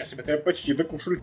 Я себе тебя почти докушали.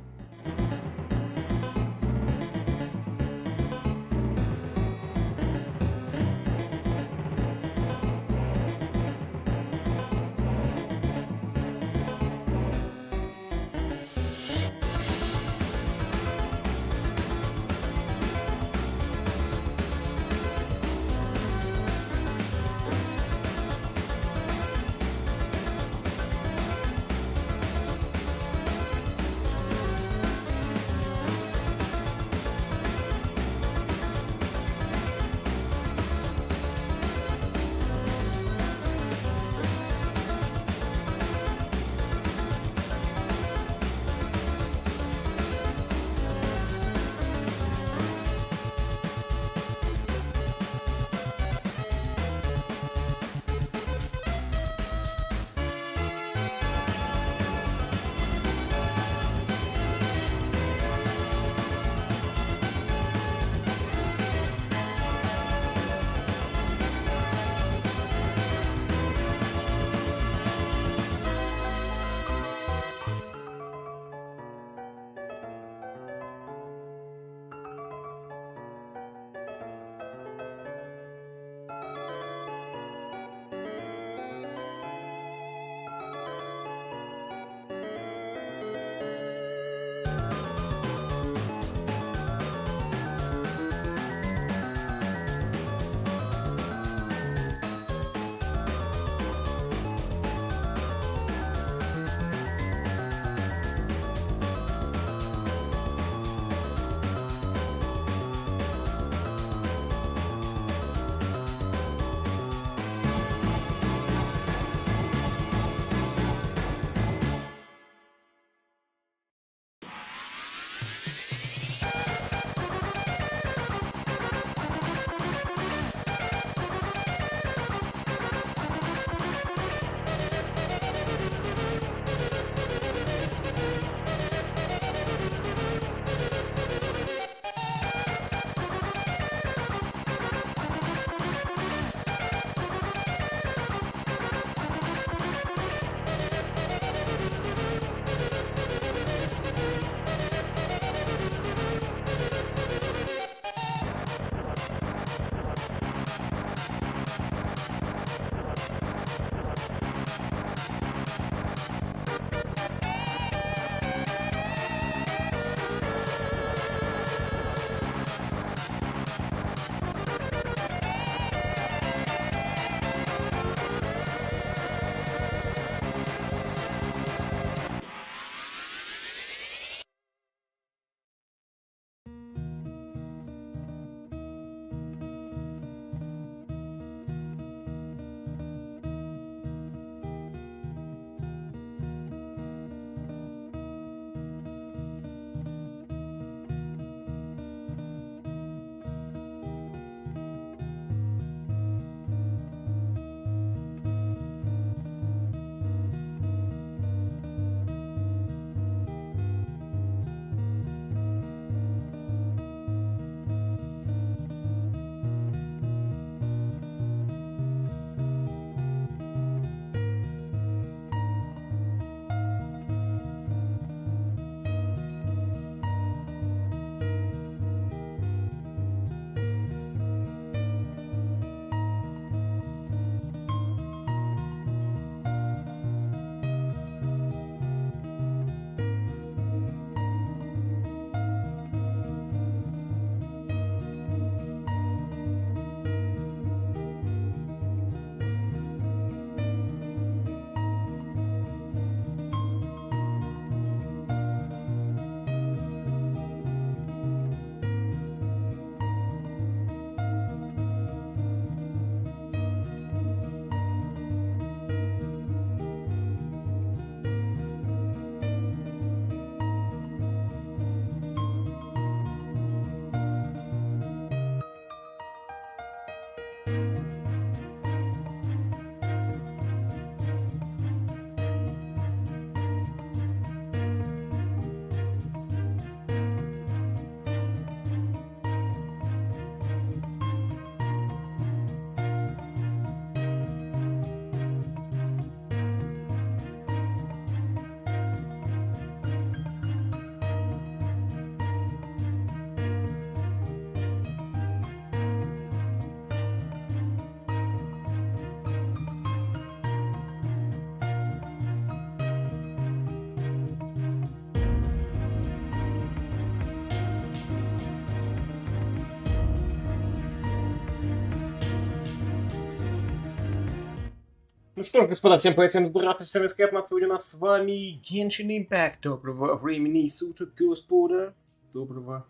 Ну что ж, господа, всем привет, всем здравствуйте, всем скэп, сегодня у нас с вами Genshin Impact. Доброго времени суток, господа. Доброго.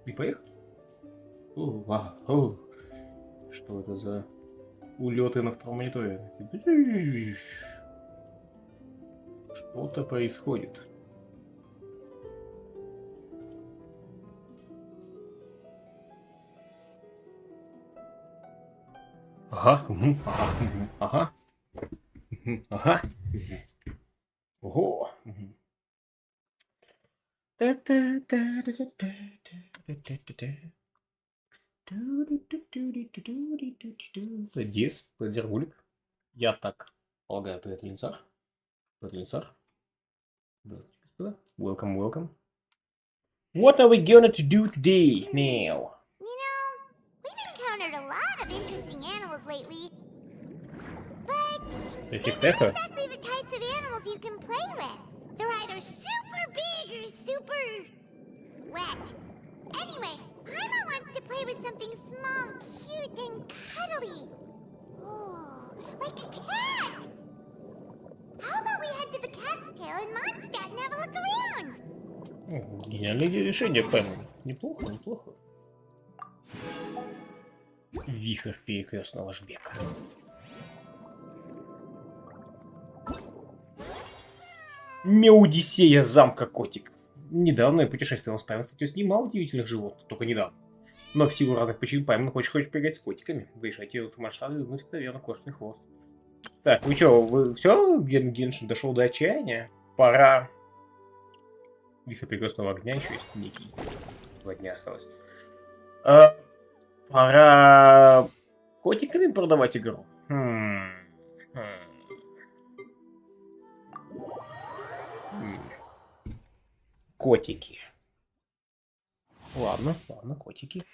И поехали. Что это за улеты на втором мониторе? Что-то происходит. Ага. Ого. Дис, Зергулик. Я так полагаю, привет, Линцар. Привет, Линцар. Welcome, welcome. What are we gonna do today now? We've encountered a lot of interesting animals lately. But they're not exactly the types of animals you can play with. They're either super big or super wet. Anyway, Paimon wants to play with something small, cute, and cuddly. Oh, like a cat! How about we head to the cat's tail in Mondstadt and have a look around? Гениальное решение, Пэм. Неплохо, неплохо. Вихрь перекрестного жбека. Меудисея замка котик. Недавно я путешествовал с Пэм, кстати, снимал удивительных животных, только недавно. Но в силу разных причин Пэм хочешь бегать с котиками. Вы решайте маршрут вернуть, наверное, кошечный хвост. Так, вы чё, вы все? Геншин дошел до отчаяния? Пора. Вихрь перекрестного огня еще есть некий. 2 дня осталось. Пора котиками продавать игру. Котики. Ладно, котики.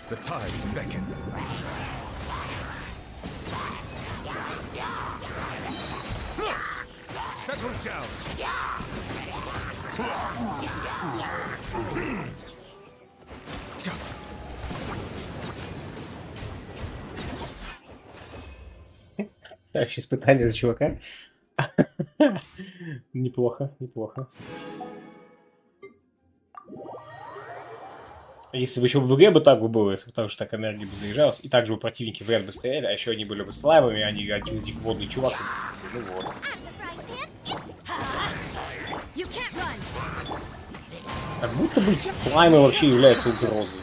The tides beckon. Settle down. Вообще испытание за чувака. Неплохо, неплохо. Если бы еще в игре бы так бы было, если бы так же так энергия бы заезжалась, и также бы противники вряд бы стояли, а еще они были бы слаймами, они один из них водный чувак. Ну вот. Как будто бы слаймы вообще являются угрозой.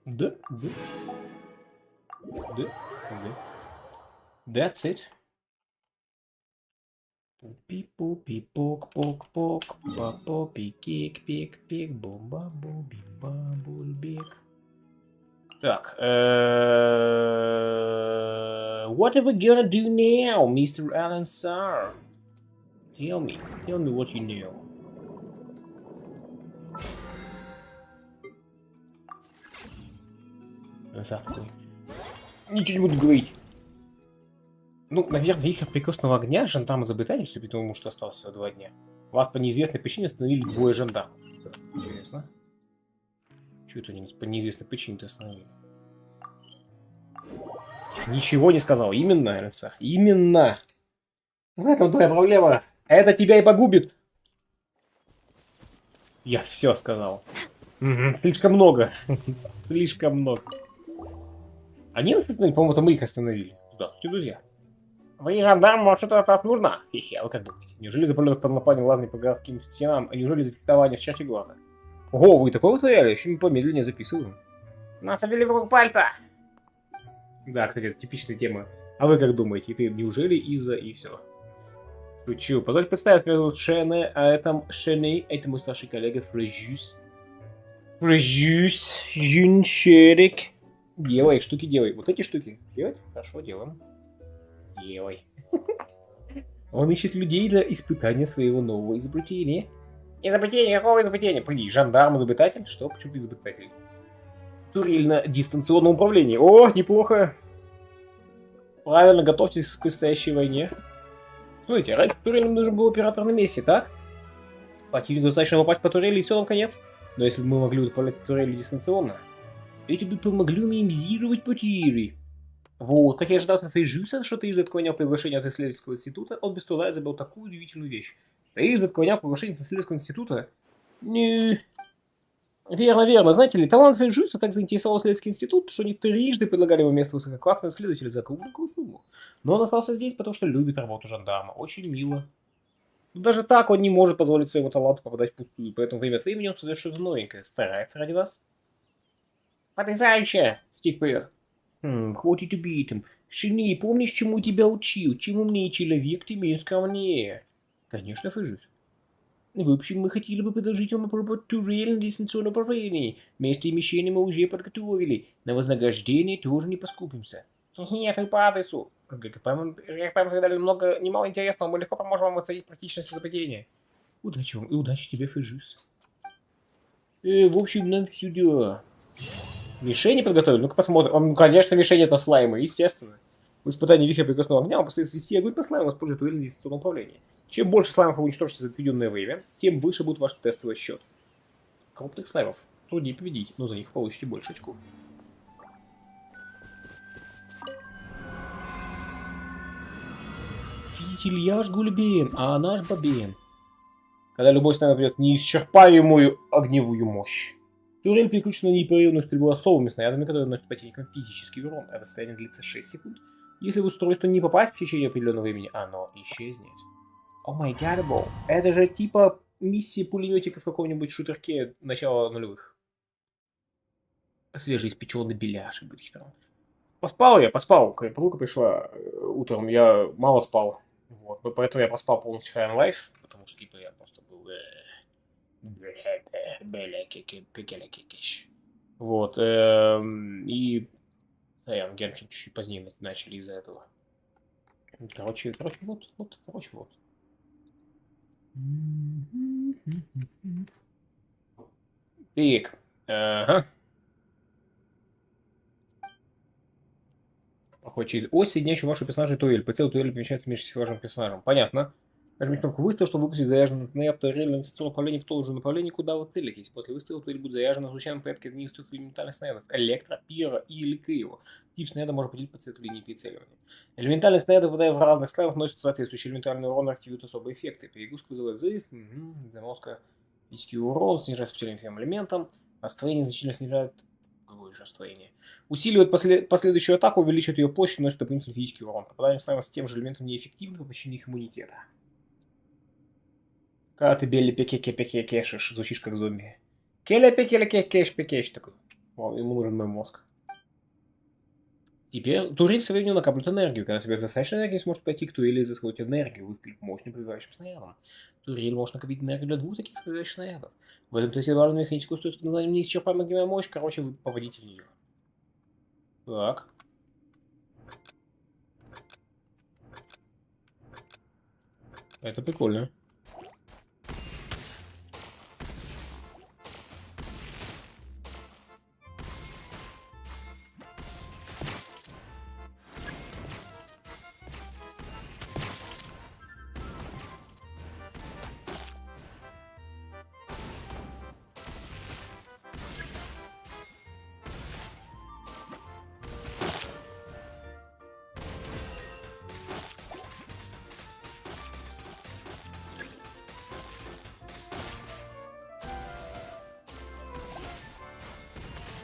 Да. That's it. Пупи-пупи-пок-пок-пок, па-попи-кик-пик-пик, бомба-буби-бабуль-бик. Так, what are we gonna do now, Mr. Alan Sar? Tell me what you know. Ничего не буду говорить. Ну, наверное, вихрь прекрасного огня, жандарм изобретатель, все потому что осталось всего 2 дня. Вас по неизвестной причине остановили двое жандармов. Интересно. Чего это они по неизвестной причине-то остановили? Я ничего не сказал. Именно, Эльса. Именно. В этом твоя проблема. Это тебя и погубит. Я все сказал. Слишком много. Слишком много. Они, по-моему, это мы их остановили. Здравствуйте, друзья. Вы, жандарм, может, что-то от вас нужно? Хе-хе, а вы как думаете? Неужели за полет под нападением лазни по городским стенам, а неужели за фехтование в черте города? Ого, вы такого творяли? Еще помедленнее записываем. Нас обвели вокруг пальца! Да, кстати, это типичная тема. А вы как думаете? Ты неужели из-за и все? Шучу. Позвольте представить, меня зовут Шене, а это Шене, это мой старший коллега Фрежюс. Фрежюс, Юншерик. Делай, штуки делай. Вот эти штуки делать? Хорошо, делаем. Делай. Он ищет людей для испытания своего нового изобретения. Изобретение? Какого изобретения? Погоди, жандарм-изобретатель? Что? Почему ты изобретатель? Турель на дистанционном управлении. О, неплохо. Правильно, готовьтесь к предстоящей войне. Смотрите, раньше турелям нужен был оператор на месте, так? Противнику достаточно попасть по турели и все, наконец. Но если бы мы могли управлять турелью дистанционно, это бы помогло минимизировать потери. Вот, как я ожидал от Фейджуса, что трижды отклонял приглашение от исследовательского института, он без труда забыл такую удивительную вещь. Трижды отклонял приглашение от исследовательского института? Не. Верно, верно. Знаете ли, талант Фейджуса так заинтересовал исследовательский институт, что они трижды предлагали ему место высококлассного исследователя за круглую сумму. Но он остался здесь, потому что любит работу жандарма. Очень мило. Но даже так он не может позволить своему таланту попадать впустую, поэтому время от времени он создает что-то новенькое. Старается ради вас. Потрясающе! Стик, привет. Хватит убить им. Шиней, помнишь, чему тебя учил? Чем умнее человек, тем менее скромнее. Конечно, Фейджус. В общем, мы хотели бы предложить вам попробовать турель на дистанционном управлении. Место и мишени мы уже подготовили. На вознаграждение тоже не поскупимся. Нет, вы по адресу. Как передали немало интересного, мы легко поможем вам оценить практичность изобретения. Удачи вам и удачи тебе, Фейджус. В общем, нам сюда. Мишени подготовили? Ну-ка посмотрим. Конечно, мишень это слаймы, естественно. В испытании вихря прекрасного огня он постоит вести огонь по слаймам, используя турель на дистанционном управлении. Чем больше слаймов вы уничтожите за отведенное время, тем выше будет ваш тестовый счет. Крупных слаймов труднее победить, но за них получите больше очков. Видите ли, я ж гульбен, а наш бабен. Когда любой слайм придет неисчерпаемую огневую мощь. Турель переключена на непрерывную стрельбу особыми снарядами, которые наносят противникам физический урон. Это расстояние длится 6 секунд. Если в устройство не попасть в течение определенного времени, оно исчезнет. О май гадбол. Это же типа миссии пулеметика в каком-нибудь шутерке начала нулевых. Свежеиспеченный беляш. Поспал я, поспал. Прогулка пришла утром, я мало спал. Вот. Поэтому я проспал полностью High on Life, потому что типа я просто был... Вот. И... Genshin чуть-чуть позднее начали из-за этого. Короче, вот. Так. Ага. Проходит через ось, соединяющую вашу персонажа и турель. По целу турель помещается между вашим персонажем. Понятно. Нажмите кнопку выстрела, чтобы выпустить заряженный на турель на дистанционном направлении в то же направление, куда вы целитесь. После выстрела турель будет заряжена в случайном порядке одним из трех элементальных снарядов. Электро, пиро или криво. Тип снаряда может поделить по цвету линии прицеливания. Элементальные снаряды, попадая в разных слаймах, носят соответствующий элементарный урон и активируют особые эффекты. Перегрузка вызывает взрыв, заморозка, физический урон, снижает сопротивление всем элементам, настроение значительно снижает... Какое же настроение? Усиливает последующую атаку, увеличивает ее площадь, носит дополнительный физический урон. Попадание слайма с тем же элементом неэффективно по причине их иммунитета. Когда ты белли пекешишь, звучишь как зомби. Келе пекеш такой. О, ему нужен мой мозг. Теперь турель со временем накапливает энергию. Когда соберет достаточно энергии, сможет пойти к турели и изыскивать энергию, выстрелив мощным пробивающим снарядом. Турель может накопить энергию для двух таких пробивающих снарядов. В этом тесте добавлена механическое устройство под названием неисчерпаемая огневая мощь. Короче, вы попадите в нее. Так. Это прикольно.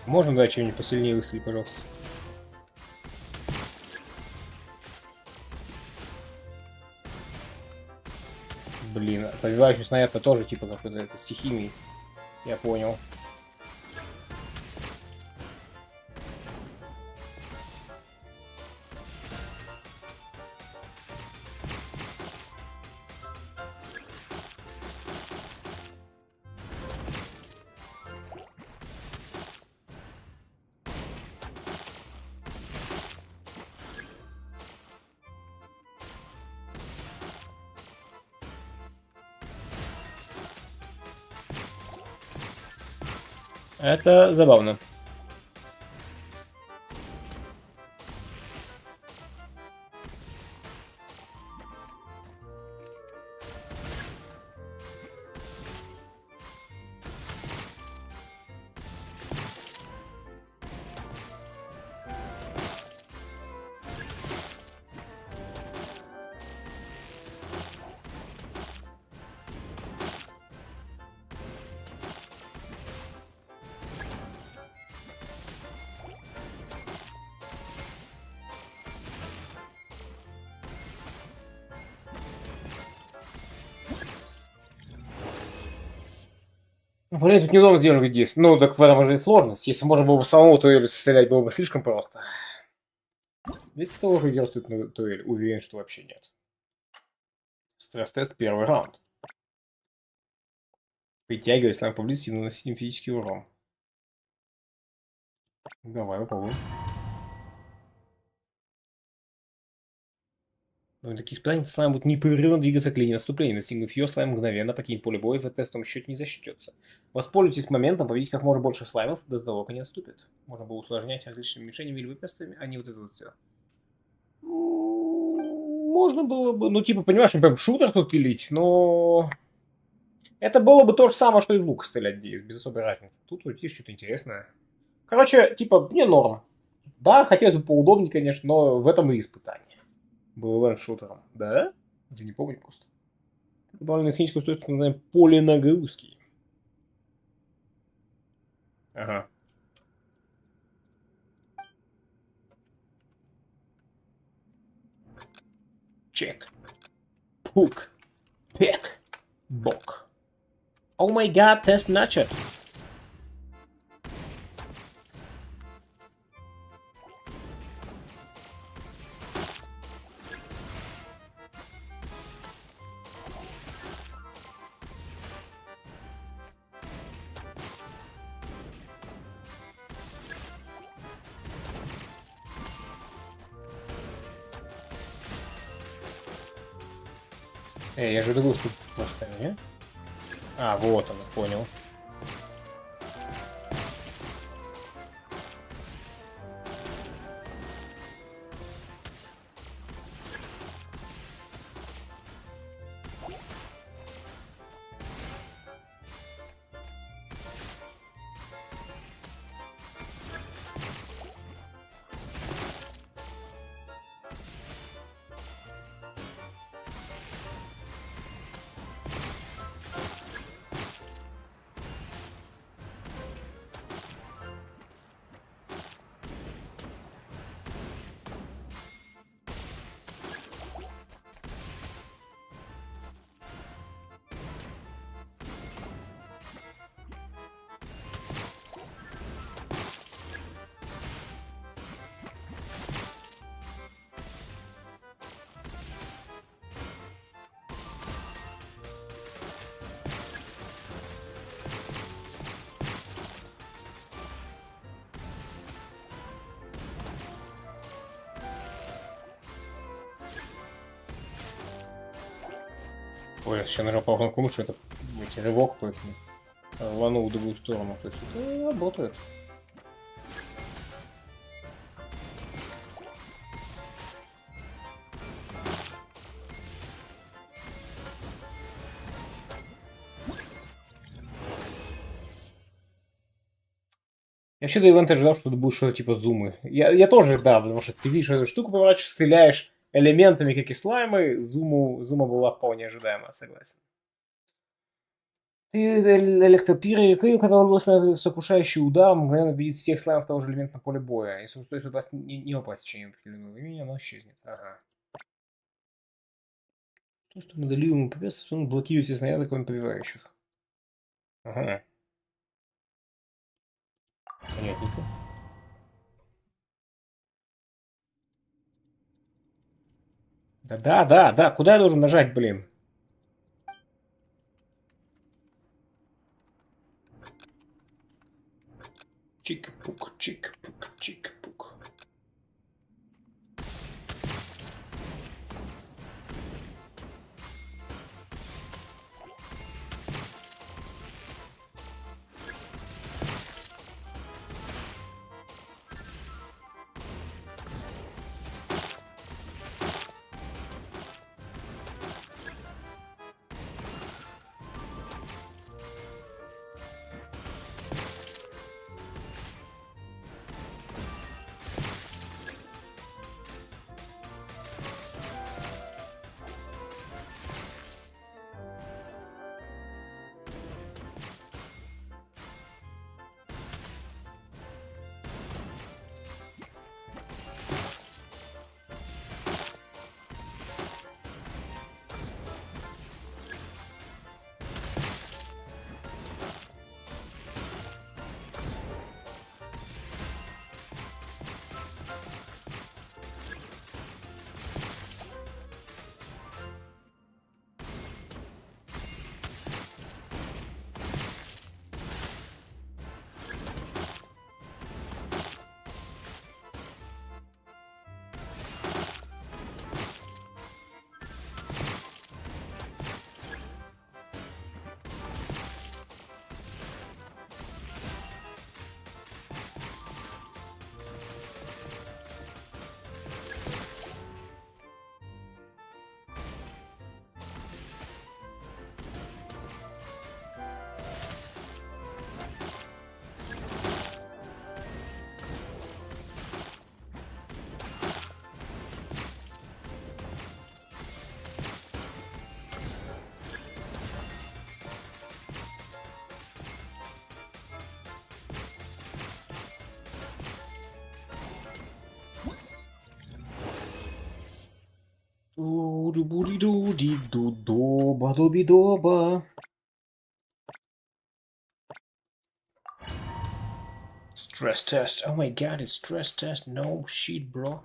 Можно дать чем-нибудь посильнее выстрелить, пожалуйста? Блин, пробивающий снаряд-то тоже типа какой-то стихийный. Я понял. Это забавно. Блин, тут неудобно сделать здесь. Ну, так в этом же и сложность. Если можно было бы самому туэль стрелять, было бы слишком просто. Здесь того, как делать на туэль, уверен, что вообще нет. Стресс-тест, первый раунд. Притягиваясь нам поблизости и наносить им физический урон. Давай попробуем. Но таких планет слайм будет непрерывно двигаться к линии наступления. Достигнув ее, слайм мгновенно покинет поле боя и в тестовом счете не засчитется. Воспользуйтесь моментом, победить как можно больше слаймов до того, как они наступят. Можно было усложнять различными мишенями или препятствиями, а не вот это вот все. Можно было бы, ну типа, понимаешь, прям шутер тут пилить, но... Это было бы то же самое, что из лука стрелять, без особой разницы. Тут вот есть что-то интересное. Короче, типа, мне норм. Да, хотелось бы поудобнее, конечно, но в этом и испытание. Был ивент-шутером. Да? Уже не помню просто. Добавленное механическое устройство называем полинагрузки. Ага. Чек. Пук. Пек. Бок. О май гад, тест начат. Я же другую штуку поставил, не? А, вот он, понял. Ой, я сейчас нажал по кнопку мыши, это рывок какой-то. Рванул в другую сторону. То есть это работает. Я вообще до ивента ожидал, что это будет что-то типа зумы. Я тоже, да, потому что ты видишь эту штуку, поворачиваешь, стреляешь элементами, как и слаймы, зума была вполне ожидаема, согласен. Ты электропиры, когда он сокрушающий удар, мгновенно победит всех слаймов того же элемента на поле боя. Если он стоит упасть, не упасть в течение определенного времени, оно исчезнет. Ага. То, что моделируемый препятствие, он блокирует все снаряды, кроме побивающих. Ага. Понятненько. Да. Куда я должен нажать, блин? Чик-пук, чик-пук, чик-пук. Доба-доби-доба. Stress test. Oh my god, it's stress test. No shit, bro.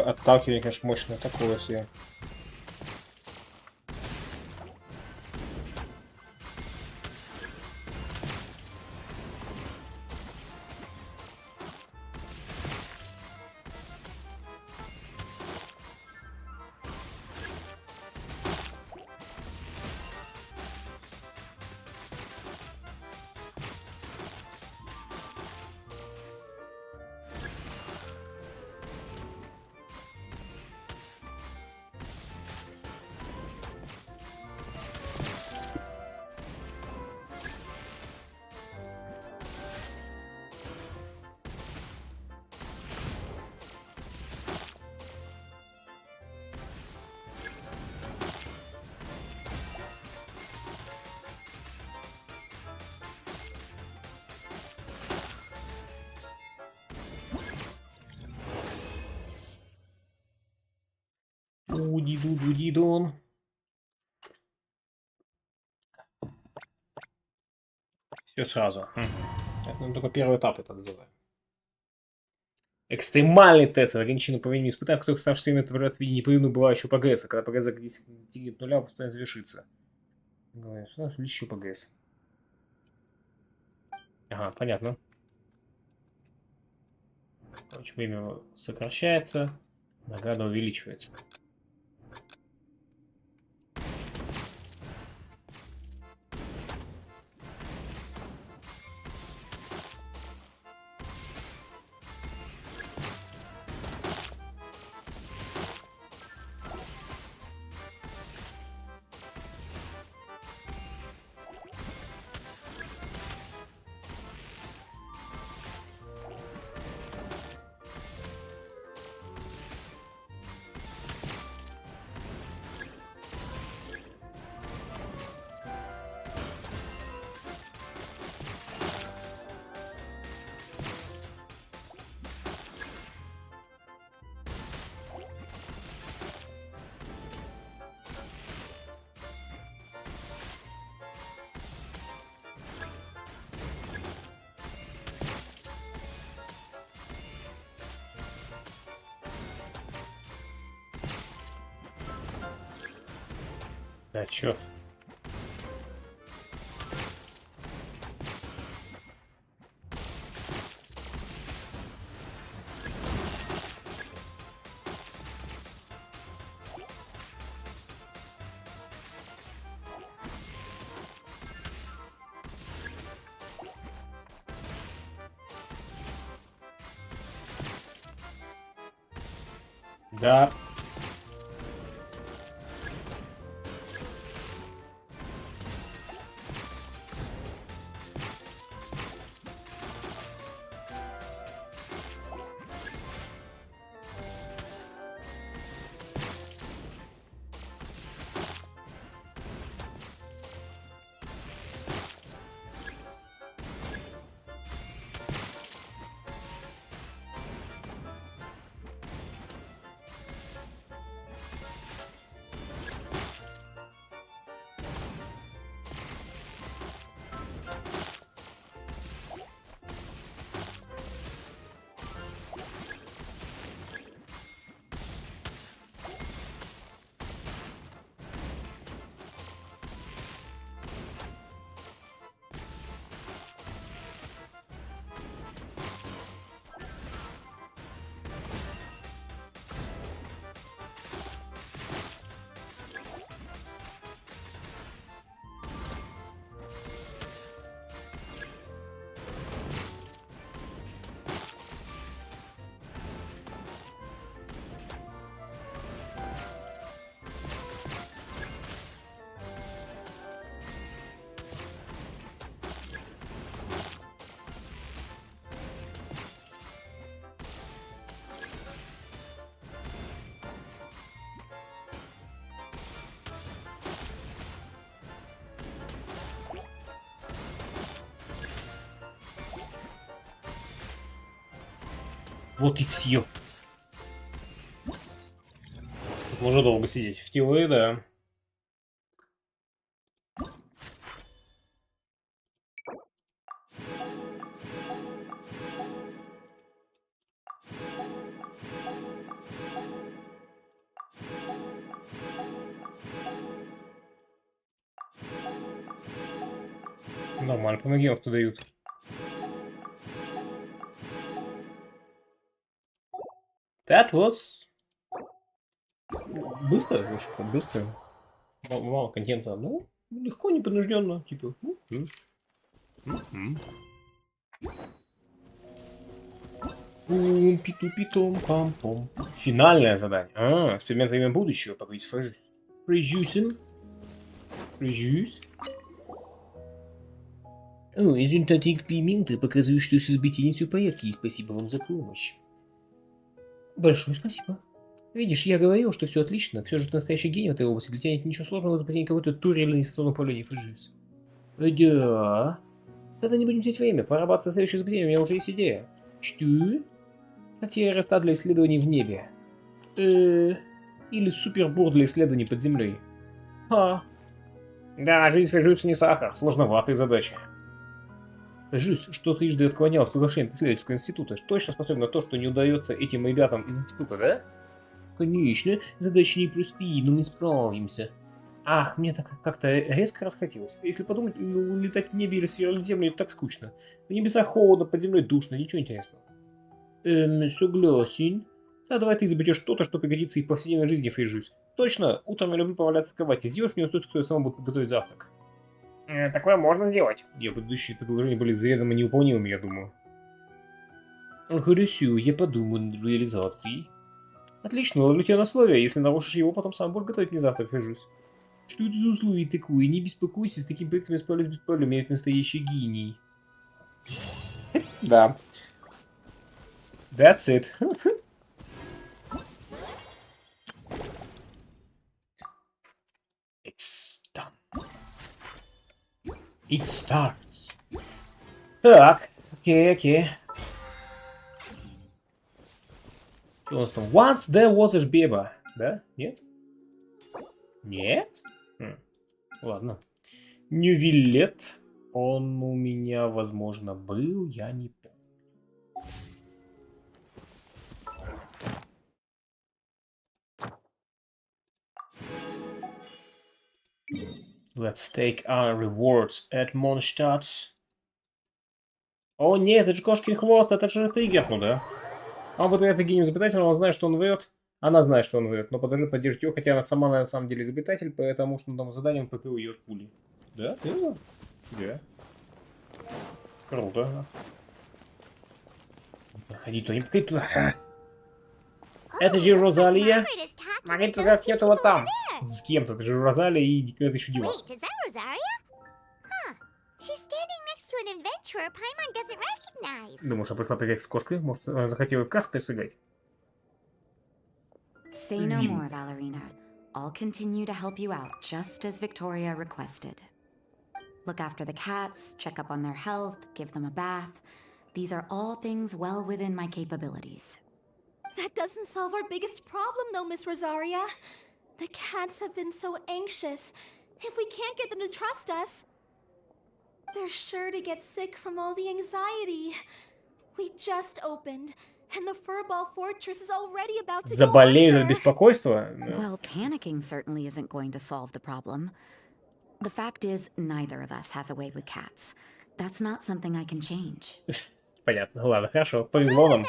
Отталкивание, конечно, мощное такое себе. Уди-ду-ду-ди-дон. Все сразу. Это ну, только первый этап это называем. Экстремальный тест ограниченный по времени испытаний, в которых ставший время отображает в виде непрерывного бывающего прогресса. Когда прогресс достигнет нуля, он постоянно завершится. Говорим, что увеличиваю прогресс. Ага, понятно. Короче, время сокращается, награда увеличивается. Да, чё? Да. Вот и все. Тут можно долго сидеть. В теории, да. Нормально, по ноге авто дают. That was... Быстро, в общем-то, быстро. Мало контента, ну, легко, непринужденно, типа. Пум-питу-питум, пам-пом. Финальное задание. Эксперимент во имя будущего. Поговорить с Фрежюсом. Фрежюс. Результаты эксперимента показывают, что с избытием все в порядке, и спасибо вам за помощь. Большое спасибо. Видишь, я говорил, что все отлично. Все же ты настоящий гений в этой области. Для тебя нет ничего сложного запустить какой-то тур или инвестиционного управления, Фрежюс. Да. Тогда не будем терять время. Порабатывать следующее изобретение, у меня уже есть идея. Что? Как аэростат для исследований в небе. Или супербур для исследований под землей. Да, жизнь Фрежюса не сахар. Сложноватая задача. Фрежюс, что ты ждет коня от приглашения исследовательского института? Точно способен на то, что не удается этим ребятам из института, да? Конечно, задачи непростые, но мы справимся. Ах, мне так как-то резко расхотелось. Если подумать, летать в небе или сверлить землю, это так скучно. В небесах холодно, под землей душно, ничего интересного. Согласен. Да, давай ты изобретешь что-то, что пригодится и в повседневной жизни, Фрежюс. Точно, утром я люблю поваляться в кровати. Сделаешь мне устойку, кто сам будет подготовить завтрак. Такое можно сделать. Ее предыдущие предложения были заведомо неуполнимыми, я думаю. Хорошо, я подумаю над реализацией. Отлично, ловлю тебя на слове. Если нарушишь его, потом сам будешь готовить мне завтрак, Фрежюс. Что это за условие такое? Не беспокойся, с таким проектом справлюсь без проблем. Я настоящий гений. Да. That's it. It's done. It starts. Так, окей. Что у нас там? Once there was a baby. Да? Нет? Нет? Ладно. Нювилет. Он у меня, возможно, был, я не помню. Let's take our rewards at Mondstadt. О нет, это же кошкин хвост, это же триггер, ну да. Он пытается гением изобретателя, он знает, что он врет. Она знает, что он врет, но подожди, поддержит его, хотя она сама на самом деле изобретатель, потому что на том задании он покрыл ее от пули. Да, верно? Да. Круто. Ходи туда, не подходи туда. Это же Розалия. Маргарита как с кем-то вот там. С кем-то, это же Розалия и какая-то еще дела. Думаешь, я пришла поиграть с кошкой? Может, она захотела в карты сыграть? Say no more, Ballerina. I'll continue to help you out, just as Victoria requested. Look after the cats, check up on their health, give them a bath. These are all things well within my capabilities. That doesn't solve our biggest problem, though, Miss Rosaria. The cats have been so anxious. If we can't get them to trust us, they're sure to get sick from all the anxiety. We just opened, and the Furball Fortress is already about to go Заболеют от under. беспокойства? Well, panicking certainly isn't going to solve the problem. The fact is, neither of us has a way with cats. That's not something I can change. Понятно, ладно, хорошо, повезло нам.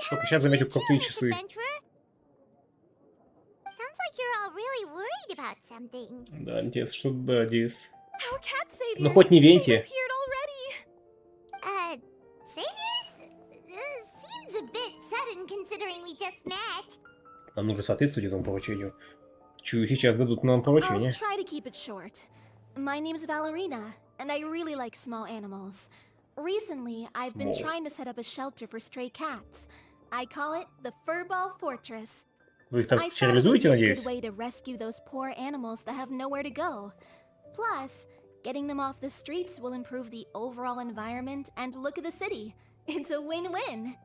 Только сейчас заметил крутые часы. Да, интересно, что да, Дис. Our cat saviors, Ну хоть не they've веньте. appeared already. Saviors? Seems a bit sudden considering we just met. Нам нужно соответствовать этому поручению. Чую, сейчас дадут нам I'll поручение. try to keep it short. My name's Ballerina, and I really like small animals. Recently, I've been Small. trying to set up a shelter for stray cats. I call it the Furball Fortress. Вы их так I thought it would стерилизуете, be a надеюсь? good way to rescue those poor animals that have nowhere to go. Plus, getting them off the streets will improve the overall environment and look of the city. It's a win-win.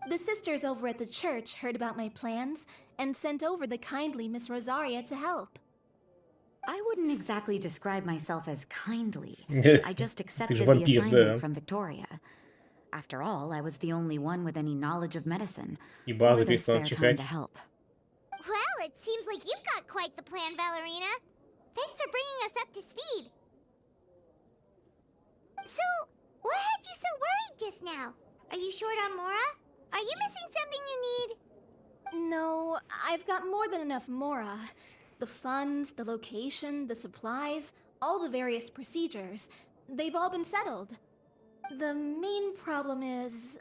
The sisters over at the church heard about my plans and sent over the kindly Miss Rosaria to help. I wouldn't exactly describe myself as kindly. I just Ты accepted же the вампир, assignment да. from Victoria. After all, I was the only one with any knowledge of medicine И or база the перестала spare time чихать. to help. Well, it seems like you've got quite the plan, Valerina. Thanks for bringing us up to speed. So, what had you so worried just now? Are you short on Mora? Are you missing something you need? No, I've got more than enough Mora. The funds, the location, the supplies, all the various procedures. They've all been settled. The main problem is,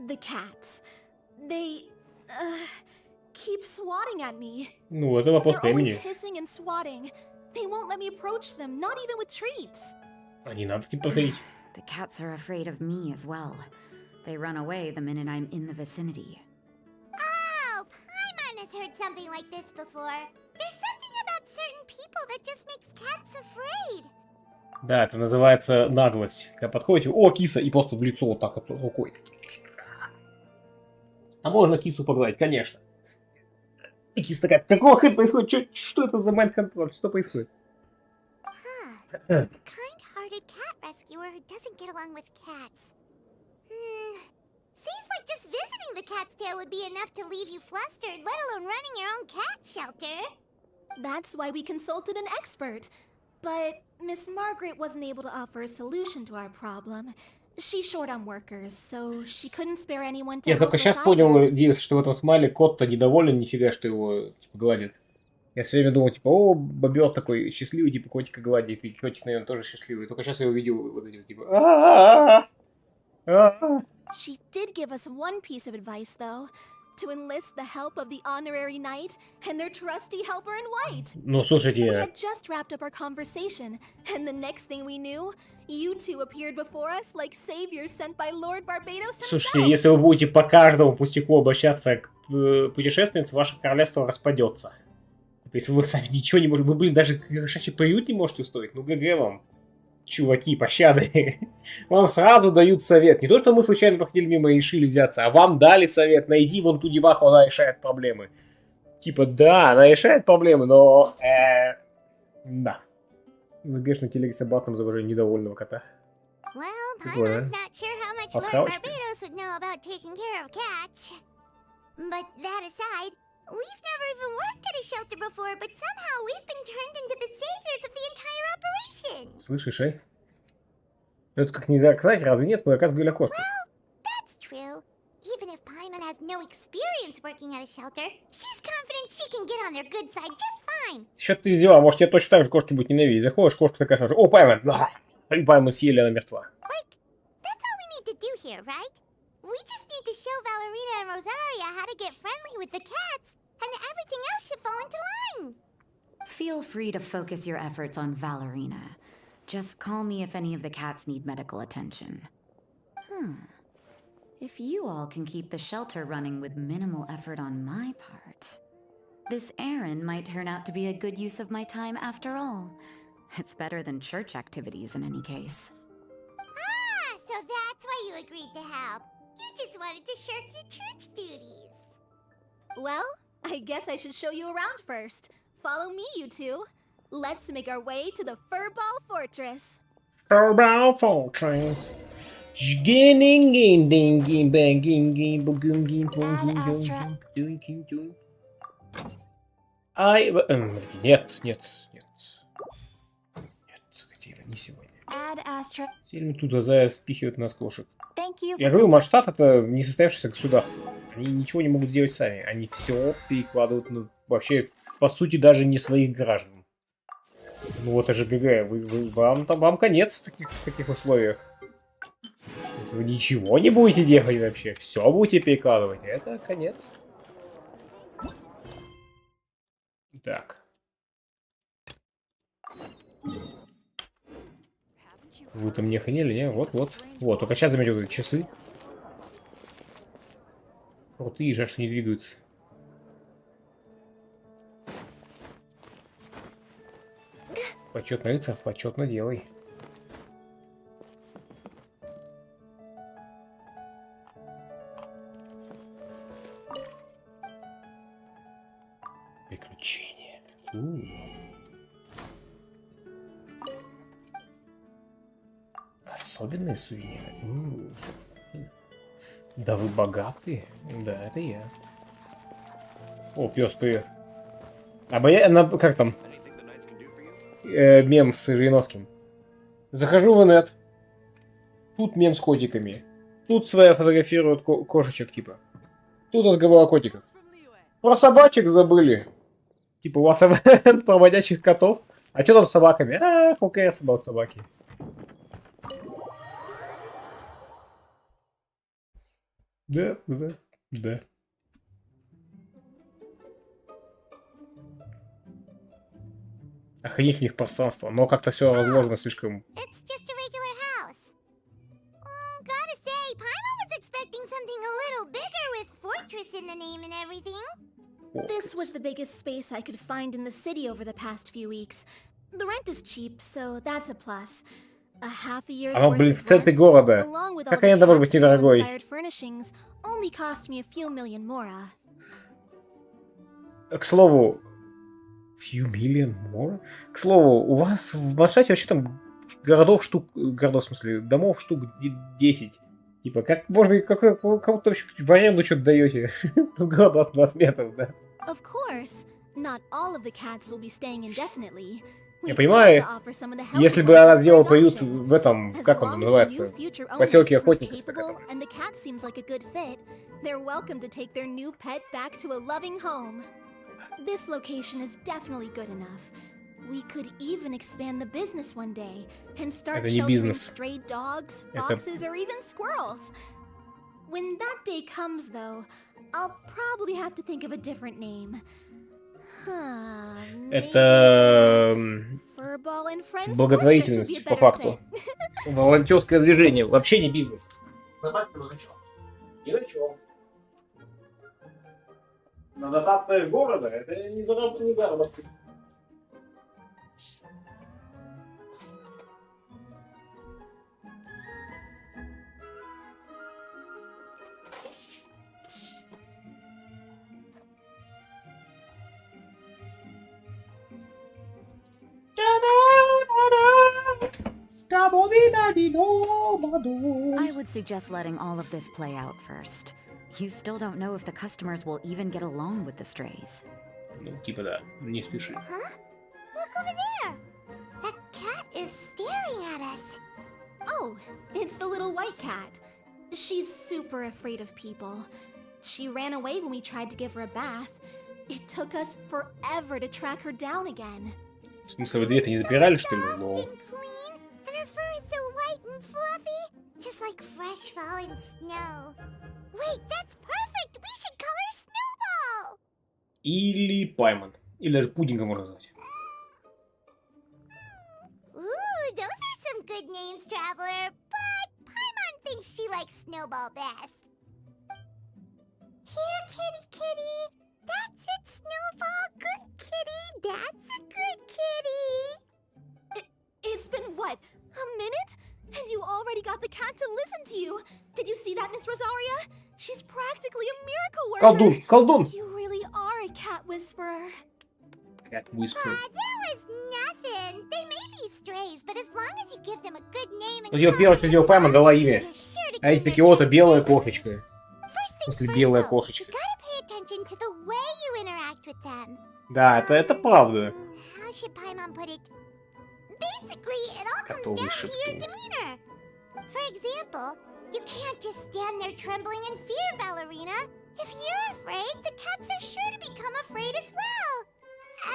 the cats. They, keep swatting at me. Ну, это вопрос They're always времени. hissing and swatting. They won't let me approach them, not even with treats. А не надо таким подходить. The cats are afraid of me as well. They run away the minute I'm in the vicinity. Oh, Paimon has heard something like this before. There's something about certain people that just makes cats afraid. Да, это называется наглость. Когда подходите, о, киса, и просто в лицо вот так вот рукой. А можно кису погладить, конечно. И киса такая, какого хрена происходит? Что это за майнд-контроль? Что происходит? Huh. A kind-hearted cat rescuer who doesn't get along with cats. Seems like just visiting the cat's tail would be enough to leave you flustered, let alone running your own cat shelter. That's why we consulted an expert. But Miss Margaret wasn't able to offer a solution to our problem. She's short on workers, so she couldn't spare anyone to Я help только us сейчас either. понял, Дис, что в этом смайле кот-то недоволен нифига, что его типа, гладит. Я все время думал, типа, о, бобер такой счастливый, типа, котика гладит, и котик, наверное, тоже счастливый. Только сейчас я увидел вот эти вот, типа, She did give us one piece of advice, though. To enlist the help of the honorary knight and their trusty helper in white. Ну, We слушайте, had just wrapped up our conversation, and the next thing we knew, you two appeared before us like saviors sent by Lord Barbados himself. слушайте, если вы будете по каждому пустяку обращаться к путешественнице, ваше королевство распадется. Если вы сами ничего не можете, вы, блин, даже кошачий приют не можете устроить, ну ГГ вам. Чуваки, пощады. Вам сразу дают совет. Не то, что мы случайно проходили мимо и решили взяться, а вам дали совет. Найди вон ту деваху, она решает проблемы. Типа, да, она решает проблемы, но... Да. ВГшный на телеге с обратным изображением недовольного кота. Well, Прикольно. Paimon's not sure how much Lord Пасхалочка. Barbados would know about taking care of cats. But that aside, we've never even worked at a shelter before, but somehow we've been turned into the saviors of the entire operation. Слышишь, эй? Это как нельзя сказать, разве нет? Мы, оказывается, были окошко. That's true. Even if Paimon has no experience working at a shelter, she's confident she can get on their good side just fine. Что ты сделал? Может, тебя точно так же кошки будут ненавидеть. Заходишь, кошка такая сразу, о, Паймон! И Паймон съели, она мертва. Like, that's all we need to do here, right? We just need to show Valerina and Rosaria how to get friendly with the cats, and everything else should fall into line. Feel free to focus your efforts on Valerina. Just call me if any of the cats need medical attention. If you all can keep the shelter running with minimal effort on my part, this errand might turn out to be a good use of my time after all. It's better than church activities in any case. Ah, so that's why you agreed to help. You just wanted to shirk your church duties. Well, I guess I should show you around first. Follow me, you two. Let's make our way to the Furball Fortress. Furball Fortress. Ай, нет, нет, нет. Нет, Катира, не сегодня. Add Astra. Теперь тут спихивают нас кошек. Thank you. Я говорю, Масштат это не состоявшееся государство. Они ничего не могут сделать сами. Они все перекладывают, ну, вообще, по сути, даже не своих граждан. Ну вот это же ГГ, вам конец в таких условиях. Если вы ничего не будете делать вообще, все будете перекладывать, это конец. Так. Вы там не охренели, не? Вот. Вот, только сейчас заметил эти часы. Крутые, жаль, что не двигаются. Почетно рыцарь, почетно делай. Приключения. Особенные сувениры. Да вы богатые. Да, это я. О, пес, привет. Как там? Мем с Жириновским. Захожу в инет. Тут мем с котиками. Тут своя фотографируют кошечек, типа. Тут разговор о котиках. Про собачек забыли. Типа, у вас проводящих котов. А что там с собаками? Who cares about собаки? Да. Охренеть у них пространство, но как-то все разложено слишком... It's just a regular house. Gotta say, Paimon was expecting something a little bigger with fortress in the name and everything. This was the biggest space I could find in the city over the past few weeks. The rent is cheap, so that's a plus. A half a year's Оно, worth блин, of в центре rent, города. along with all Как the они должны быть cat недорогой? style-inspired furnishings, only cost me a few million mora. К слову... Few million more? К слову, у вас в Маншате вообще там городов, в смысле, домов штук 10. Типа, как можно, кому-то вообще в аренду что-то даете? Тут город у вас 20 метров, да? Of course, not all of the cats will be staying indefinitely. Я понимаю, если бы она сделала приют в этом, как он там называется, в поселке охотников, так это... and the cat seems like a good fit, they're welcome to take their new pet back to a loving home. This location is definitely good enough. We could even expand the business one day and start Это не sheltering бизнес. stray dogs, Это... foxes, or even squirrels. When that day comes, though, I'll probably have to think of a different name. Это... благотворительность, по факту. Волонтерское движение, вообще не бизнес. Собаки ни на чем. На дотациях города это не заработки. I would suggest letting all of this play out first. You still don't know if the customers will even get along with the strays. Ну, типа да, не спеши. Huh? Look over there. That cat is staring at us. Oh, it's the little white cat. She's super afraid of people. She ran away when we tried to give her a bath. It took us forever to track her down again. В смысле, вы дверь-то не запирали, что ли? Но... And her fur is so white and fluffy, just like fresh fallen snow. Wait, that's perfect. We should call her Snowball. Или Паймон. Или даже пудинга можно назвать. Ooh, those are some good names, Traveler. But Paimon thinks she likes Snowball best. Here, kitty, kitty. That's it, Snowball. Good kitty. That's a good kitty. It's been, what, a minute? And you already got the cat to listen to you. Did you see that, Miss Rosaria? She's practically a miracle worker. Колдун, колдун. You really are a cat whisperer. Cat whisperer. That was nothing. They may be strays, but as long as you give them a good name and Ну, дело первое, что сделал Паймон, дала имя. you're sure to А эти gain такие, their вот, белая кошечка. First В things смысле, first, белая though, кошечка. you gotta pay attention to the way you interact with them. Да, это правда. How should Paimon put it? Basically, it all comes Котовый down to your шептун. demeanor. For example, you can't just stand there trembling in fear, Ballerina. If you're afraid, the cats are sure to become afraid as well.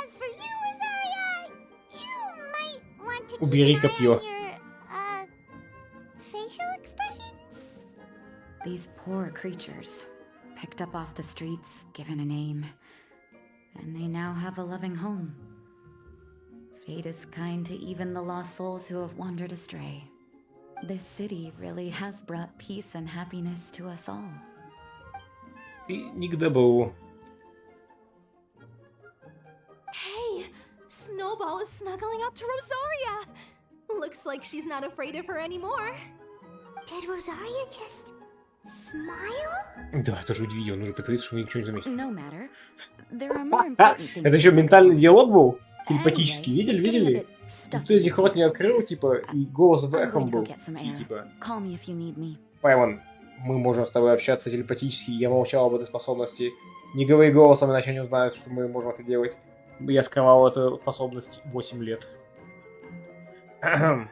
As for you, Rosaria, you might want to Убери keep an eye копье. on your, facial expressions. These poor creatures, picked up off the streets, given a name, and they now have a loving home. Fate is kind to even the lost souls who have wandered astray. This city really has brought peace and happiness to us all. Ты не к добру. Hey, Snowball is snuggling up to Rosaria. Looks like she's not afraid of her anymore. Did Rosaria just smile? Да, это же удивительно, он уже притворится, что мы ничего не заметили. No matter. There are more important things Это to еще focus ментальный on. диалог был? Anyway, Телепатический, it's getting a видели? bit Никто stuffy из них in рот не here. открыл, типа, и голос в I'm эхом going to был. go get some И air. типа, Call me if you need me. Паймон, мы можем с тобой общаться телепатически, я молчал об этой способности. Не говори голосом, иначе они узнают, что мы можем это делать. Я скрывал эту способность 8 лет. Huh.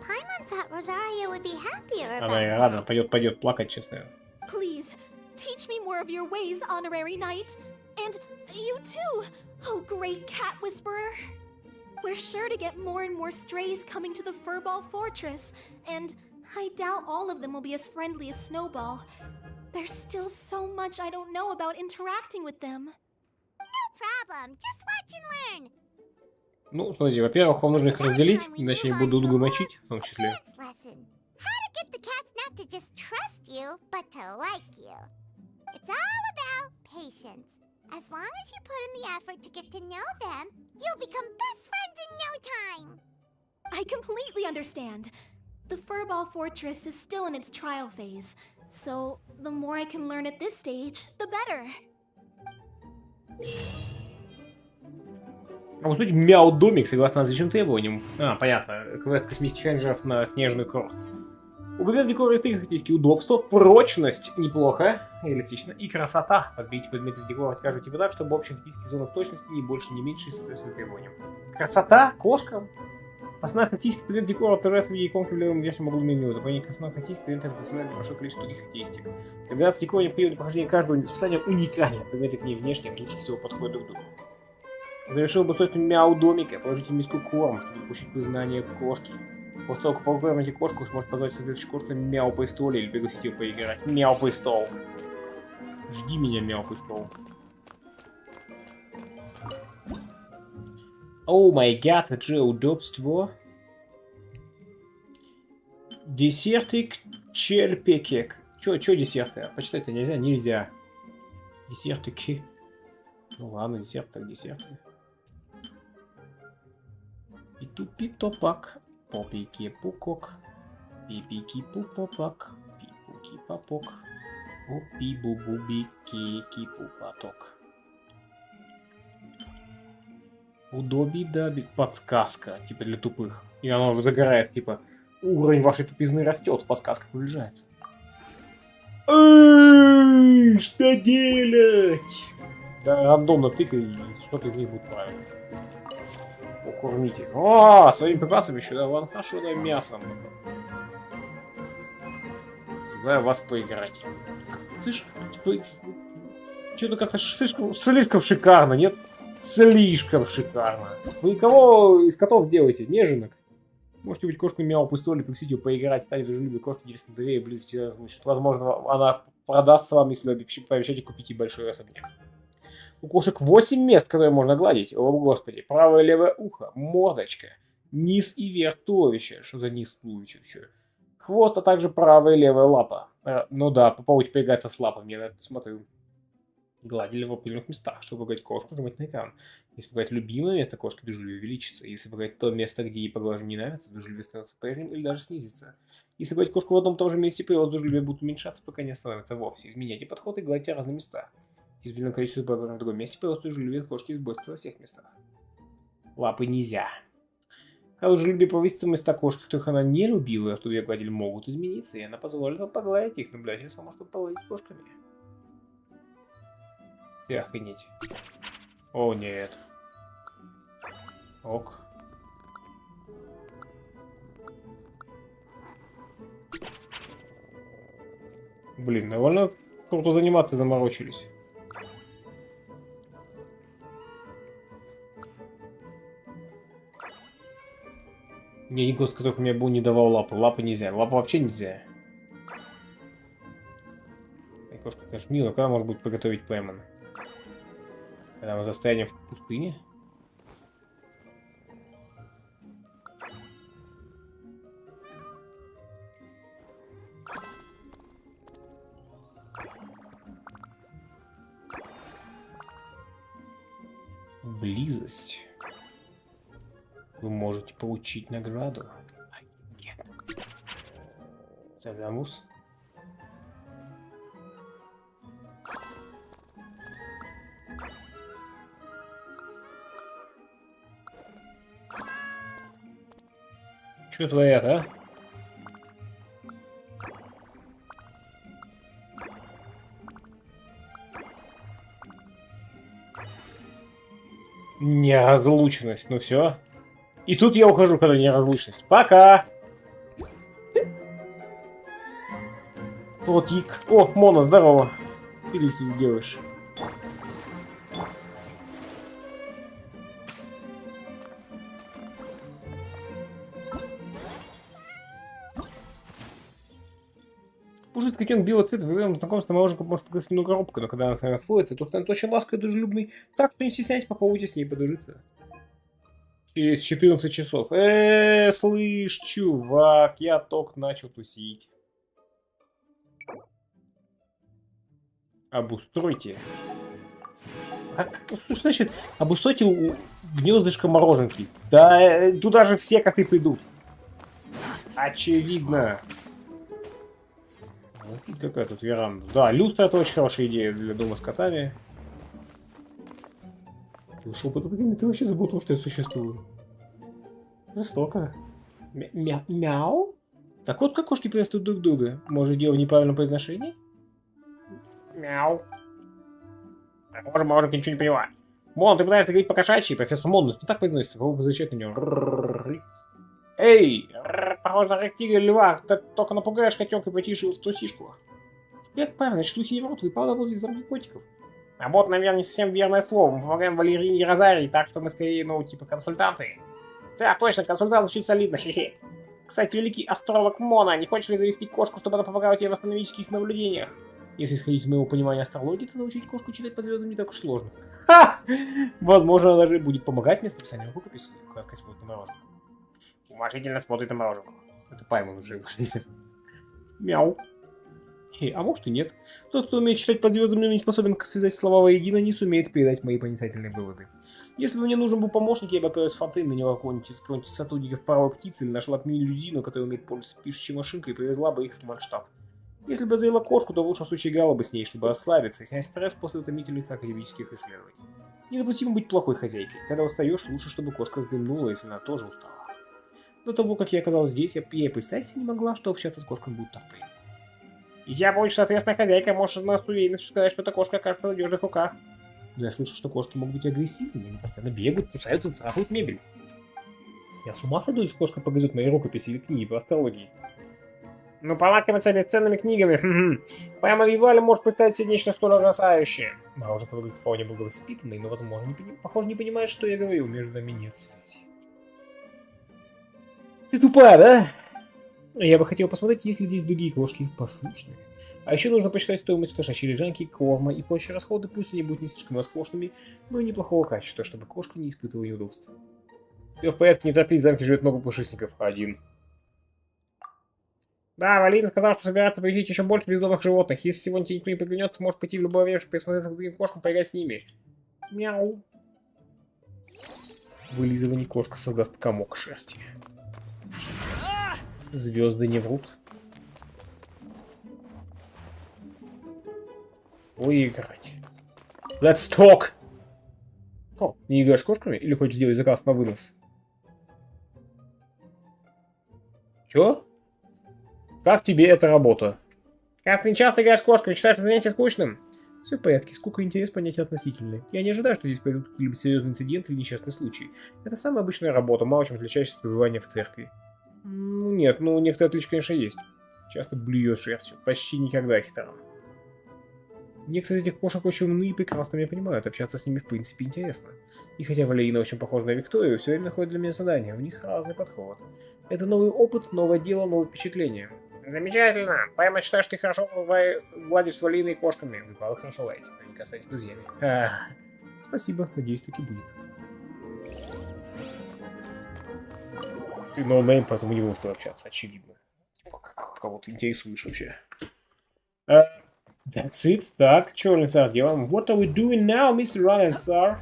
Paimon thought Rosario would be happier about Она и рада, that. пойдет плакать, честно. Please, teach me more of your ways, honorary knight. And you too, oh great cat whisperer. We're sure to get more and more strays coming to the Furball Fortress, and I doubt all of them will be as friendly as Snowball. There's still so much I don't know about interacting with them. No problem. Just watch and learn. Ну, смотрите, во-первых, вам нужно их разделить, иначе они будут друг мочить, в том числе. Dance lesson. How to get the cats not to just trust you, but to like you. It's all about patience. As long as you put in the effort to get to know them, you'll become best friends in no time. I completely understand. The Furball Fortress is still in its trial phase, so the more I can learn at this stage, the better. Суть мяу-домик, согласно различным требованиям. Понятно. Квест космических рейнджеров на снежную курорт. Угадать декоры три характеристики: удобство, прочность, неплохо, реалистично, и красота. Подберите предметы с декора, каждый типа так, чтобы общие характеристики зоны в точности не больше, не меньше, соответственно, требованиям. Красота, кошка. Основная характеристика предмет декора отражает в виде иконки в левом верхнем углу меню. Дополнение к основной характеристике предмет также представляет небольшое количество других характеристик. Комбинация декора необходима для прохождения каждого испытания уникальна. Предметы к ней внешне лучше всего подходят друг к другу. Завершил обустройство мяу-домика. Положите в миску корм, чтобы получить признание кошки. После того, как покормите кошку, сможет позвать следующую кошку на мяу-престоле или пригласить ее поиграть. Мяу-престол. Жди меня, мяу-престол. О май гад, это же удобство. Десерты к черпекек. Чё десерты? Почитать-то нельзя? Нельзя. Десерты к... Ну ладно, десерт так десерты. Питу-питопак. Попики-пукок. Пипики-пупопак. Пипуки-попок. Опи-бу-бу-би-ки-ки-пупаток. Удоби-даби. Подсказка, типа для тупых. И оно загорает, типа, уровень вашей тупизны растет, подсказка приближается. Что делать? Да, рандомно тыкай, и что-то из них будет правильно. Укормите. О, своими припасами еще, да, вон хорошо, да, мясом. Знаю вас поиграть. Слышь, что-то как-то слишком шикарно, нет? Слишком шикарно. Вы кого из котов делаете? Неженок? Можете быть кошку мяу пустоле, пригласить ее поиграть, стать дружелюбной кошки, интересно, доверие, близости разлучит. Возможно, она продастся вам, если вы пообещаете купить ей большой особняк. У кошек 8 мест, которые можно гладить. О, господи. Правое и левое ухо, мордочка, низ и верх туловища. Что за низ туловища? Хвост, а также правая и левая лапа. Ну да, попробуйте поиграться с лапами, я на это смотрю. Гладили в определенных местах. Чтобы погладить кошку, нажимать на экран. Если погладить любимое место кошки, дружелюбие увеличится. Если погладить то место, где ей поглаживание не нравится, дружелюбие становится прежним или даже снизится. Если гладить кошку в одном и том же месте, прирост дружелюбия будет уменьшаться, пока не остановится вовсе. Изменяйте подход и гладьте разные места. Измененное количество поглаживания в другом месте, прирост дружелюбия кошки избавится во всех местах. Лапы нельзя. Когда дружелюбие повысится, места кошки, которых она не любила, чтобы ее гладили, могут измениться, и она позволит вам погладить их, наблюдатель сама, чтобы погладить с кошками. Ты охренеть. О, нет. Ок. Блин, довольно круто заниматься заморочились. Мне никто, который мне был не давал лапы. Лапы нельзя. Лапы вообще нельзя. И кошка, конечно, мило. Когда может быть приготовить Пэмон? Когда мы застрянем в пустыне? Близость. Вы можете получить награду. Цалямус. Чё творят, а? Неразлучность, ну все. И тут я ухожу, когда неразлучность. Пока! Плотик. О, Мона, здорово. Ты что ты делаешь? Пушистый котенок белого цвета, во время знакомства мороженка может показать немного робко, но когда она с вами освоится, то станет очень ласковой и дружелюбной. Так что не стесняйтесь, попробуйте с ней подружиться. Через 14 часов. Слышь, чувак, я только начал тусить. Обустройте. Что значит обустройте гнездышко мороженки? Да туда же все коты придут. Очевидно. Вот какая тут веранда. Да, люстра — это очень хорошая идея для дома с котами. Ты ушел под время, ты вообще забыл, что я существую. Жестоко. Мяу? Так вот как кошки приветствуют друг друга. Может, дело в неправильном произношении? Мяу. Похоже, мороженка ничего не поняла. Мон, ты пытаешься говорить по-кошачьи, профессор Мон, но так произносится, кого бы зачать на него. Эй! Похоже на рык тигра или льва, только напугаешь котенка и потише в трусишку. Как правильно, значит, слухи не врут, вы правда будете замки котиков. А вот, наверное, не совсем верное слово. Мы помогаем Валерине и Розарии, так что мы скорее, ну, типа консультанты. Да, точно, консультант звучит солидно, хе-хе. Кстати, великий астролог Мона, не хочешь ли завести кошку, чтобы она помогала тебе в астрономических наблюдениях? Если исходить из моего понимания астрологии, то научить кошку читать по звездам не так уж сложно. Ха! Возможно, она даже будет помогать мне с написанием рукописи. Кратко смотрит на мороженку. Уважительно смотрит на мороженку. Это пойму уже. Мяу. А может и нет. Тот, кто умеет читать по звездам, но не способен связать слова воедино, не сумеет передать мои проницательные выводы. Если бы мне нужен был помощник, я бы отправился в Фонтейн, на него какого-нибудь из сотрудников паровой птицы, или нашла бы мини-людину, которая умеет пользоваться пишущей машинкой, и привезла бы их в Манштадт. Если бы заела кошку, то в лучшем случае играла бы с ней, чтобы расслабиться и снять стресс после утомительных академических исследований. Недопустимо быть плохой хозяйкой. Когда устаешь, лучше, чтобы кошка вздремнула, если она тоже устала. До того, как я оказалась здесь, я и представить себе не могла, что общаться с кошкой будет так приятно. И тебя будешь соответственно хозяйка, можешь на уверенность сказать, что эта кошка окажется в надежных руках. Но я слышал, что кошки могут быть агрессивными, они постоянно бегают, кусаются, царапают мебель. Я с ума сойду, если кошка погрызет мои рукописи или книги по астрологии. Ну, полакомиться бесценными книгами. Прямо в Ивале может представить себе нечто столь ужасающее. Мороженка выглядит вполне благовоспитанной, но, возможно, похоже, не понимает, что я говорил, между нами нет связи. Ты тупая, да? Я бы хотел посмотреть, есть ли здесь другие кошки послушные. А еще нужно посчитать стоимость кошачьей лежанки, корма и прочие расходы, пусть они будут не слишком роскошными, но и неплохого качества, чтобы кошка не испытывала неудобств. Все в порядке, не торопись, в замке живет много пушистников. Один. Да, Валина сказал, что собирается победить еще больше бездомных животных. Если сегодня тебе никто не приглянет, то можешь пойти в любое время, чтобы присмотреться к другим кошкам, поиграть с ними. Мяу. Вылизывание кошка создаст комок шерсти. Звезды не врут. Поиграть. Let's talk! О, не играешь с кошками? Или хочешь сделать заказ на вынос? Чё? Как тебе эта работа? Кажется, не часто играешь с кошками, считаешь это занятие скучным? Все в порядке, скука и интерес понятия относительные. Я не ожидаю, что здесь произойдут какие-либо серьезные инциденты или несчастный случай. Это самая обычная работа, мало чем отличающаяся от пребывания в церкви. Ну нет, ну некоторые отличия, конечно, есть. Часто блюет шерстью, почти никогда хитрым. Некоторые из этих кошек очень умны и прекрасно меня понимают, общаться с ними в принципе интересно. И хотя Валерина очень похожа на Викторию, все время находит для меня задания, у них разный подход. Это новый опыт, новое дело, новые впечатления. Замечательно! Прямо считаю, что ты хорошо владишь с Валериной и кошками. Вы правда хорошо ладите, наверняка станете друзьями. Спасибо, надеюсь, так и будет. Ты ноунейм, поэтому не будем с тобой общаться, очевидно. Кого ты интересуешь вообще? That's it. Так, что, Ленсар, делаем? What are we doing now, Mr. Ленсар?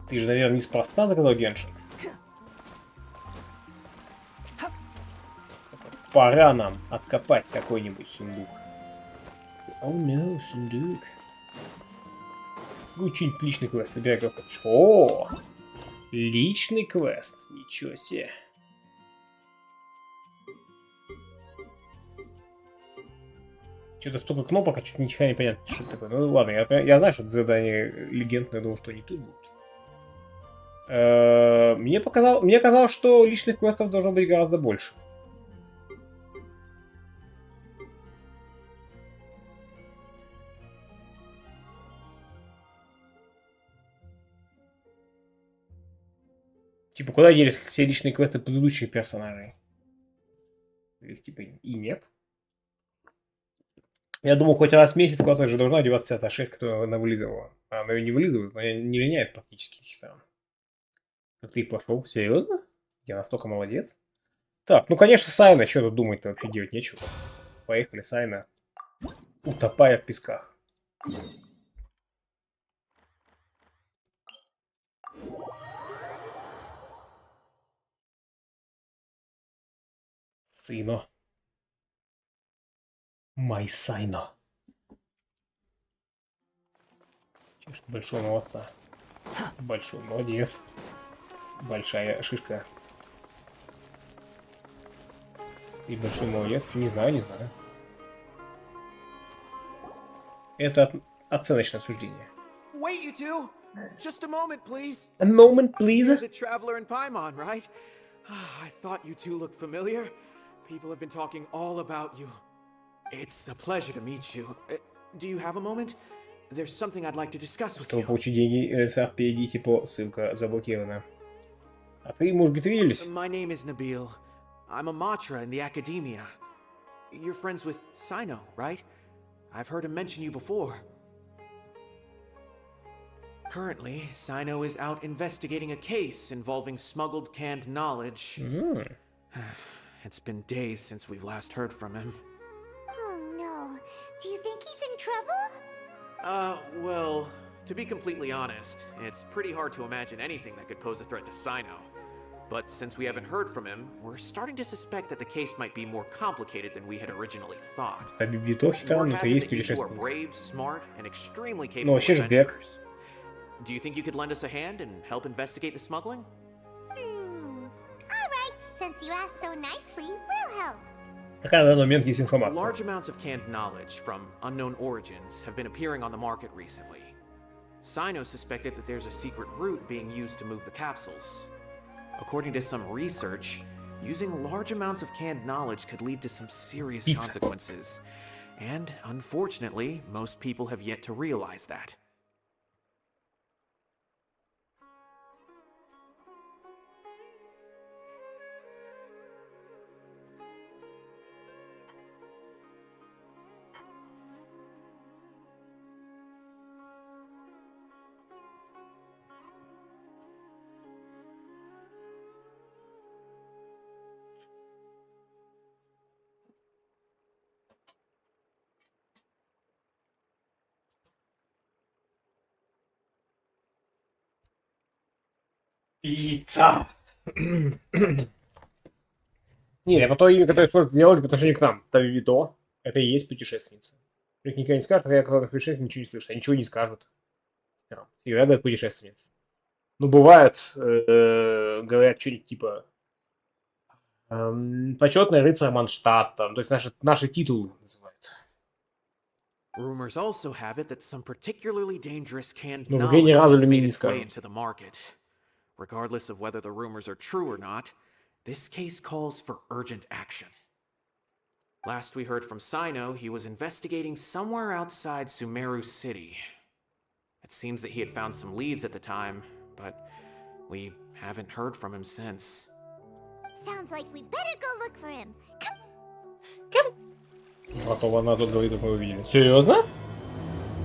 Ты же, наверное, неспроста заказал Геншин. Пора нам откопать какой-нибудь сундук. О, no, сундук. Учить личный квест. Выбирай, как хочешь. О, личный квест. Ничего себе. Что-то столько кнопок, а что-то нихера не понятно, что это такое. Ну ладно, я знаю, что это задание легендное, я думал, что они тут будут. Мне казалось, что личных квестов должно быть гораздо больше. Типа, куда делись все личные квесты предыдущих персонажей? Их типа и нет. Я думал, хоть раз в месяц куда-то же должна одеваться та 6, которую она вылизывала. А она ее не вылизывает, но не линяет практически этих сторон. Ты пошел? Серьезно? Я настолько молодец? Так, ну конечно, Сайна, что тут думать-то вообще делать нечего. Поехали, Сайна. Утопая в песках. Сыно. Май Сайно. Большой молодца. Большой молодец. Большая шишка. И большой молодец. Не знаю, не знаю. Это оценочное суждение. Wait, you two! Just a moment, please. A moment, please. You're the traveler in Paimon, right? I thought you two looked familiar. People have been talking all about you. It's a pleasure to meet you. Do you have a moment? There's something I'd like to discuss with Чтобы you. получить деньги, перейдите по ссылка заблокирована. А ты, может быть, виделись? My name is Nabil. I'm a Matra in the academia. You're friends with Cyno, right? I've heard him mention you before. Currently, Cyno is out investigating a case involving smuggled canned knowledge. It's been days since we've last heard from him. Oh no. Do you think he's in trouble? Well, to be completely honest, it's pretty hard to imagine anything that could pose a threat to Cyno. But since we haven't heard from him, we're starting to suspect that the case might be more complicated than we had originally thought. А библиотеки там, Word это has есть it that you two are путешественник. brave, smart, and extremely Ну, capable вообще же грек. adventurers. Do you think you could lend us a hand and help investigate the smuggling? Alright, since you asked so nicely, we'll help. Какая на данный момент есть информация? Large amounts of canned knowledge from unknown origins have been appearing on the market recently. Cyno suspected that there's a secret route being used to move the capsules. According to some research, using large amounts of canned knowledge could lead to some serious Pizza. consequences. And unfortunately, most people have yet to realize that. Пицца! Не, я по то имя, которое используют в диалоге по отношению к нам. Тавивито. Это и есть путешественница. Их никогда не скажут, а я как путешественник ничего не слышу. Они ничего не скажут. Всегда говорят путешественница. Ну, бывает, говорят что-нибудь типа почетный рыцарь Манштадта. То есть наши титулы называют. Rumors also have it that some particularly dangerous canned Но в игре ни knowledge разу has мне made не its way скажут. into the market. Regardless of whether the rumors are true or not, this case calls for urgent action. Last we heard from Cyno, he was investigating somewhere outside Sumeru City. It seems that he had found some leads at the time, but we haven't heard from him since. Sounds like we better go look for him. Come. Потом она тут говорит, как мы увидели. Серьезно?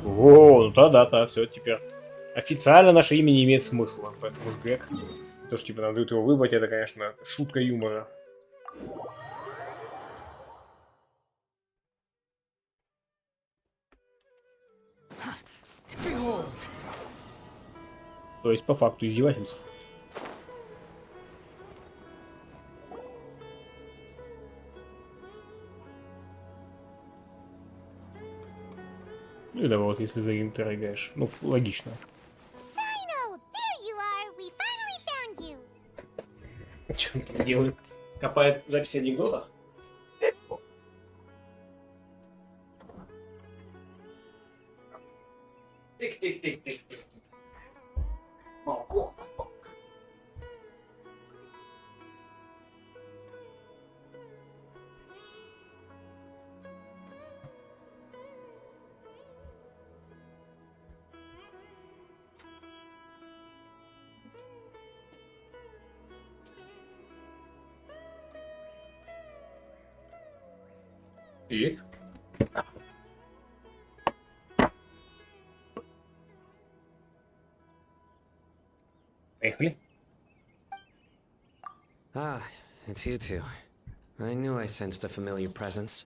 О, ну да, все, теперь. Официально наше имя не имеет смысла, поэтому уж грек. То, что типа нам дают его выбрать, это, конечно, шутка юмора. То есть, по факту, издевательство. Ну и давай вот, если за Интер играешь. Ну, логично. Cyno, there you are. We finally found you. Что он там делает? Копает записи анекдотов? Тик-тик-тик-тик-тик. Молоко. И? Поехали. Ah, it's you two. I knew I sensed a familiar presence,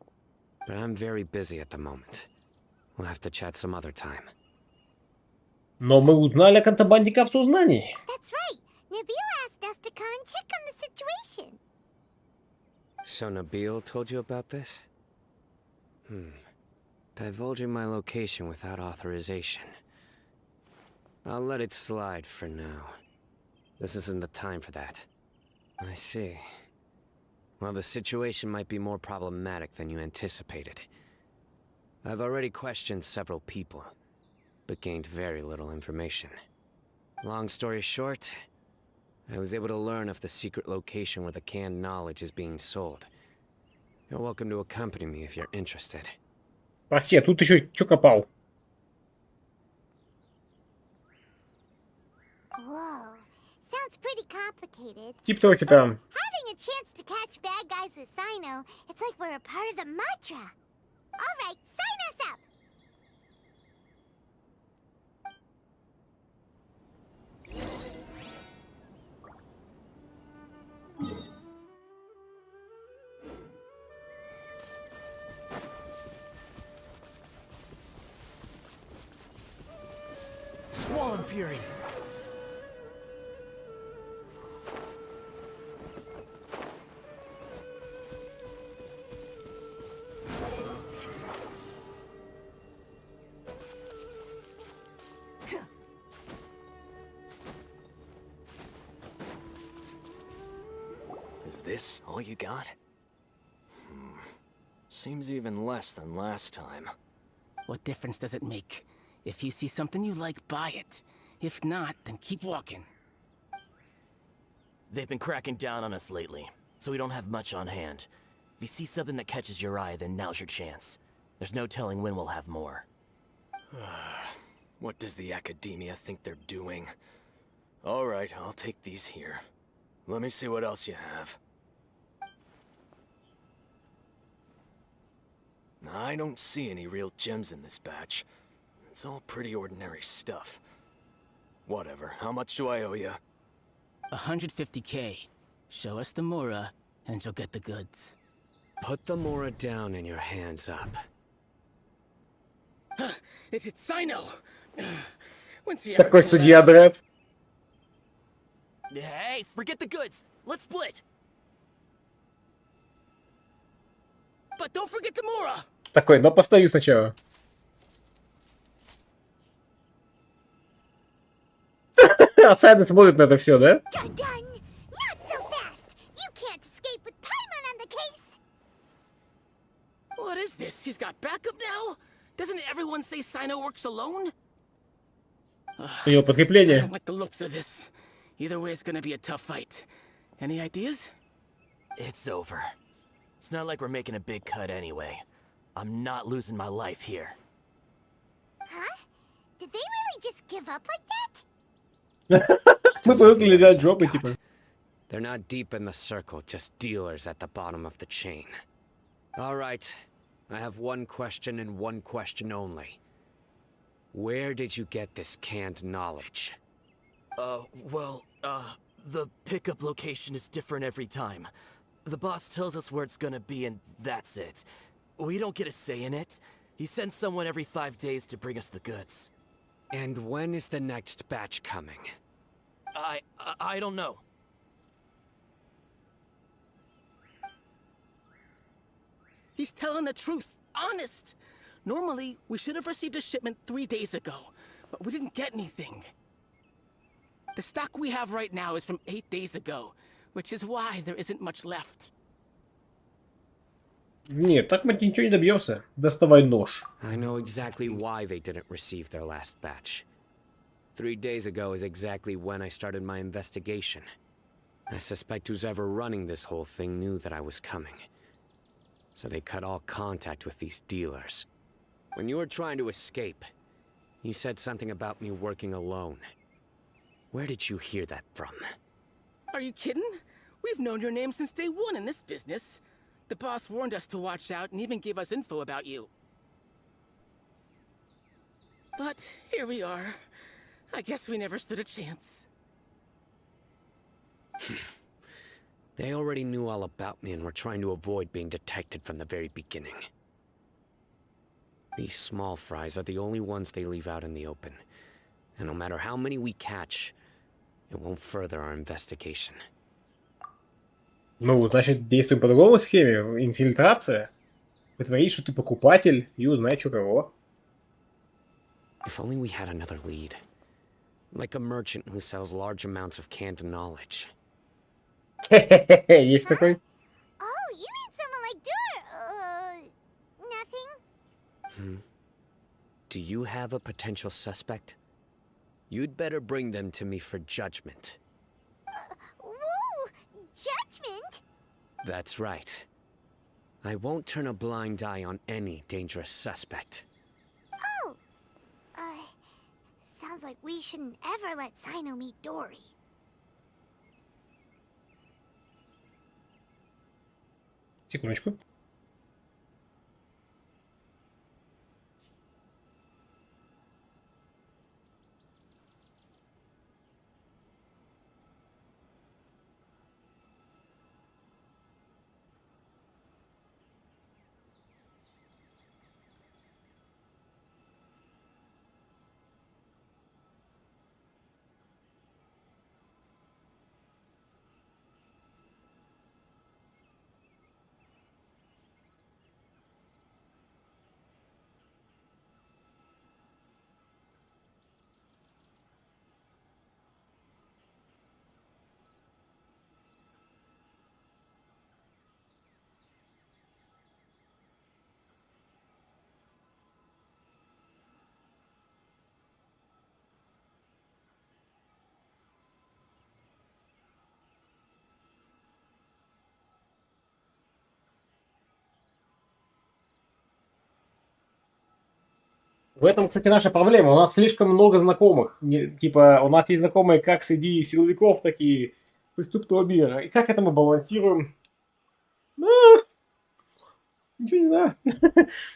but I'm very busy at the moment. We'll have to chat some other time. Но мы узнали о контрабанде капсул знаний. That's right. Nabil asked us to come and check on the situation. So Nabil told you about this? Divulging my location without authorization. I'll let it slide for now. This isn't the time for that. I see. Well, the situation might be more problematic than you anticipated. I've already questioned several people, but gained very little information. Long story short, I was able to learn of the secret location where the canned knowledge is being sold. You're welcome to accompany me if you're interested. Прости, а тут еще что копал? Whoa. Sounds pretty complicated. Тип-токи там. Having a chance to catch bad guys with Cyno, it's like we're a part of the mantra. All right, sign us up. Squall Fury. Is this all you got? Seems even less than last time. What difference does it make? If you see something you like, buy it. If not, then keep walking. They've been cracking down on us lately, so we don't have much on hand. If you see something that catches your eye, then now's your chance. There's no telling when we'll have more. What does the Academia think they're doing? Alright, I'll take these here. Let me see what else you have. I don't see any real gems in this batch. It's all pretty ordinary stuff. Whatever, how much do I owe you? 150K. Show us the Mora, and you'll get the goods. Put the Mora down and your hands up. It's Cyno! When's he Такой судья Дред. Hey, forget the goods! Let's split! But don't forget the Mora! Такой, но постою сначала. А Сайно смотрит на это все, да? Done. Not so fast. You can't escape with Paimon on the case. What is this? He's got backup now? Doesn't everyone say Cyno works alone? У него I подкрепление. don't like the looks of this. Either way, it's gonna be a tough fight. Any ideas? It's over. It's not like we're making a big cut anyway. I'm not losing my life here. Huh? Did they really just give up like that? Мы привыкли дать жопы, типа. They're not deep in the circle, just dealers at the bottom of the chain. All right, I have one question and one question only. Where did you get this canned knowledge? The pickup location is different every time. The boss tells us where it's gonna be and that's it. We don't get a say in it. He sends someone every 5 days to bring us the goods. And when is the next batch coming? I don't know. He's telling the truth. Honest. Normally, we should have received a shipment 3 days ago, but we didn't get anything. The stock we have right now is from 8 days ago, which is why there isn't much left. Нет, так мы ничего не добьемся. Доставай нож. I know exactly why they didn't receive their last batch. 3 days ago is exactly when I started my investigation. I suspect who's ever running this whole thing knew that I was coming. So they cut all contact with these dealers. When you were trying to escape, you said something about me working alone. Where did you hear that from? Are you kidding? We've known your name since day one in this business. The boss warned us to watch out and even gave us info about you. But here we are. I guess we never stood a chance. They already knew all about me and were trying to avoid being detected from the very beginning. These small fries are the only ones they leave out in the open. And no matter how many we catch, it won't further our investigation. Ну, значит, действуем по другой схеме. Инфильтрация. Притворись, что ты покупатель, и узнай, что кого. If only we had another lead. Like a merchant who sells large amounts of canned knowledge. Хе-хе-хе, есть такой. Oh, you mean someone like nothing? Do you have a potential suspect? You'd better bring them to me for judgment. Whoa! Judgment? That's right. I won't turn a blind eye on any dangerous suspect. Oh! Sounds like we shouldn't ever let Cyno meet Dory. Секундочку. В этом, кстати, наша проблема. У нас слишком много знакомых. Типа, у нас есть знакомые как среди силовиков, так и преступного мира. И как это мы балансируем? Ничего не знаю.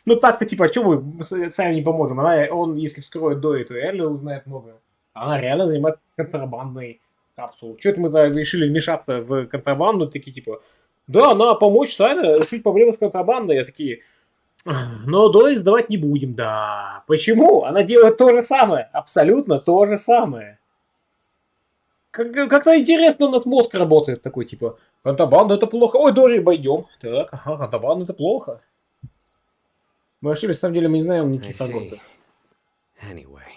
Ну так-то, типа, что мы сами не поможем? Он, если вскроет Дори, то реально узнает много. Она реально занимает контрабандной капсулу. Что это мы решили вмешаться в контрабанду? Такие, типа, да, надо помочь Сайно решить проблемы с контрабандой. Я такие... Но Дори сдавать не будем, да. Почему? Она делает то же самое. Абсолютно то же самое. Как-то интересно у нас мозг работает. Такой, типа, контрабанда это плохо. Ой, Дори, обойдем. Так, ага, контрабанда это плохо. Мы ошиблись, на самом деле, мы не знаем никаких торговцев. Anyway,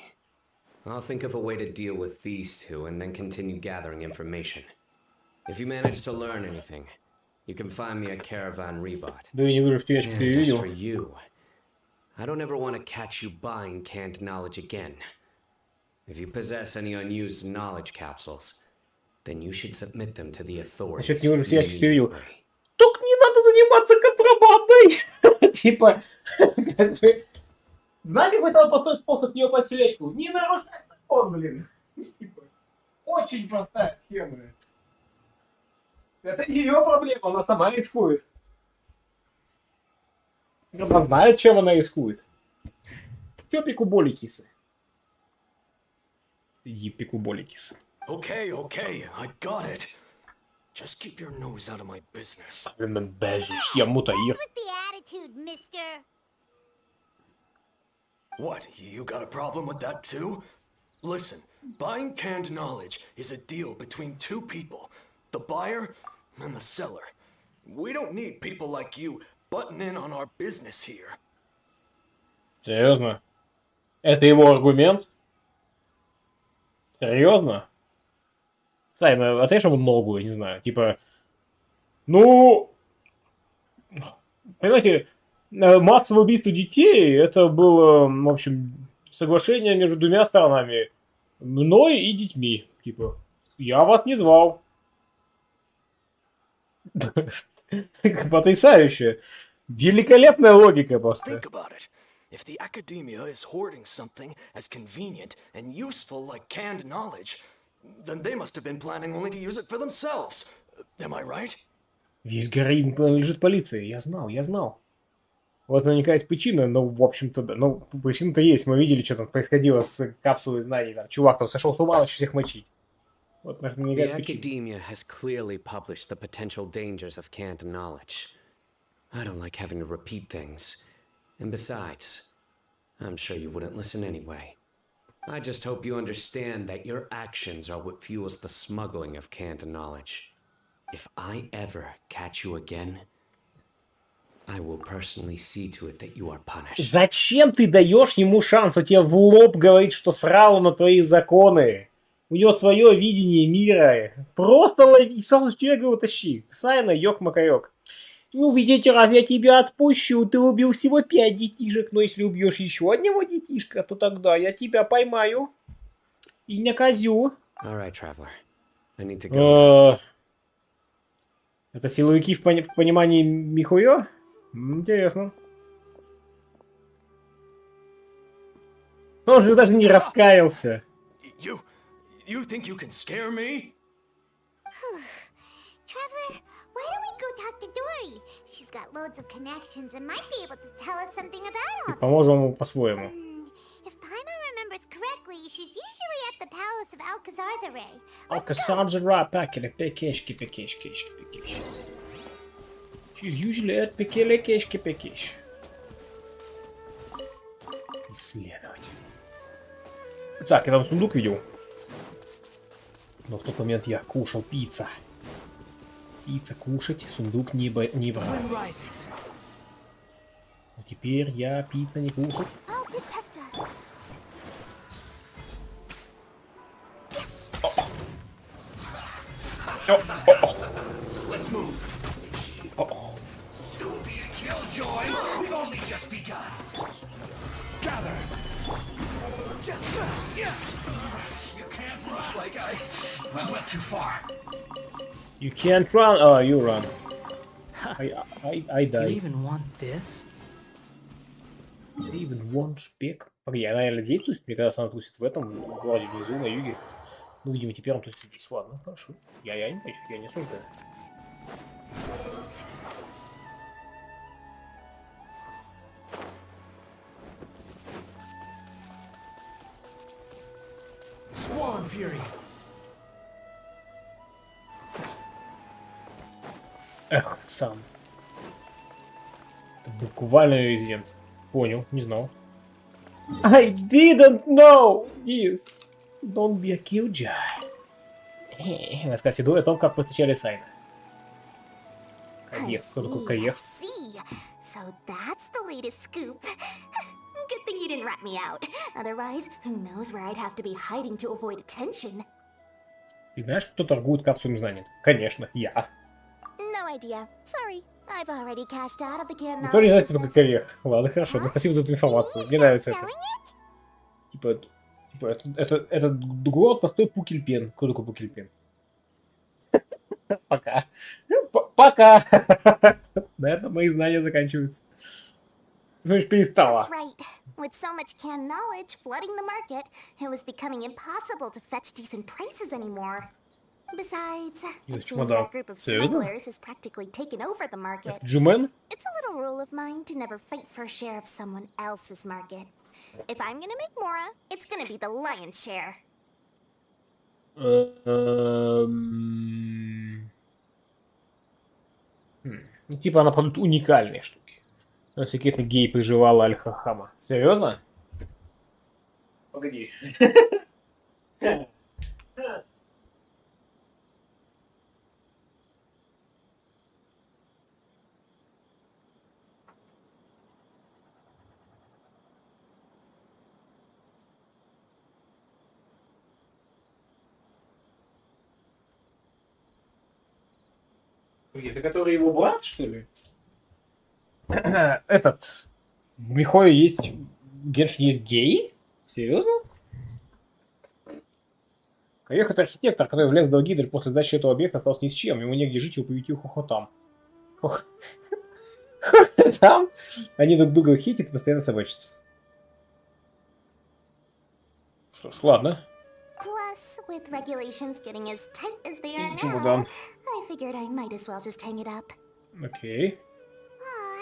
I'll think of a way to deal with these two and then continue gathering information. If you manage to learn anything, you can find me a caravan rebot. Да я не вижу в тележке, ты And as видел? for you, I don't ever want to catch you buying canned knowledge again. If you possess any unused knowledge capsules, then you should submit them to the authorities. Насчет не вижу в тележке, ты видел? immediately. Только не надо заниматься контрабандой! Типа, как бы... Знаете, какой самый простой способ не упасть в тележку? Не нарушать закон, блин. Типа, очень простая схема. Это не ее проблема, она сама рискует. Она знает, чем она рискует. Чё пикуболикисы? Иди пикуболикисы. Okay, I got it. Just keep your nose out of my business. Я мутаир. With the attitude, mister. What, you got a problem with that too? Listen, buying canned knowledge is a deal between two people. The buyer and the seller. We don't need people like you butting in on our business here. Серьезно? Это его аргумент? Серьезно? Сайна, отрежь ему ногу, я не знаю. Типа, ну... Понимаете, массовое убийство детей, это было, в общем, соглашение между двумя сторонами. Мной и детьми. Типа, я вас не звал. Потрясающе. Великолепная логика просто. Think about it. If the academia is hoarding something as convenient and useful like canned knowledge, then they must have been planning only to use it for themselves. Am I right? Весь героин принадлежит полиции. Я знал, я знал. Вот наверняка есть причина, но, в общем-то, да. Ну, причина-то есть. Мы видели, что там происходило с капсулой знаний. Там, чувак там сошел с ума, начал всех мочить. Вот, наверняка The есть причина. academia has clearly published the potential dangers of canned knowledge. I don't like having to repeat things. And besides, I'm sure you wouldn't listen anyway. I just hope you understand that your actions are what fuels the smuggling of canned knowledge. If I ever catch you again, I will personally see to it that you are punished. Зачем ты даешь ему шанс? Он тебе в лоб говорит, что срал на твои законы. У него свое видение мира. Просто лови, сразу в тюрьму тащи. Сайна, ёк-макарёк. Ну, видите, раз я тебя отпущу, ты убил всего 5 детишек. Но если убьешь еще одного детишка, то тогда я тебя поймаю и наказю. Alright, traveler. I need to go. Это силовики в понимании Михуё? Интересно. Он же даже не раскаялся. You think you can scare me? Traveler, why don't we go talk to Dory? She's got loads of connections and might be able to tell us something about all this. Поможем ему по-своему. If Paimon remembers correctly, she's usually at the palace of Alcazarzaray. Alcazarzaray, пекешки. She's usually at пекеш. Исследовать. Так, я там сундук видел. Но в тот момент я кушал пицца. Пицца кушать, сундук не брал. Но теперь я пицца не кушать. Let's move. Soon be a killjoy. We've only just begun. Gather. You can't run. Looks like I went too far. You can't run. Oh, you run. I die. You even want this? You even want speak? Погоди, она реально действует? Мне кажется, она тусит в этом городе внизу, на юге. Ну, видимо, теперь он тусит здесь. Ладно, хорошо. Я не против, я не осуждаю. Squall Fury. Эх, сам. Это буквально резиденция. Понял, не знал. I didn't know this. Don't be a killjoy. Рассказ Сидой о том, как повстречали Сайна. Каех. Кто такой Каех? So that's the latest scoop. Good thing you didn't rat me out. Otherwise, who knows where I'd have to be hiding to avoid attention. Ты знаешь, кто торгует капсулами знаний? Конечно, я. No idea. Sorry. I've already cashed out of the can. Никто не знает, кто такой Каех. Ладно, хорошо. Ну, спасибо за эту информацию. Мне нравится это. Типа, это город постой Пукельпен. Кто такой Пукельпен? Пока. Пока. На этом мои знания заканчиваются. Ну, ж перестала. That's right. With so much canned knowledge flooding the market, it was becoming impossible to fetch decent prices anymore. Besides, it seems that group of smugglers has practically taken over the market. Джумен? It's a little rule of mine to never fight for a share of someone else's market. If I'm gonna make Mora, it's gonna be the lion's share. Ну, типа она продают уникальные штуки. Но секретный гей приживала Аль-Хахама. Серьезно? Погоди. Это который его брат, что ли? Этот... В Михое есть... В Геншине есть гей? Серьезно? Каёх — это архитектор, который влез в долги, даже после сдачи этого объекта остался ни с чем. Ему негде жить, его приютил хохотам. Там они друг друга хитят и постоянно собачатся. Что ж, ладно. Plus, with regulations getting as tight as they are Чемодан. now, I figured I might as well just hang it up. Окей.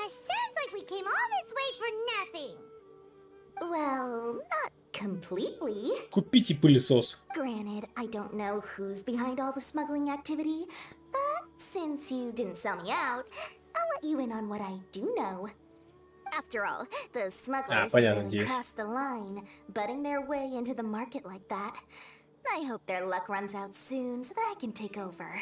Sounds like we came all this way for nothing. Well, not completely. Купите пылесос. Granted, I don't know who's behind all the smuggling activity, but since you didn't sell me out, I'll let you in on what I do know. After all, those smugglers понятно, really здесь. crossed the line, butting their way into the market like that. I hope their luck runs out soon so that I can take over.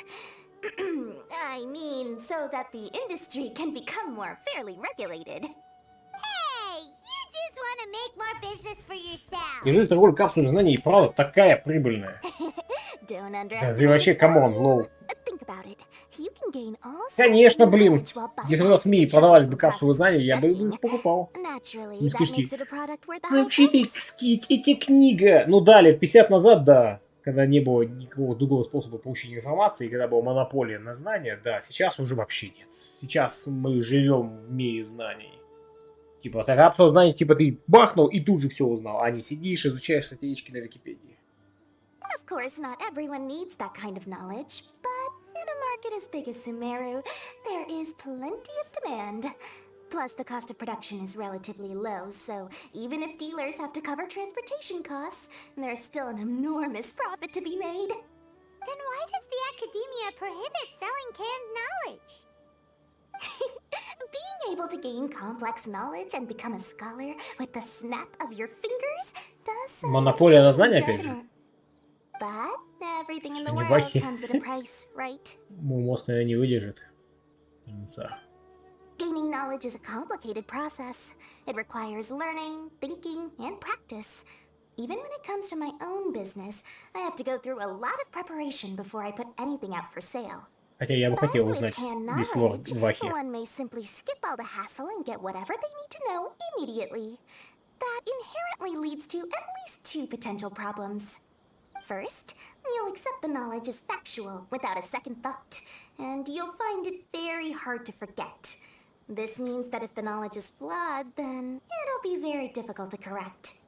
I mean, so that the industry can become more fairly regulated. Hey, you just want to make more business for yourself. Неужели торговля капсулами знаний и правда такая прибыльная? Don't Да underestimate ты вообще, its камон, value. ну... Think about it. You can gain all sorts Конечно, of блин. knowledge while Если бы у нас в bypassing МИ the продавались checks бы and капсулы process of знаний, я бы studying. их покупал. Naturally, Ну, that слушайте, makes it a product worth a ну high вообще-то price. эти книга... Ну да, лет 50 назад, да. Когда не было никакого другого способа получения информации, и когда была монополия на знания, да, сейчас уже вообще нет. Сейчас мы живем в мире знаний. Типа, так капсула знаний, типа ты бахнул и тут же все узнал, а не сидишь, изучаешь статейки на Википедии. Of course, not everyone needs that kind of knowledge, but in a market as big as Sumeru, there is plenty of demand. Plus, the cost of production is relatively low, so even if dealers have to cover transportation costs, there's still an enormous profit to be made. Then why does the academia prohibit selling canned knowledge? Being able to gain complex knowledge and become a scholar with the snap of your fingers does sound Монополия на appealing, знания, опять doesn't же. it? But everything in the Что, не world вахи? comes at a price, right? Мой мозг, наверное, не выдержит. Инца. Gaining knowledge is a complicated process. It requires learning, thinking, and practice. Even when it comes to my own business, I have to go through a lot of preparation before I put anything out for sale. Хотя я бы But хотел with узнать canned весь лор knowledge, Вахи. one may simply skip all the hassle and get whatever they need to know immediately. That inherently leads to at least two potential problems. First, you'll accept the knowledge as factual without a second thought, and you'll find it very hard to forget. This means that if the knowledge is flawed, then it'll be very difficult to correct.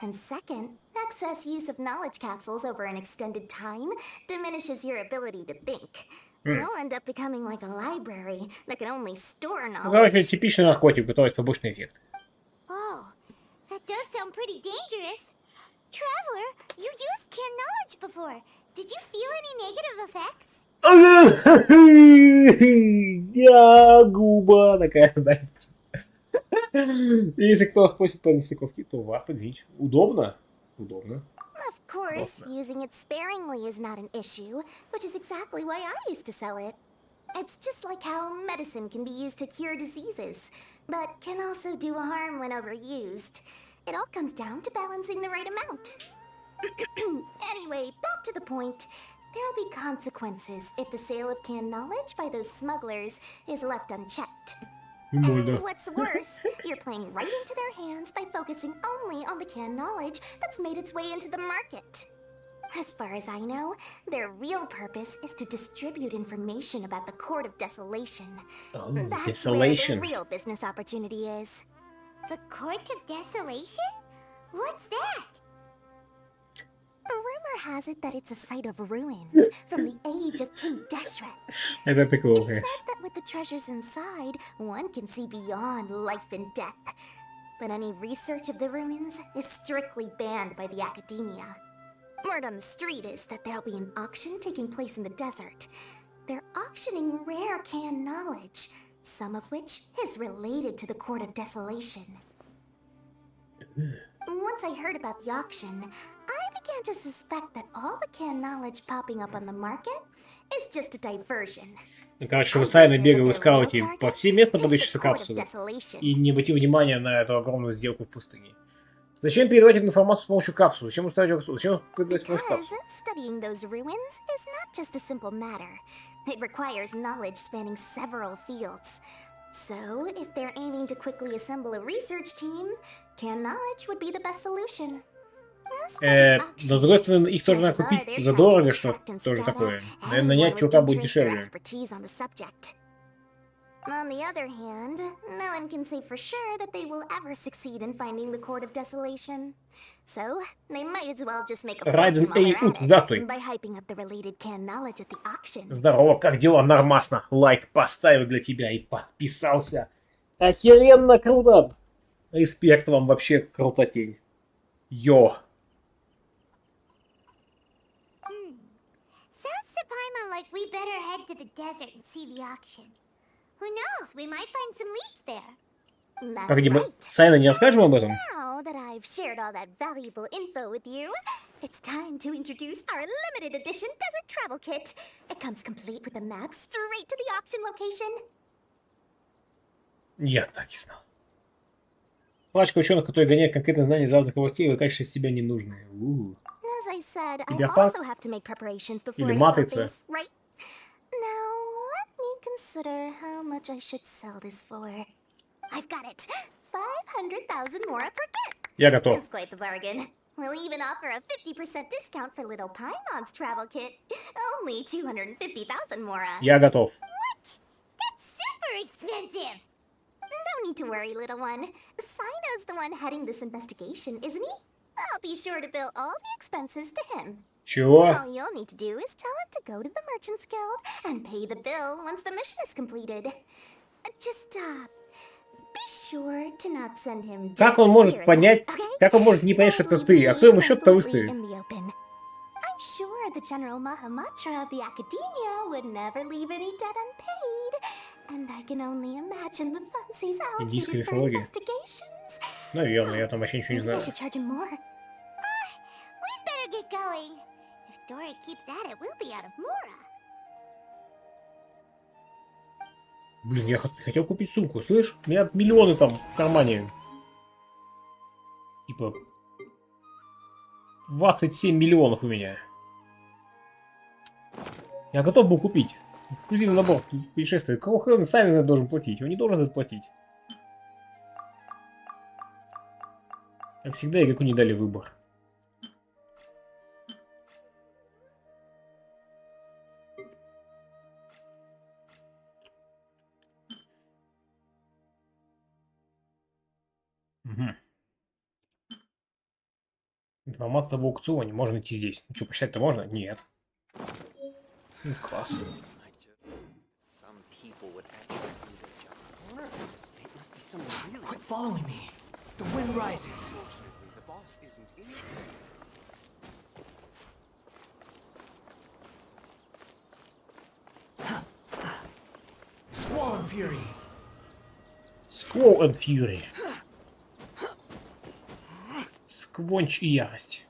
And second, excess use of knowledge capsules over an extended time diminishes your ability to think. You'll end up becoming like a library that can only store Ну, короче, knowledge. типичный наркотик, который побочный эффект. Oh, that does sound pretty dangerous. Traveler, you used canned knowledge before. Did you feel any negative effects? Я губа такая, знаете. Если кто спросит по нестыковке, то варп, извините. Удобно? Удобно. Of course, using it sparingly is not an issue, which is exactly why I used to sell it. It's just like how medicine can be used to cure diseases, but can also do harm when overused. It all comes down to balancing the right amount. Anyway, back to the point. There'll be consequences if the sale of canned knowledge by those smugglers is left unchecked. And what's worse, you're playing right into their hands by focusing only on the canned knowledge that's made its way into the market. As far as I know, their real purpose is to distribute information about the Court of Desolation. Oh, That's Desolation. where the real business opportunity is. The Court of Desolation? What's that? A rumor has it that it's a site of ruins from the age of King Deshret. Это прикол. It's said that with the treasures inside, one can see beyond life and death. But any research of the ruins is strictly banned by the academia. Word on the street is that there'll be an auction taking place in the desert. They're auctioning rare canned knowledge, some of which is related to the Court of Desolation. Once I heard about the auction, I began to suspect that all the canned knowledge popping up on the market is just a diversion. Короче, чтобы Сайно бегал и искал эти по всем местам подающиеся капсулы и не обратил внимания на эту огромную сделку в пустыне. Зачем передавать эту информацию с помощью капсул? Зачем уставить капсулу? Зачем передавать с помощью капсул? Studying those ruins is not just a simple matter. It requires knowledge spanning several fields. So, if they're aiming to quickly assemble a research team, canned knowledge would be the best solution. Но с другой стороны, их тоже надо купить задорого, что тоже такое. Наверное, нанять чувака будет дешевле. On the other hand, no one can say for sure that they will ever succeed in finding the Court of Desolation. So, they might as well just make a fortune while they're at it by hyping up the related canned knowledge at the auction. Здорово, как дела? Нормасно. Лайк поставил для тебя и подписался. Охеренно круто. Респект вам, вообще крутотень. Йо. Sounds to Paimon like we better head to the desert and see the auction. Who knows, we might find some leads there. Погоди, мы Сайно не расскажем об этом? Now that I've shared all that valuable info with you, it's time to introduce our limited edition desert travel kit. It comes complete with a map straight to the auction location. Я так и знал. Пачка ученых, которые гоняют конкретные знания заданных областей, вы, конечно, из себя ненужные. As I said, I Киберпанк? also have to make preparations before Или I sell матрица? things, right? Now, let me consider how much I should sell this for. I've got it. 500,000 mora per kit. Я готов. It's quite the bargain. We'll even offer a 50% discount for little Paimon's travel kit. Only 250,000 mora. Я готов. What? That's super expensive. No need to worry, little one. Sino's the one heading this investigation, isn't he? I'll be sure to bill all the expenses to him. Чего? All you'll need to do is tell him to go to the Merchants Guild and pay the bill once the mission is completed. Just, be sure to not send him. Как он может понять, как он может не понять, что это ты? А кто ему счет-то выставит? I'm sure the General Mahamatra of the Academia would never leave any debt unpaid. And I can only imagine the funds he's allocated for investigations. Наверное, я там вообще ничего не Maybe I знаю. should charge him more. We'd better get going. If Dora keeps at it, we'll be out of Mora. Блин, я хотел купить сумку, слышь? У меня миллионы там в кармане. Типа 27 миллионов у меня. Я готов был купить. Эксклюзивный набор путешествия. Кого хрена Сайно должен платить? Он не должен это платить. Как всегда, игроку не дали выбор. Угу. Информация об аукционе. Можно идти здесь. Ну что, посчитать-то можно? Нет. Ну, класс. Quit following me. The wind rises. Squall and Fury. Squall and Fury. Сквонч и ярость.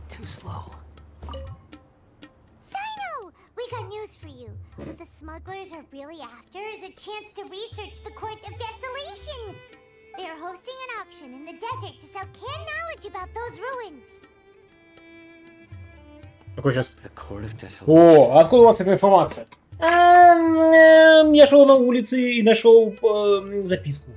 Too slow. Sino! We got news for you. What the smugglers are really after is a chance to research the Court of Desolation. They're hosting an auction in the desert to sell canned knowledge about those ruins. Какой сейчас? The Court of Desolation. О, откуда у вас эта информация? Я шел на улице и нашел записку.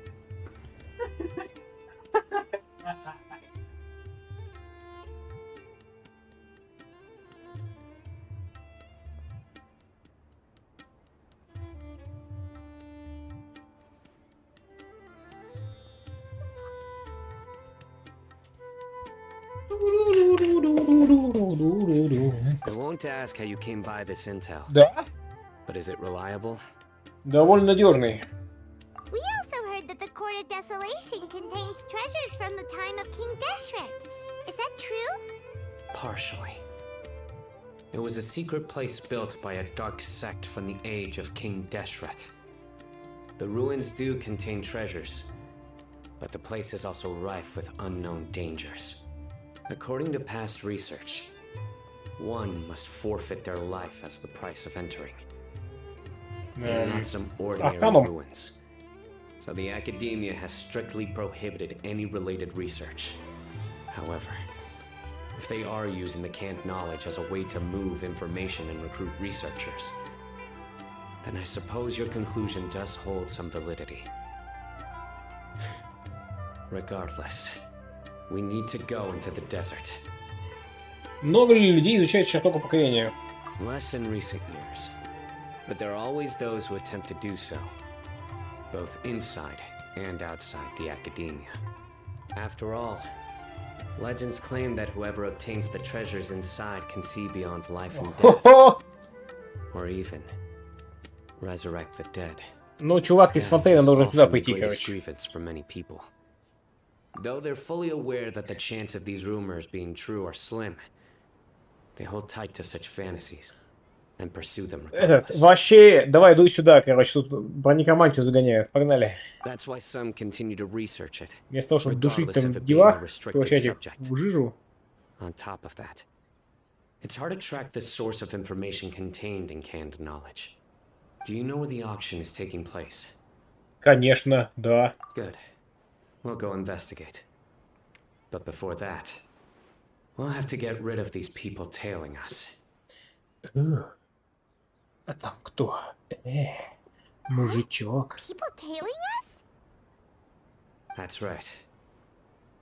I won't ask how you came by this intel. Да, But is it reliable? довольно надежный. We also heard that the Court of Desolation contains treasures from the time of King Deshret. Is that true? Partially. It was a secret place built by a dark sect from the age of King Deshret. The ruins do contain treasures, but the place is also rife with unknown dangers. According to past research, one must forfeit their life as the price of entering. They are not some ordinary ruins. So the Academia has strictly prohibited any related research. However, if they are using the canned knowledge as a way to move information and recruit researchers, then I suppose your conclusion does hold some validity. Regardless, we need to go into the desert. Много ли людей изучают чертог упокоения? Less in recent years, but there are always those who attempt to do so, both inside and outside the Academia. After all, legends claim that whoever obtains the treasures inside can see beyond life and death, or even resurrect the dead. Ну, чувак из Фонтейна должен сюда пойти, короче. Grievance for many people. Though they're fully aware that the chance of these rumors being true are slim, they hold tight to such fantasies and pursue them regardless. Вообще, давай дуй сюда, короче, тут бронекомантию загоняют, погнали. That's why some continue to research it. Вместо того, чтобы душить там девах, превращать их в жижу. On top of that, it's hard to track the source of information contained in canned knowledge. Do you know where the auction is taking place? Конечно, да. Good. We'll go investigate. But before that, we'll have to get rid of these people tailing us. А там кто? Мужичок. People tailing us? That's right.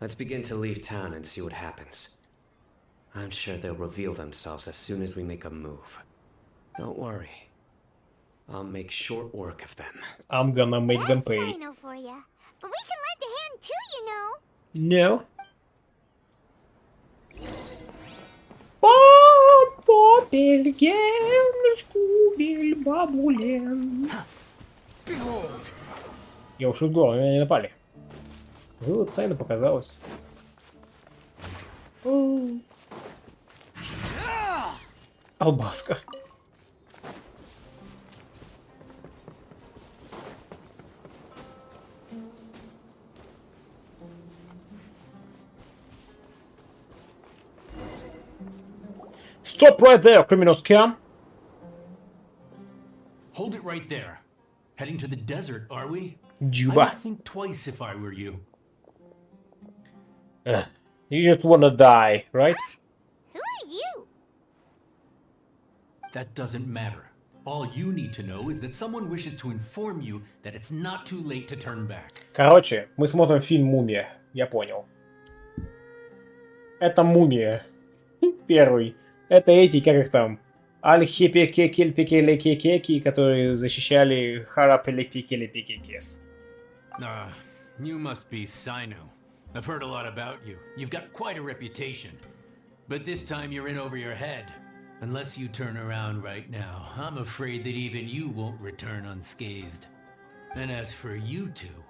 Let's begin to leave town and see what happens. I'm sure they'll reveal themselves as soon as we make a move. Don't worry. I'll make short work of them. I'm gonna make them pay. That's Cyno for ya. But we can lend a hand too, you know. No. Я ушел в голову, меня не напали. Вот Сайно показалось. Албаска. Stop right there, criminal scam. Hold it right there. Heading to the desert, are we? Juba. I'd think twice if I were you. You just wanna die, right? Who are you? That doesn't matter. All you need to know is that someone wishes to inform you that it's not too late to turn back. Короче, мы смотрим фильм «Мумия». Я понял. Это «Мумия». Первый. Это эти, как их там, Альхипекекельпекелекекеки, которые защищали Харапелекекелепекекес. You must be Cyno. I've heard a lot about you. You've got quite a reputation. But this time you're in over your head. Unless you turn around right now, I'm afraid that even you won't return unscathed. And as for you two,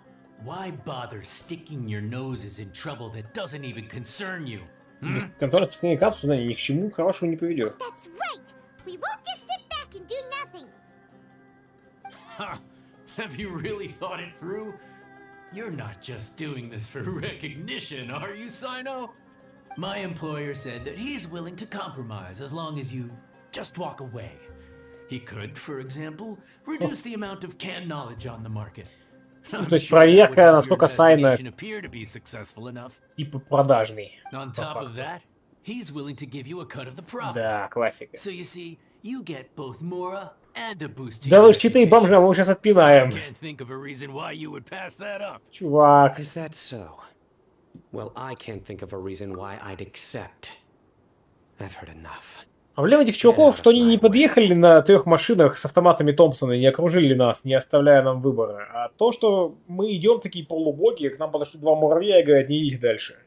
why bother sticking your noses in trouble that doesn't even concern you? Контроль распространения капсулы ни к чему хорошему не приведет. That's right. We won't just sit back and do nothing. Ha! Have you really thought it through? You're not just doing this for recognition, are you, Cyno? My employer said that he's willing to compromise as long as you just walk away. He could, for example, reduce the amount of canned knowledge on the market. То есть проверка, насколько Сайно appear to be successful enough. типа продажный. On top of that, he's willing to give you a cut of the profit. Да, классика. So you see, you get both Mora and a boost to Да your вы ж читы бомжа, мы его сейчас отпинаем. Can't think of a reason why you would pass that up. Чувак. Is that so? Well, I can't think of a reason why I'd accept. I've heard enough. Проблема этих чуваков, что они не подъехали на 3 машинах с автоматами Томпсона и не окружили нас, не оставляя нам выбора. А то, что мы идем такие полубоги, к нам подошли 2 муравья и говорят, не идите дальше.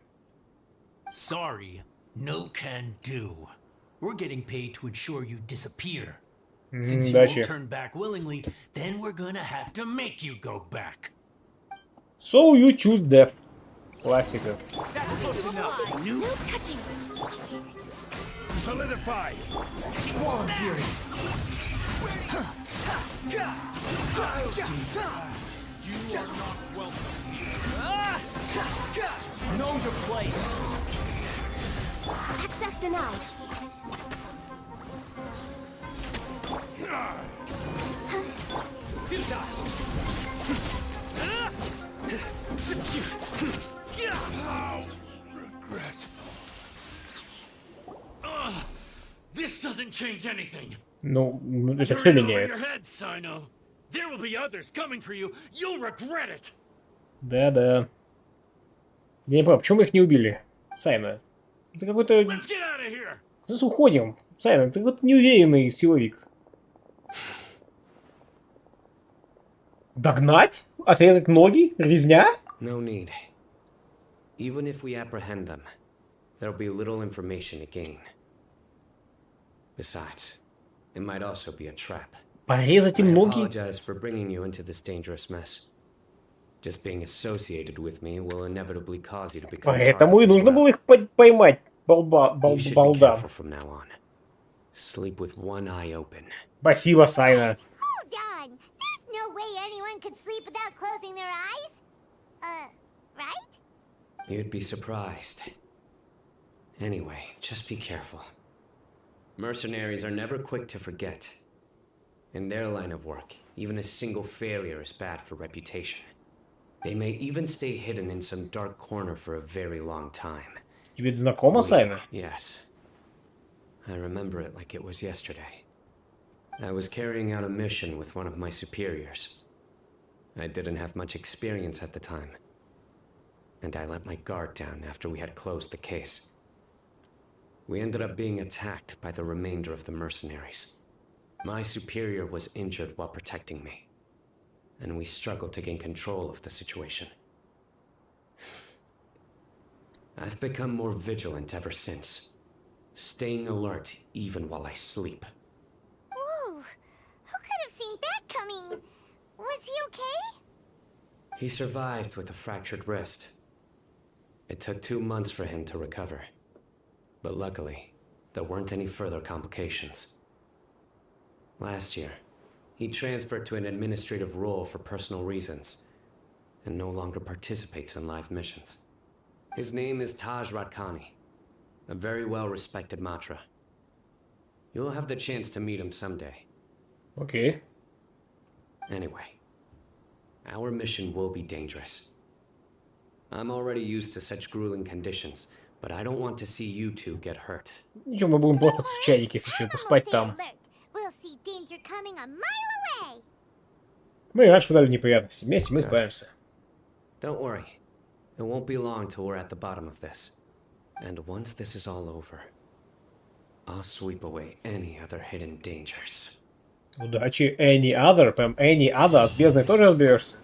Sorry, no can do. We're getting paid to ensure you disappear. Since you won't turn back willingly, then we're gonna have to make you go back. So you choose death. Классика. No touching. Solidify! Swarm Fury! Know your place. Access denied. This doesn't change anything. Ну, это You're все in over меняет. your head, Cyno. There will be others coming for you. You'll regret it. Да-да. Я не понимаю, почему мы их не убили? Сайна. Ты какой-то... Let's get out of here. Сейчас уходим. Сайна, ты вот неуверенный силовик. Догнать? Отрезать ноги? Резня? No need. Even if we apprehend them, there'll be little information to gain. Besides, it might also be a trap. Порезать I им ноги? apologize for bringing you into this dangerous mess. Just being associated with me will inevitably cause you to become Поэтому и targets as нужно well. было их поймать, You should be балдам. careful from now on. Sleep with one eye open. Спасибо, Сайна. Hold on. There's no way anyone could sleep without closing their eyes. Right? You'd be surprised. Anyway, just be careful. Mercenaries are never quick to forget. In their line of work, even a single failure is bad for reputation. They may even stay hidden in some dark corner for a very long time. Тебе это знакомо, Сайна? Yes. I remember it like it was yesterday. I was carrying out a mission with one of my superiors. I didn't have much experience at the time, and I let my guard down after we had closed the case. We ended up being attacked by the remainder of the mercenaries. My superior was injured while protecting me, and we struggled to gain control of the situation. I've become more vigilant ever since, staying alert even while I sleep. Whoa. Who could have seen that coming? Was he okay? He survived with a fractured wrist. It took 2 months for him to recover. But luckily, there weren't any further complications. Last year, he transferred to an administrative role for personal reasons, and no longer participates in live missions. His name is Taj Ratkani, a very well-respected Matra. You'll have the chance to meet him someday. Окей. Anyway, our mission will be dangerous. I'm already used to such grueling conditions, but I don't want to see you two get hurt. Ничего, мы будем просто в чайнике, если что, поспать там. We'll see danger coming a mile away. Мы и раньше подали неприятности. Вместе мы справимся. Don't worry. It won't be long till we're at the bottom of this. And once this is all over, I'll sweep away any other hidden dangers. Удачи. Any other? Прям any other? А с бездной тоже разберешься?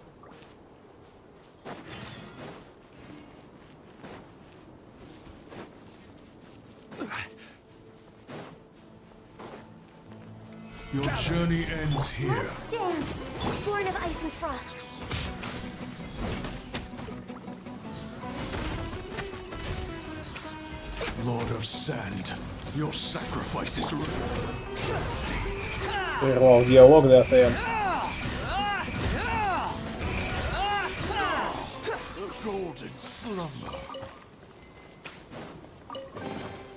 Your journey ends here. Let's dance. Born of ice and frost. Lord of Sand, your sacrifice is real. Прервал диалог, да, Сэм? The golden slumber.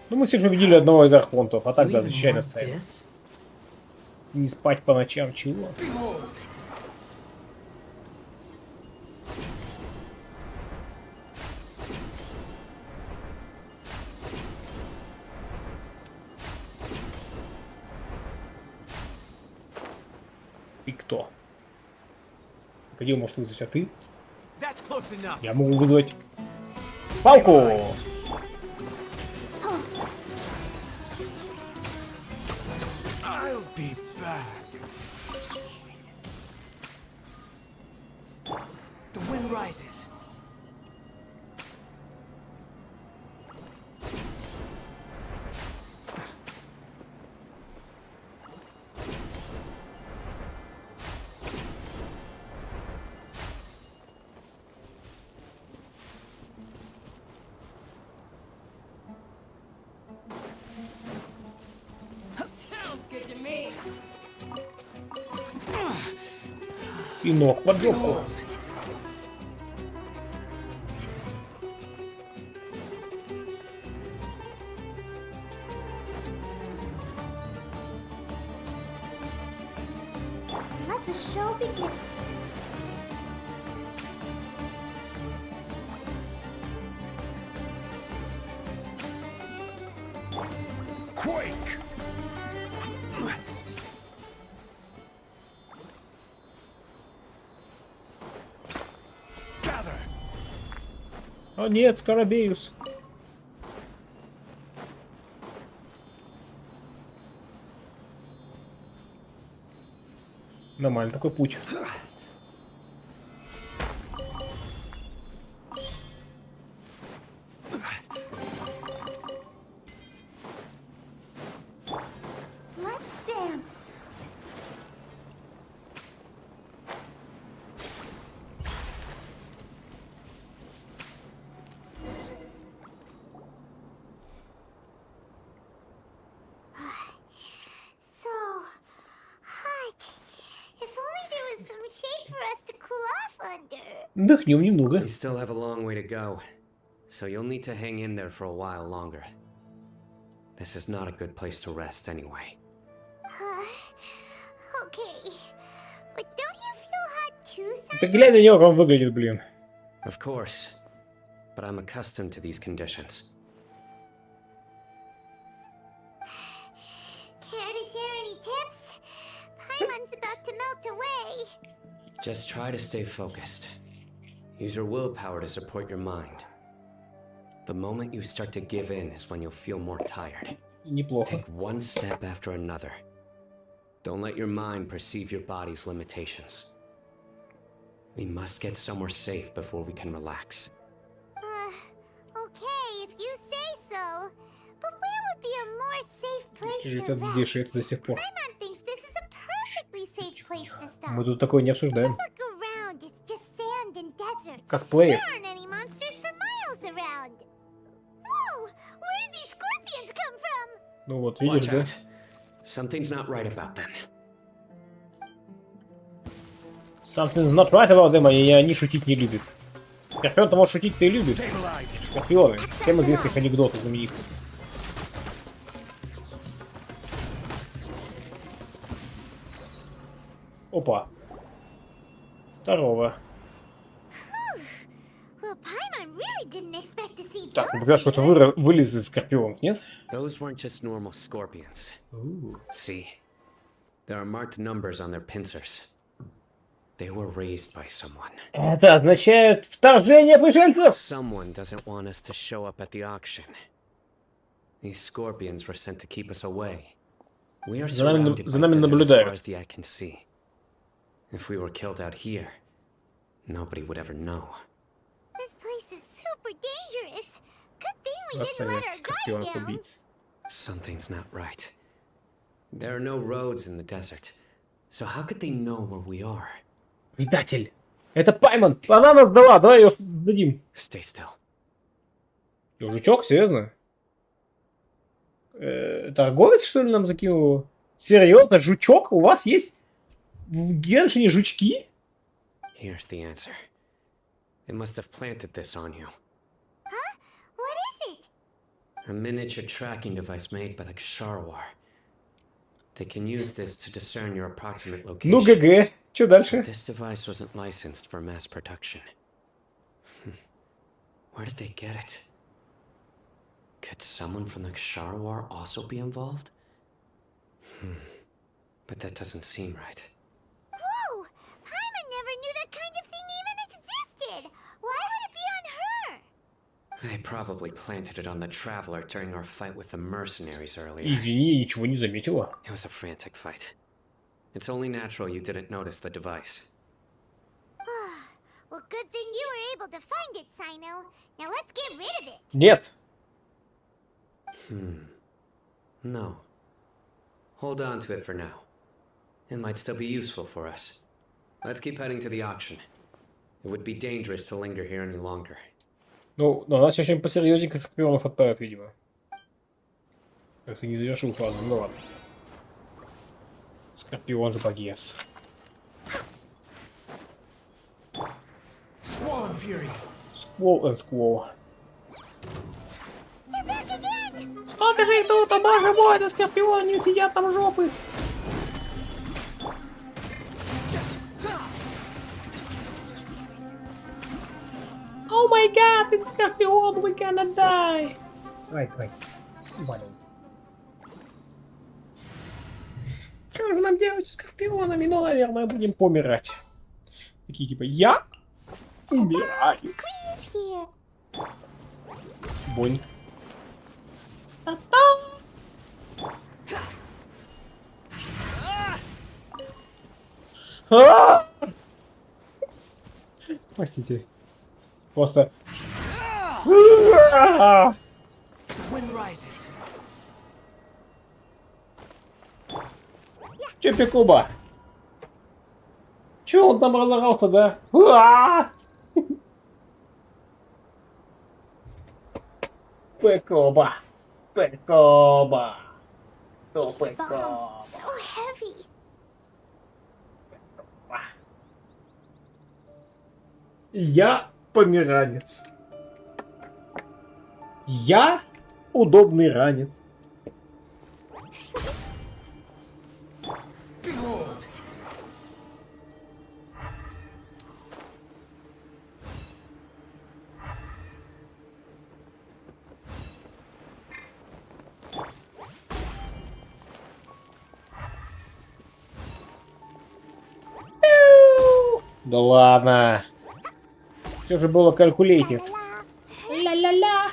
Ну, мы все же убедили одного из архонтов, а так, да, защищай нас, Сэм. Не спать по ночам, чего? И кто? Где может вызвать, а ты? Я могу вызвать палку! I'll be back. The wind rises. Пинок, подъемку. show begins. Quake! Gather! О нет, Скоробеюс. Нормально такой путь. Let's dance. So hot. If only there was some shade for us to cool off under. Вдохнем немного. We still have a long way to go, so you'll need to hang in there for a while longer. This is not a good place to rest anyway. Okay. But don't you feel hot too, Simon? Да глянь на него, как он выглядит, блин. Of course, but I'm accustomed to these conditions. Care to share any tips? Paimon's about to melt away. Just try to stay focused. Use your willpower to support your mind. The moment you start to give in is when you'll feel more tired. Неплохо. Take one step after another. Don't let your mind perceive your body's limitations. We must get somewhere safe before we can relax. Okay, if you say so. But where would be a more safe place to Жить rest? дышит до сих пор. Paimon thinks this is a perfectly safe place to stop. Мы тут такое не обсуждаем. Just look around, it's just sand and desert. Косплеит. There aren't any monsters for miles around. Whoa! Where did these scorpions come from? Ну вот, видишь, Watch да? out. Something's not right about them. Something's not right about them, они шутить не любят. Скорпион-то может шутить-то и любит. Скорпионы. Всем известных анекдотов знаменитых. Опа. Здорово. Well, Paimon really didn't expect to see Так, those ну пока что-то вылез из скорпионов, нет? Those weren't just normal scorpions. See, there are marked numbers on their pincers. They were raised by someone. Это означает вторжение пришельцев! Someone doesn't want us to show up at the auction. These scorpions were sent to keep us away. We are surrounded by за нами desert as наблюдают. far as the eye can see. If we were killed out here, nobody would ever know. This place is super dangerous. Good thing we didn't Оставят let our guard скорпионов down. убийц. Something's not right. There are no roads in the desert, so how could they know where we are? Предатель! Это Паймон! Она нас дала, давай ее дадим. Stay still. Жучок, серьезно? Торговец, что ли, нам закинул его? Серьезно, жучок? У вас есть в Геншине жучки? Here's the answer. They must have planted this on you. Huh? What is it? A miniature tracking device made by the Ksharwar. They can use this to discern your approximate location. Ну, ГГ. Что дальше? This device wasn't licensed for mass production. Where did they get it? Could someone from the Ksharwar also be involved? But that doesn't seem right. Whoa! Paimon never knew that kind of thing even existed. Why would it be on her? They probably planted it on the Traveler during our fight with the mercenaries earlier. Извини, ничего не заметила. It was a frantic fight. It's only natural you didn't notice the device. Well, good thing you were able to find it, Cyno. Now let's get rid of it. Нет. No. Hold on to it for now. It might still be useful for us. Let's keep heading to the auction. It would be dangerous to linger here any longer. Ну, нас очень посерьезненько скорпионов отправят, видимо. Если не завершил фазу, ну ладно. Скорпион же погес. Squall and Fury. Сквол and сквол. They're back again! Сколько же их тут, о боже мой, это скорпионы, сидят там жопы. Jet my god, it's Scorpion, we gonna die! Давай, давай. Валим. Что же нам делать с Скорпионами? Ну, наверное, будем помирать. Такие типа, я умираю. Please here. Бонь. Простите. Просто... Wind rises. Чё, Пикуба? Чё он там разорался, да? Уа! Пикуба. Пикуба. Кто Пикуба? Bombs so heavy. Я померанец. Я удобный ранец. Да ладно. Все же было калькулейтив. Ля-ля-ля.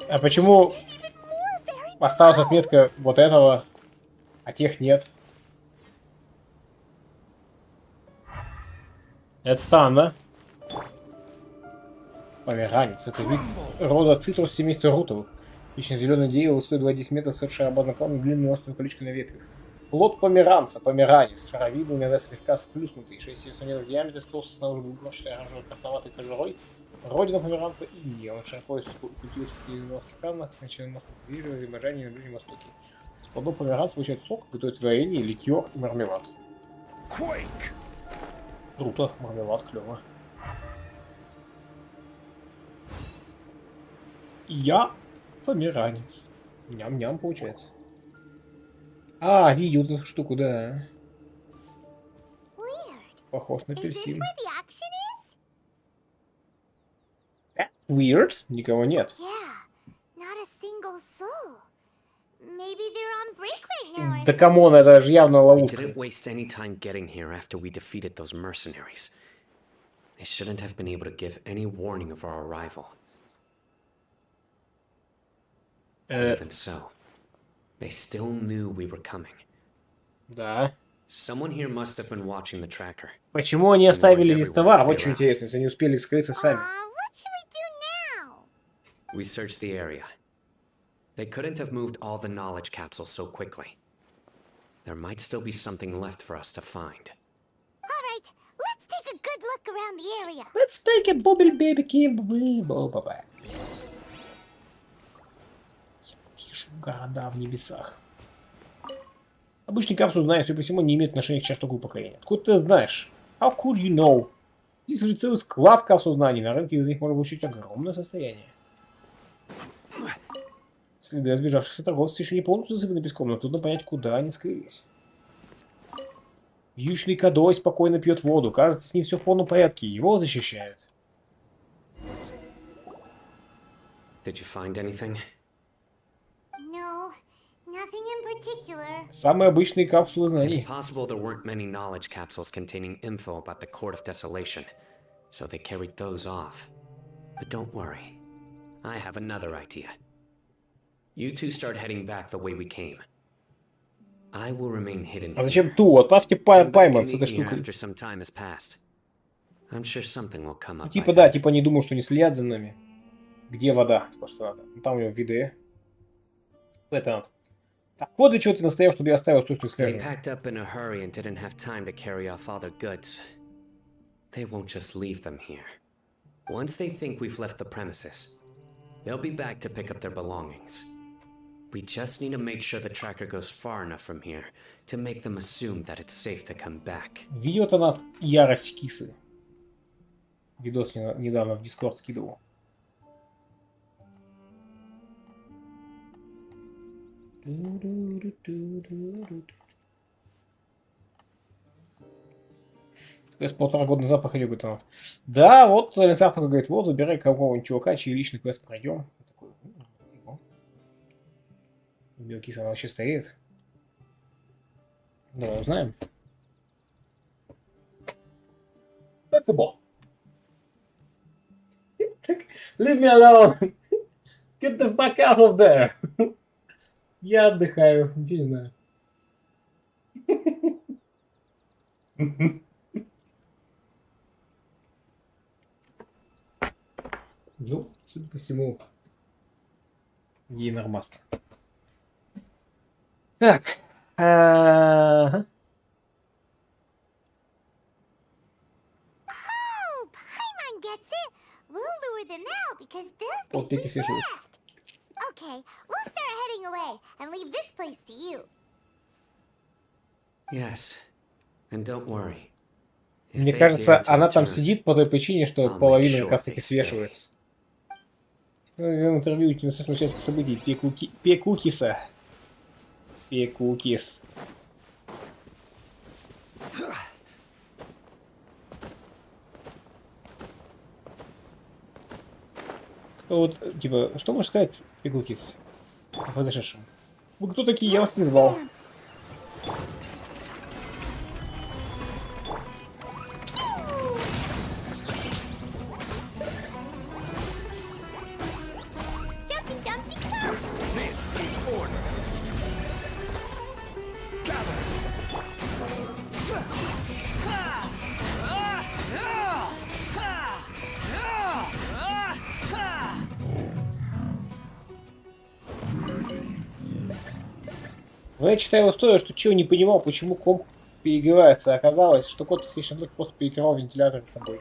А почему осталась отметка вот этого, а тех нет? Это странно. Померанец. Это вид рода цитрус семейства рутовых. Вечно зеленое дерево высотой 2,10 метров с шарообразной длинной острой колючкой на ветвях. Плод померанца, померанец, шаровидный, иногда слегка сплюснутый, 6 см в диаметре, толстый снаружи глубокой оранжевой красноватой кожурой. Родина померанца Индия. Он широко культивируется в средиземноморских странах, начиная на побережье и Азербайджане на Ближнем Востоке. С плодов померанца получают сок, готовят варенье, ликер и мармелад. Круто, мармелад, клево. Я померанец. Ням-ням получается. А, видел эту штуку, да. Weird. Похож на Is this апельсин. where the action is? Weird? Никого нет. Yeah, not a single soul. Maybe they're on break right now. Да камон, это же явно We ловушка. didn't waste any time getting here after we defeated those mercenaries. They shouldn't have been able to give any warning of our arrival. Even so, they still knew we were coming. Да. Someone here must have been watching the tracker. Почему они оставили здесь товар? Вот что интересно, если они успели скрыться сами. What should we do now? We searched the area. They couldn't have moved all the knowledge capsules so quickly. There might still be something left for us to find. All right, let's take a good look around the area. Let's take a bubble baby kid. Тише, города в небесах. Обычный капсул, знаю, судя по всему, не имеет отношения к частоту упокоения. Откуда ты знаешь? How could you know? Здесь лежит целый склад капсул знаний. На рынке из них можно получить огромное состояние. Следы разбежавшихся торговцев еще не полностью засыпаны песком, но трудно понять, куда они скрылись. Вьючный Кадой спокойно пьет воду. Кажется, с ним все в полном порядке. Его защищают. Did you find anything? No, nothing in particular. Самые обычные капсулы It's знаний. possible there weren't many knowledge capsules containing info about the Court of Desolation, so they carried those off. But don't worry, I have another idea. You two start heading back the way we came. I will remain hidden. А зачем ту? Отправьте Пайман с этой штукой. After some time has passed. I'm sure something will come up. Типа да, типа не думал, что не следят за нами. Где вода? Спрашивает надо. Ну, там у него виды. Это надо. Так вот для чего ты настоял, чтобы я оставил то, что They слежу. packed up in a hurry and didn't have time to carry off all their goods. They won't just leave them here. Once they think we've left the premises, they'll be back to pick up their belongings. We just need to make sure the tracker goes far enough from here to make them assume that it's safe to come back. Видео-то над ярость кисы. Видос недавно в Дискорд скидывал. То есть 1,5 года назад проходил какой-то. Да, вот Александр такой говорит, вот, выбирай какого-нибудь чувака, чей личный квест пройдем. Я такой, Белкис, она вообще стоит. Да, узнаем. Покебол. Leave me alone. Get the fuck out of there. Я отдыхаю, ничего не знаю. Ну, судя по всему, ей нормасно. Так. Ага. Oh, Paimon gets it. We'll lure them out because they'll Вот think эти we свежие. left. Okay, we'll start heading away and leave this place to you. Yes. And don't worry. If Мне they кажется, dare to она там return, сидит по той причине, что I'll make половина sure как раз таки they stay. свешивается. В интервью непосредственно участник событий Пекукиса. Пекукис. Вот, типа, что можешь сказать, Пекукис? О произошедшем? Вы кто такие? Я вас не звал. Jumpy Dumpty Go! This is order. Gather. Но я читаю историю, что чего не понимал, почему комп перегревается. Оказалось, что кот слишком долго просто перекрывал вентилятор с собой.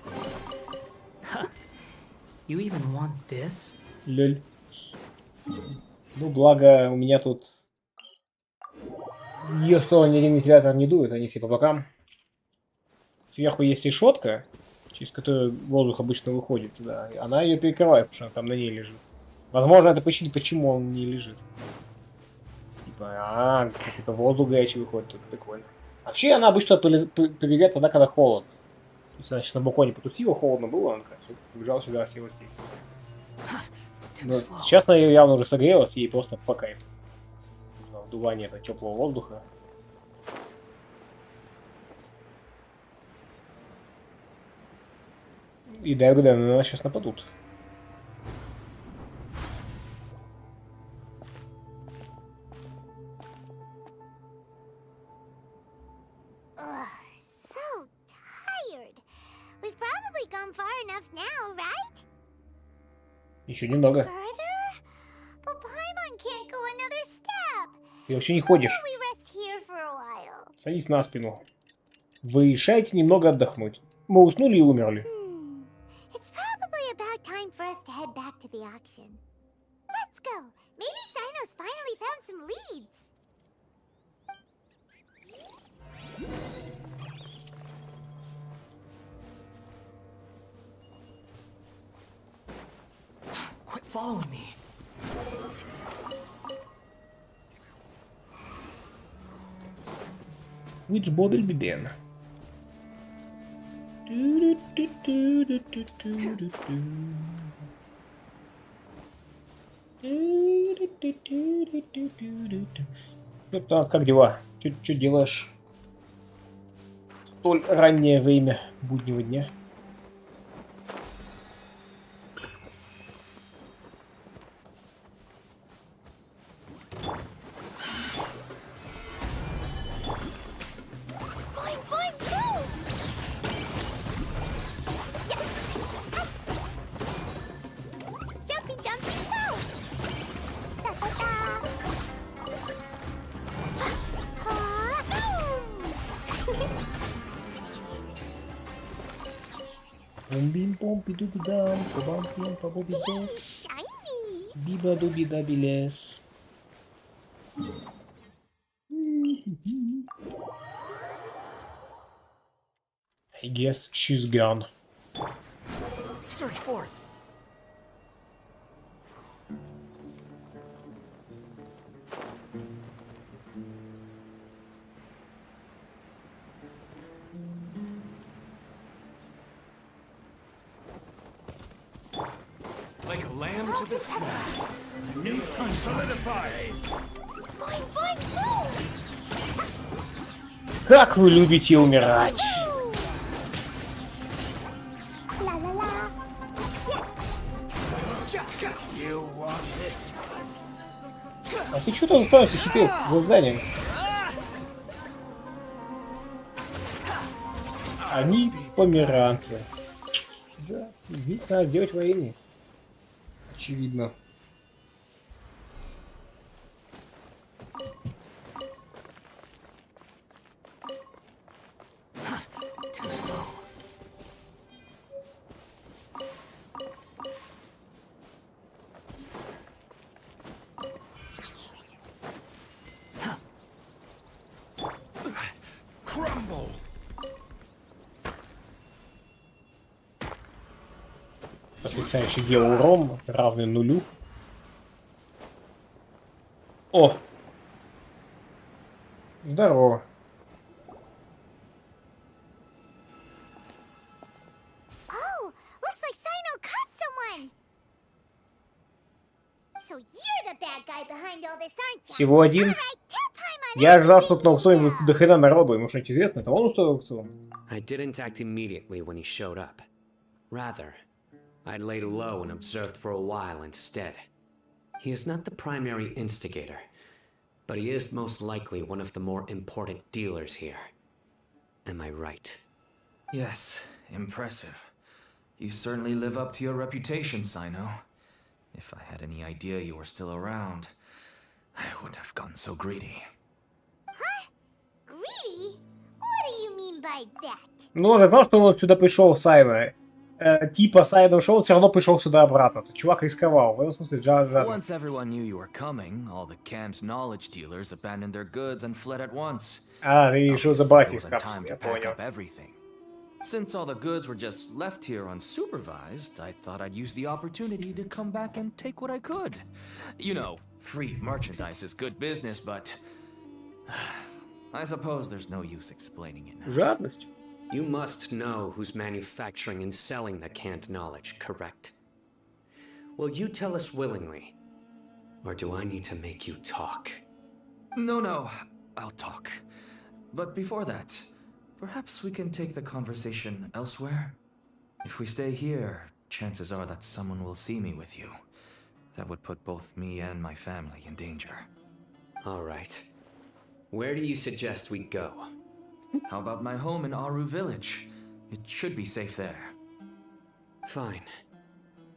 You even want this? Лёль. Ну, благо, у меня тут в ее сторону ни один вентилятор не дует, они все по бокам. Сверху есть решетка, через которую воздух обычно выходит, да. И она ее перекрывает, потому что она там на ней лежит. Возможно, это причина, почему он не лежит. Типа, какой-то воздух горячий выходит, тут прикольно. Вообще, она обычно прибегает тогда, когда холодно. То есть, значит, на балконе потусила, холодно было, она такая, побежала сюда, села здесь. Но сейчас она явно уже согрелась, ей просто по кайфу. Вдувание этого теплого воздуха. И да, я угадаю, на нас сейчас нападут. Ugh, so tired. We've probably gone far enough now, right? Еще немного. Further? But Paimon can't go another step. Ты вообще не ходишь. We rest here for a while. Садись на спину. Вы решаете немного отдохнуть. Мы уснули и умерли. It's probably about time for us to head back to the auction. Let's go. Maybe Sino's finally found some leads. Quit following me. Which bottle begin? Что там, как дела? Что делаешь? Столь раннее время буднего дня. Boing, boing, boom! Jumpy, jumpy, go! Da, da, da! Бим-бом-пиду-бидам, побам-пим-побоби-дос. Shiny! Биба-дуби-даби-лес. I guess she's gone. Search for it. to the snap. New punch solidify. Boing, boing, boom! Как вы любите умирать? La la la. You want this? А ты что тоже становишься хиты за зданием? Они померанцы. Да, из них надо сделать военные. Очевидно. Too slow. Crumble! Потрясающий геоурон, равный нулю. О! Здорово. Oh, looks like Cyno caught someone. So you're the bad guy behind all this, aren't you? Всего один. All right, tell Paimon Я ожидал, что на аукционе everything будет you до know. хрена народу. Ему что-нибудь известно? Это он устроил аукцион? I didn't act immediately when he showed up. Rather, I'd laid low and observed for a while instead. He is not the primary instigator, but he is most likely one of the more important dealers here. Am I right? Yes, impressive. You certainly live up to your reputation, Cyno. If I had any idea you were still around, I wouldn't have gotten so greedy. Huh? Greedy? What do you mean by that? Ну, он же знал, что он сюда пришел Сайно. Типа Сайно ушел, все равно пришел сюда обратно. Тут чувак рисковал. В этом смысле жадность. Once everyone knew you were coming, all the canned knowledge dealers abandoned their goods and fled at once. А, ты решил Obviously, забрать there их wasn't капсулы, time я to pack понял. up everything. Since all the goods were just left here unsupervised, I thought I'd use the opportunity to come back and take what I could. You know, free merchandise is good business, but I suppose there's no use explaining it now. Жадность. You must know who's manufacturing and selling the canned knowledge, correct? Will you tell us willingly? Or do I need to make you talk? No, I'll talk. But before that, perhaps we can take the conversation elsewhere? If we stay here, chances are that someone will see me with you. That would put both me and my family in danger. All right. Where do you suggest we go? How about my home in Aru Village? It should be safe there. Fine.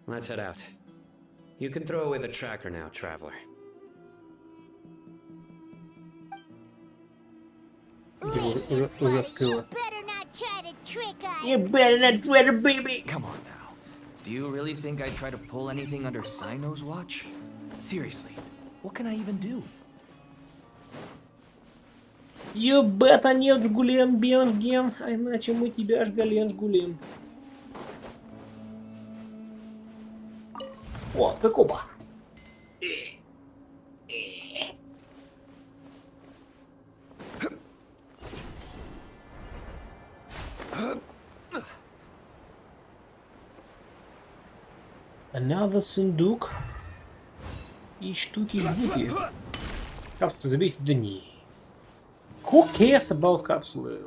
Let's head out. You can throw away the tracker now, traveler. Уже скрыло. Better not try to trick us. You better not try to baby. Come on now. Do you really think I'd try to pull anything under Cyno's watch? Seriously, what can I even do? You better не жгулем, Бенген, а иначе мы тебя жгален жгулем. О, как оба. Another сундук. И штуки-жбуки. Капсулы заберите? Да не. Who cares about капсулы?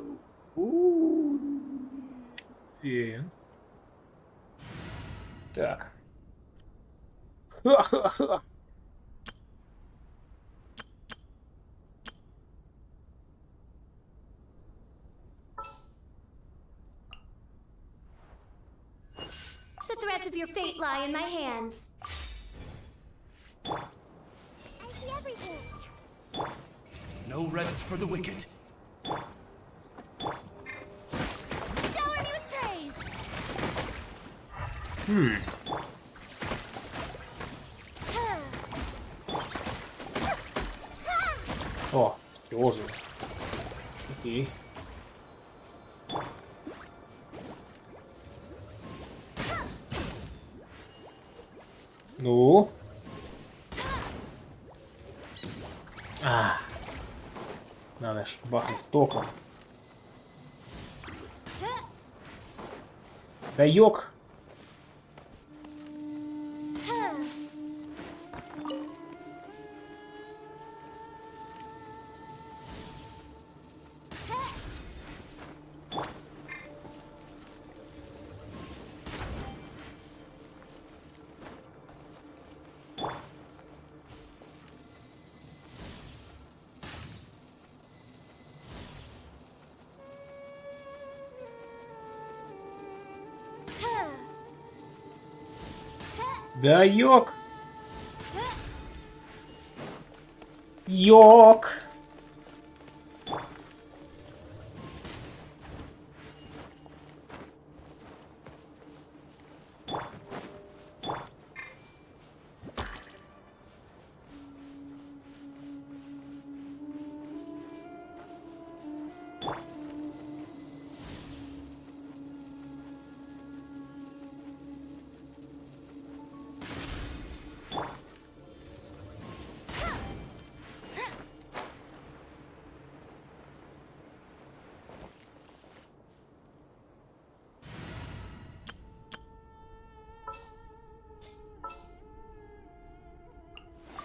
Так. Ха-ха-ха. The threads of your fate lie in my hands. I see everything. No rest for the wicked. Shower me with praise. О, тоже. Окей. Ну. Надо ж бахнуть током. Да ёк. Да, йок. Йок.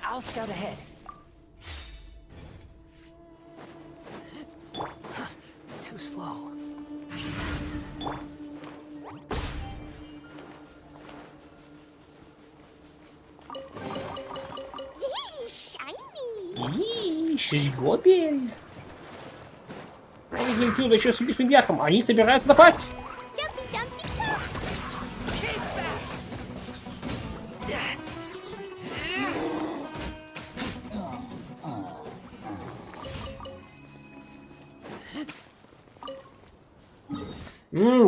I'll scout ahead. Too slow. Yay, shiny! Шишгопель. Видим чудо еще с лишним яком. Они собираются напасть. Jumpy Dumpty Jump!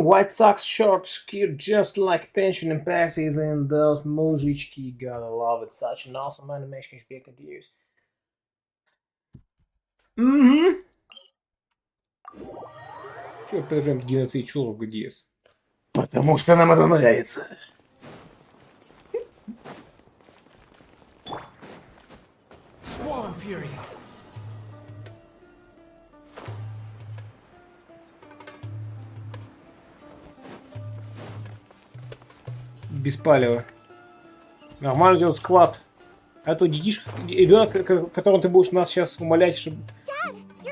White Sox shorts cute just like Genshin Impact is in those мужички. Gotta love it. Such an awesome animation should continues. Угу. Чего продолжаем геноцид чуров ГДС? Потому что нам это нравится. Squall and Fury. Без палева. Нормально делать склад. А то детишка, ребенок, которого ты будешь нас сейчас умолять, чтобы...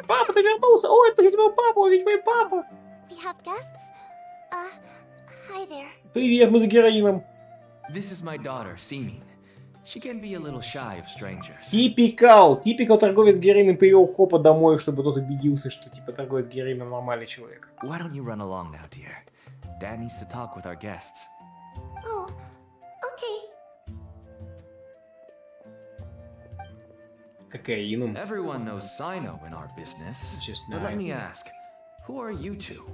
Папа, ты вернулся! Ой, спасите моего папу, ведь мой папа! We have guests? Hi there. Привет, мы за героином. This is my daughter, Simin. She can be a little shy of strangers. Типикал торговец героином привел копа домой, чтобы тот убедился, что типа торговец героином нормальный человек. Why don't you run along now, dear? Dad needs to talk with our guests. Oh, okay. Кокаином. Everyone knows Cyno in our business. But let me ask, who are you two?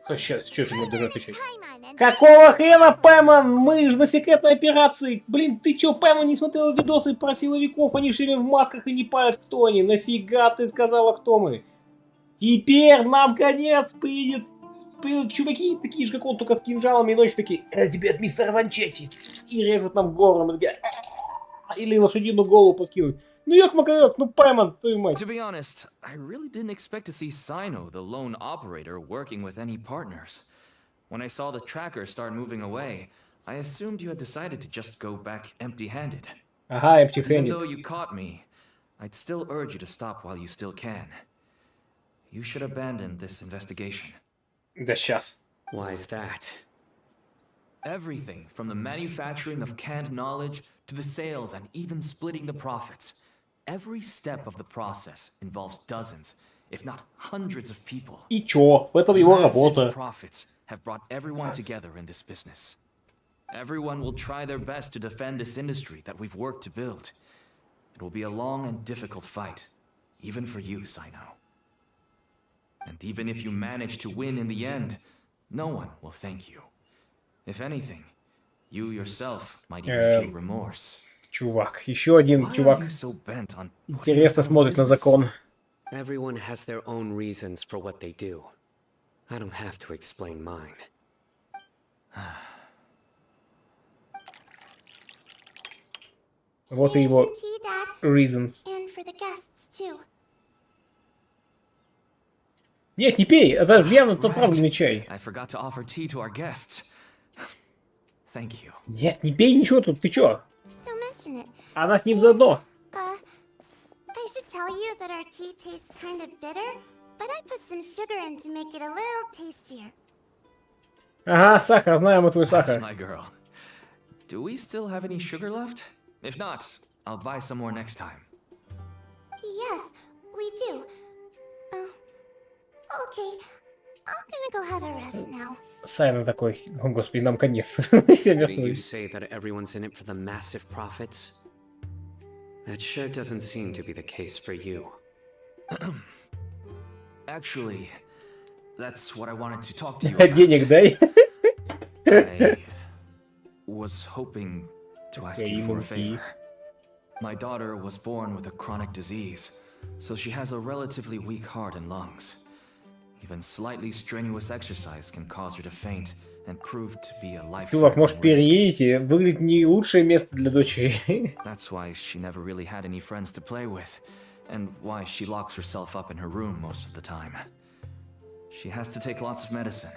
Сейчас, что ты мне должен отвечать? Paimon and Какого хрена, Пэмон? Мы же на секретной операции. Блин, ты чё, Пэмон, не смотрела видосы про силовиков? Они все время в масках и не палят, кто они. Нафига ты сказала, кто мы? Теперь нам конец придут чуваки, такие же, как он, только с кинжалами, и ночью такие: тебе от мистера Ванчетти. И режут нам горлом. Или лошадиную голову подкинуть. Ну ёк-макарёк, ну Паймон, твою мать. To be honest, I really didn't expect to see Cyno, the lone operator, working with any partners. When I saw the tracker start moving away, I assumed you had decided to just go back empty-handed. Ага, Even empty-handed. though you caught me, I'd still urge you to stop while you still can. You should abandon this investigation. Да сейчас. Why is that? Everything from the manufacturing of canned knowledge to the sales and even splitting the profits. Every step of the process involves dozens, if not hundreds of people. И чё? В этом его работа. Massive profits have brought everyone together in this business. Everyone will try their best to defend this industry that we've worked to build. It will be a long and difficult fight, even for you, Cyno. And even if you manage to win in the end, no one will thank you. If anything, you yourself might even feel remorse. Чувак, еще один чувак интересно смотрит на закон. Everyone has their own reasons for what they do. I don't have to explain mine. Вот и его reasons. And for the guests too. Нет, не пей, это же явно отравленный чай. I forgot to offer tea to our guests. Thank you. Нет, не пей ничего тут, ты чё? Don't mention it. Она с ним заодно. I should tell you that our tea tastes kind of bitter, but I put some sugar in to make it a little tastier. Ага, сахар, знаем мы твой That's сахар. my girl. Do we still have any sugar left? If not, I'll buy some more next time. Yes, we do. Okay, I'm gonna go have a rest now. Сайно такой, о господи, нам конец. Все Didn't you мертвы. say that everyone's in it for the massive profits? That sure doesn't seem to be the case for you. Actually, that's what I wanted to talk to you about. Денег дай. I was hoping to ask you for a favor. My daughter was born with a chronic disease, so she has a relatively weak heart and lungs. Even slightly strenuous exercise can cause her to faint and prove to be a Чувак, может, life-threatening risk. переедете? Выглядит не лучшее место для дочери. That's why she never really had any friends to play with, and why she locks herself up in her room most of the time. She has to take lots of medicine,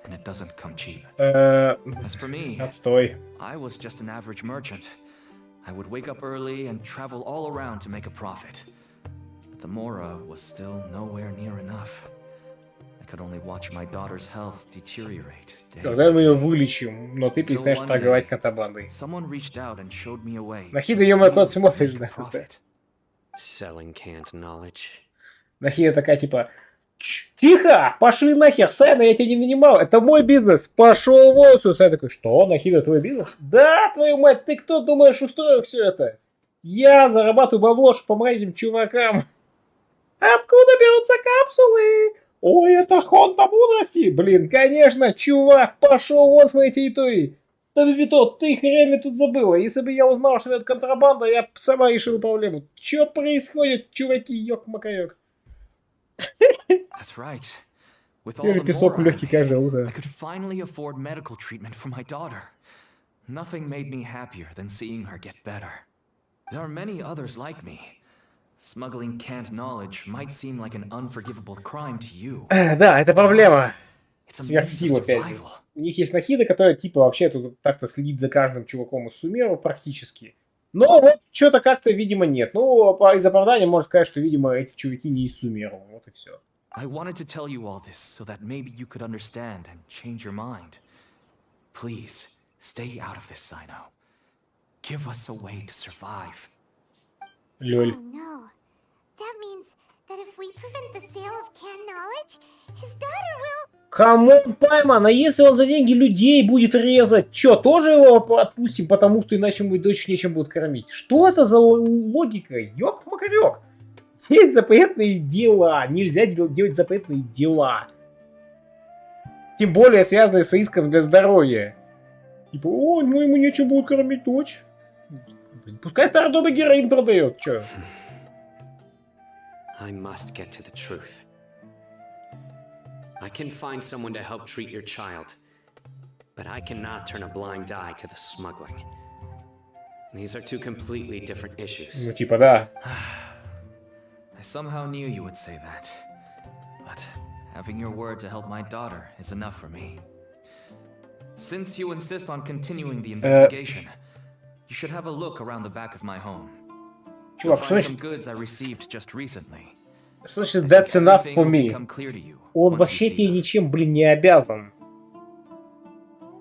and it doesn't come cheap. As for me, Отстой. I was just an average merchant. I would wake up early and travel all around to make a profit. But the Mora was still nowhere near enough. I could only watch my daughter's health deteriorate. Когда мы ее вылечим, но ты перестанешь торговать контрабандой. Someone reached out and showed me a way. Нахида, ё-моё, куда ты смотришь на это? Selling canned knowledge. Нахида такая, типа, тихо, пошли нахер, Сайно, я тебя не нанимал, это мой бизнес, пошел вон отсюда. Сайно такой, что, Нахида, твой бизнес? Да, твою мать, ты кто думаешь, устроил все это? Я зарабатываю бабло, чтобы помогать этим чувакам. Откуда берутся капсулы? Ой, это Хонда мудрости. Блин, конечно, чувак, пошел вон с моей территории. Табибито, ты хрен ли тут забыла? Если бы я узнал, что это контрабанда, я сама решила проблему. Че происходит, чуваки, ёк-макаёк? That's right. With all Свежий the песок Mora, легкий каждое I утро. could finally afford medical treatment for my daughter. Nothing made me happier than seeing her get better. There are many others like me. Smuggling canned knowledge might seem like an unforgivable crime to you. Да, это проблема. It's a means of Сверхсила, опять же. survival. У них есть Нахида, которая, типа, вообще тут так-то следит за каждым чуваком из Сумеру практически. Но вот что-то как-то, видимо, нет. Ну, из оправдания можно сказать, что, видимо, эти чуваки не из Сумеру. Вот и все. I wanted to tell you all this so that maybe you could understand and change your mind. Please, stay out of this, Sino. Give us a way to survive. Лёль. Oh no. That means that if we prevent the sale of canned knowledge, his daughter will... Камон, Пайман, а если он за деньги людей будет резать, чё, тоже его отпустим, потому что иначе мою дочь нечем будет кормить? Что это за логика? Ёк-макарёк. Есть запретные дела. Нельзя делать запретные дела. Тем более связанные с риском для здоровья. Типа, ой, ну ему нечем будет кормить дочь. Пускай старый добрый героин продает, чё? I must get to the truth. I can find someone to help treat your child, but I cannot turn a blind eye to the smuggling. These are two completely different issues. Ну типа да. I somehow knew you would say that. But having your word to help my daughter is enough for me. Since you insist on continuing the investigation, you should have a look around the back of my home. You'll Чувак, find some goods I received just recently. Что значит that's enough for me? Become clear to you Он once you вообще see тебе them. ничем, блин, не обязан.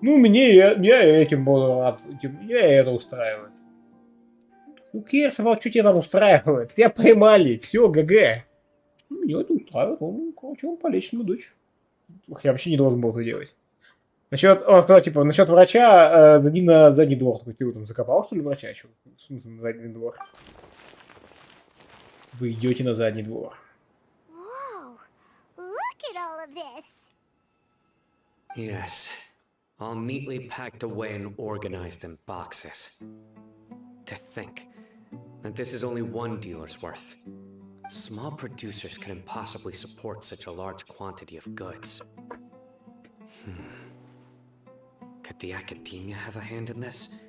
Ну, я этим буду рад. Меня это устраивает. Who cares about, что тебя там устраивает? Тебя поймали, все, ГГ. Меня это устраивает, короче, он полечит мою дочь. Я вообще не должен был это делать. Насчет, он сказал, типа, насчет врача, зайди на задний двор. Такой, ты его там закопал, что ли, врача? Чё? В смысле, на задний двор? Вы идете на задний двор. Whoa! Look at all of this! Yes, all neatly packed away and organized in boxes. To think that this is only one dealer's worth. Small producers can impossibly support such a large quantity of goods. Could the academia have a hand in this?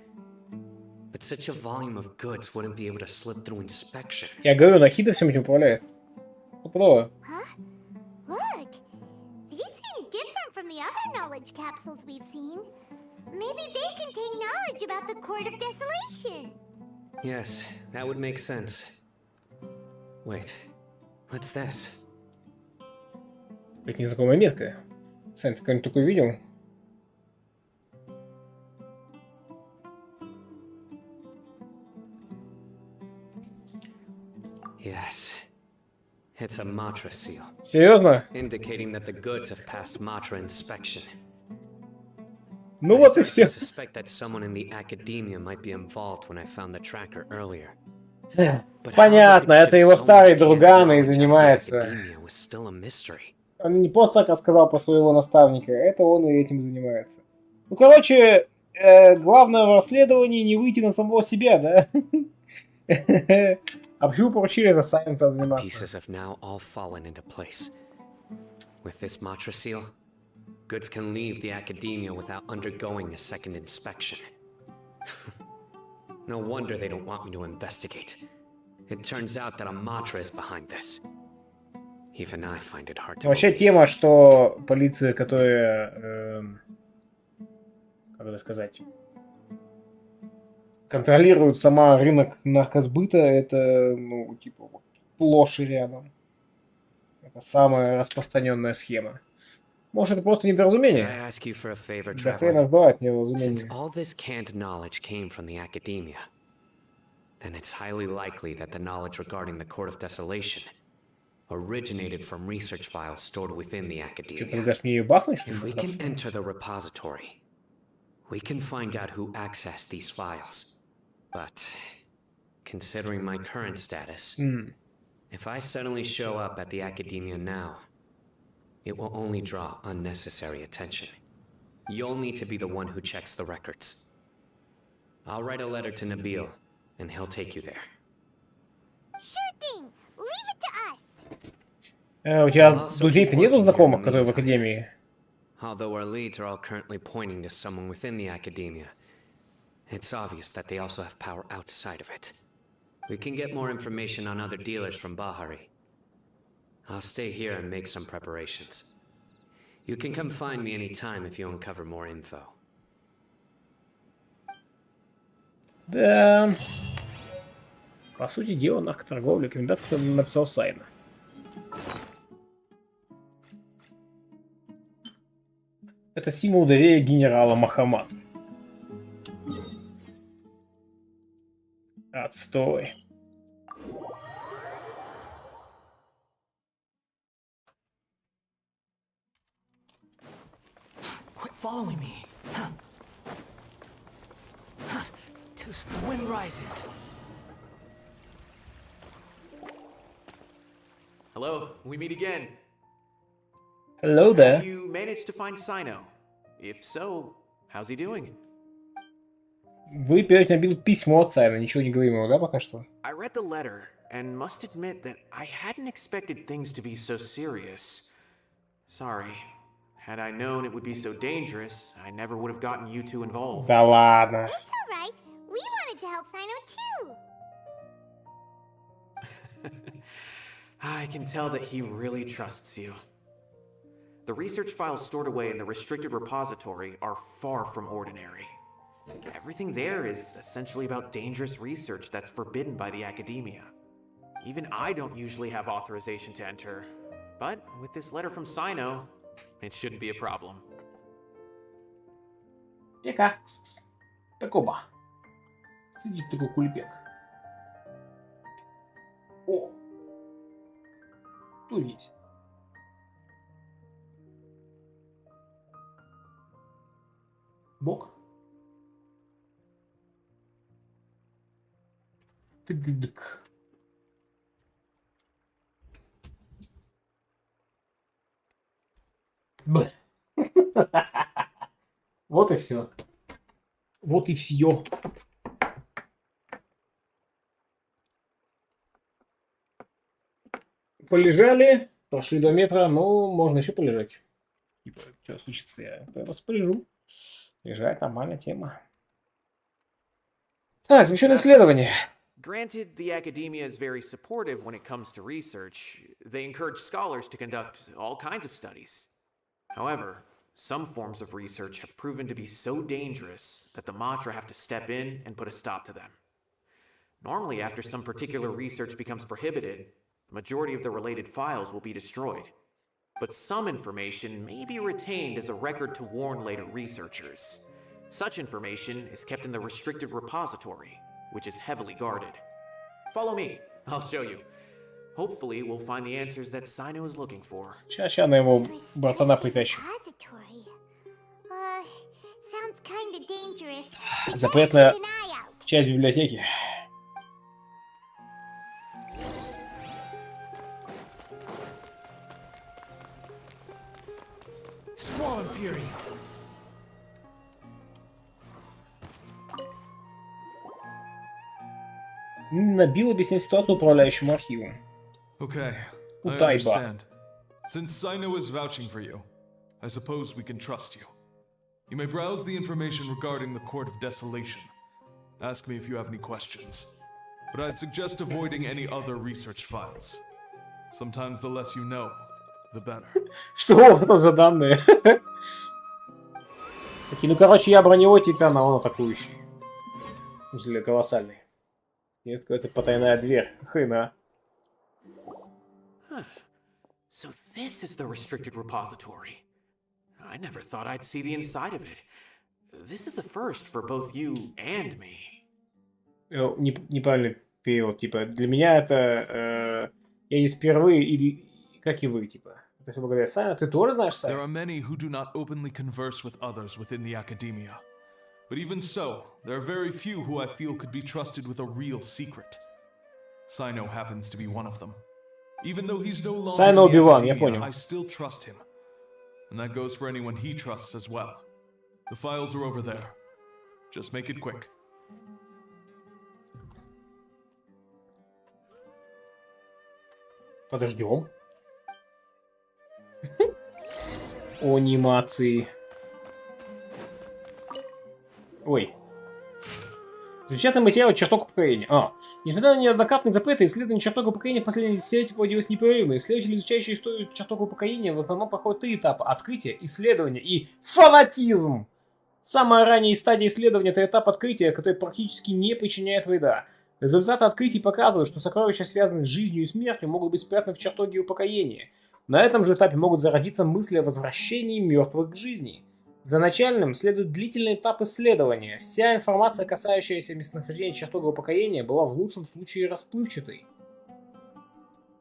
But such a volume of goods wouldn't be able to slip through inspection. Я говорю, Нахида всем этим управляет. Стопудово. Huh? Look! These seem different from the other knowledge capsules we've seen. Maybe they contain knowledge about the Court of Desolation. Yes, that would make sense. Wait, what's this? Это незнакомая метка. Сань, ты когда-нибудь такое видел? Yes. It's a Matra seal, Серьезно? indicating that the goods have passed Matra inspection. Ну I вот и started все. to suspect that someone in the academia might be involved when I found the tracker earlier. But how they Понятно, could это ship его so much старый canned друган и knowledge after занимается. academia was still a mystery. Он не просто так рассказал про своего наставника, это он и этим занимается. Ну, короче, главное в расследовании не выйти на самого себя, да? А почему поручили это Сайенса заниматься? Pieces have now all fallen into place. With this Matra seal, goods can leave the academia without undergoing a second inspection. No wonder they don't want me to investigate. It turns out that a Matra is behind this. Even I find it hard to Вообще believe. тема, что полиция, которая, как это сказать, контролирует сама рынок наркосбыта, это, ну, типа, вот, сплошь и рядом. Это самая распространенная схема. Может, это просто Can I недоразумение? ask you for a favor, Да хрена traveler? сдавать Since недоразумение. all this canned knowledge came from the academia, then it's highly likely that the knowledge regarding the Court of Desolation originated from research files stored within the Что, ты academia. предлагаешь мне ее бахнуть, что ли? If we can enter the repository, we can find out who accessed these files. But considering my current status, if I suddenly show up at the academia now, it will only draw unnecessary attention. You'll need to be the one who checks the records. I'll write a letter to Nabil, and he'll take you there. Sure thing. Leave it to us. У тебя друзей-то нету знакомых, которые в академии? Although our leads are all currently pointing to someone within the academia, it's obvious that they also have power outside of it. We can get more information on other dealers from Bahari. I'll stay here and make some preparations. You can come find me anytime if you uncover more info. Да. По сути дела, наркоторговля, комендант, кто написал Сайна. Это символ доверия генерала Махамаду. Отстой. Quit following me. The wind rises. Hello, we meet again. Hello there. Have you managed to find Cyno? If so, how's he doing? Вы передаете Набилу письмо от Сайна, ничего не говорим ему, да, пока что? I read the letter and must admit that I hadn't expected things to be so serious. Sorry. Had I known it would be so dangerous, I never would have gotten you two involved. Да ладно. It's all right. We wanted to help Cyno too. I can tell that he really trusts you. The research files stored away in the restricted repository are far from ordinary. Everything there is essentially about dangerous research that's forbidden by the academia. Even I don't usually have authorization to enter, but with this letter from Cyno, it shouldn't be a problem. Пека. Пекоба. Сидит такой кулипек. О! Кто здесь? Бог? Тык-дык. Б. Вот и все. Вот и все. Полежали, прошли 2 метра, но можно еще полежать. Типа, что случится, я просто полежу. Лежать, нормальная тема. Так, замещенное исследование. Granted, the academia is very supportive when it comes to research. They encourage scholars to conduct all kinds of studies. However, some forms of research have proven to be so dangerous that the Matra have to step in and put a stop to them. Normally, after some particular research becomes prohibited, the majority of the related files will be destroyed. But some information may be retained as a record to warn later researchers. Such information is kept in the restricted repository, which is heavily guarded. Follow me, I'll show you. Hopefully, we'll find the answers that Cyno is looking for. Сейчас на его братана притащу. Repository. Sounds kinda dangerous. Запретная Keep an eye out. часть библиотеки. Squall and Fury. Набил объяснять ситуацию управляющему архивом. Okay, I Utaiba. understand. Since Cyno is vouching for you, I suppose we can trust you. You may browse the information regarding the Court of Desolation. Ask me if you have any questions. But I'd suggest avoiding any other research files. Sometimes the less you know, the better. Что это за данные? Такие, ну короче, я броневой титан, а он атакующий. В смысле, колоссальный. Нет, какая-то потайная дверь. Хрена. So this is the restricted repository. I never thought I'd see the inside of it. This is a first for both you and me. Неправильный перевод. Типа, для меня это... я здесь впервые, или как и вы, типа. То есть, говоря, Сайно, ты тоже знаешь There Сайно? are many who do not openly converse with others within the academia. But even so, there are very few who I feel could be trusted with a real secret. Cyno happens to be one of them. Even though he's no longer Сайно in the Оби-Ван, я academia, понял. I still trust him. And that goes for anyone he trusts as well. The files are over there. Just make it quick. Подождем. Анимации. Ой. Замечательный материал чертог упокоения. Несмотря на неоднократные запреты, исследования чертога упокоения в последние десятилетия проводилось непрерывно. Исследователи, изучающие историю чертога упокоения, в основном проходят 3 этапа: открытие, исследование и фанатизм. Самая ранняя стадия исследования — это этап открытия, который практически не причиняет вреда. Результаты открытий показывают, что сокровища, связанные с жизнью и смертью, могут быть спрятаны в чертоге упокоения. На этом же этапе могут зародиться мысли о возвращении мертвых к жизни. За начальным следует длительный этап исследования. Вся информация, касающаяся местонахождения чертога упокоения, была в лучшем случае расплывчатой.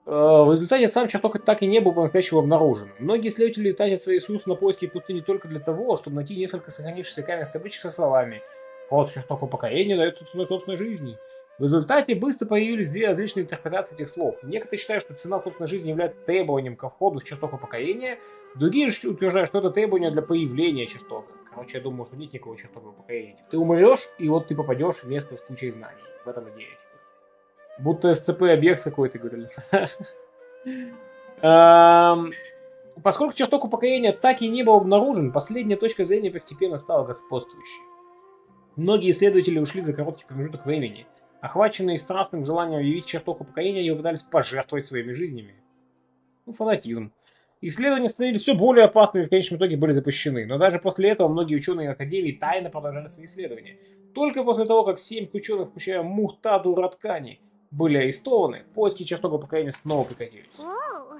В результате сам чертог так и не был по-настоящему обнаружен. Многие исследователи тратят свои ресурсы на поиски пустыни только для того, чтобы найти несколько сохранившихся каменных табличек со словами «Вот чертог упокоения дает ценой собственной жизни». В результате быстро появились 2 различные интерпретации этих слов. Некоторые считают, что цена собственной жизни является требованием ко входу в чертог упокоения, другие же утверждают, что это требование для появления чертога. Короче, я думаю, что нет никакого чертога упокоения. Ты умрешь, и вот ты попадешь в место с кучей знаний. В этом идея. Будто СЦП-объект какой-то, говорится. Поскольку чертог упокоения так и не был обнаружен, последняя точка зрения постепенно стала господствующей. Многие исследователи ушли за короткий промежуток времени. Охваченные страстным желанием объявить чертог упокоения, они попытались пожертвовать своими жизнями. Фанатизм. Исследования становились все более опасными и в конечном итоге были запрещены. Но даже после этого многие ученые Академии тайно продолжали свои исследования. Только после того, как 7 ученых, включая Мухтаду Раткани, были арестованы, поиски чертога упокоения снова прекратились. Whoa,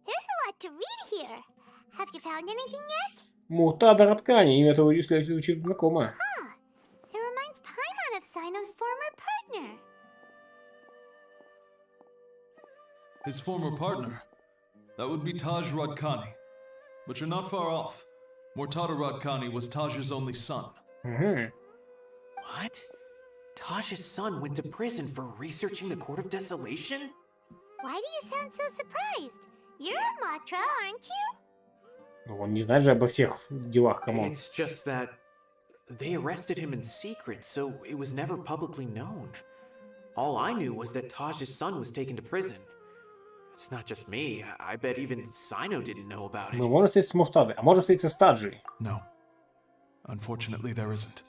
there's a lot to read here. Have you found anything yet? Мухтада Раткани, имя этого исследователя звучит знакомо. It reminds Paimon of Cyno's former partner. His former partner? That would be Taj Radkani. But you're not far off. Mortada Radkani was Taj's only son. What? Taj's son went to prison for researching the Court of Desolation? Why do you sound so surprised? You're Matra, aren't you? Ну, он не знает же обо всех делах, камон. It's just that they arrested him in secret, so it was never publicly known. All I knew was that Taj's son was taken to prison. It's not just me. I bet even Cyno didn't know about it. Мы можем встретиться с Мухтадой, а можем встретиться с Таджей. No. Unfortunately, there isn't.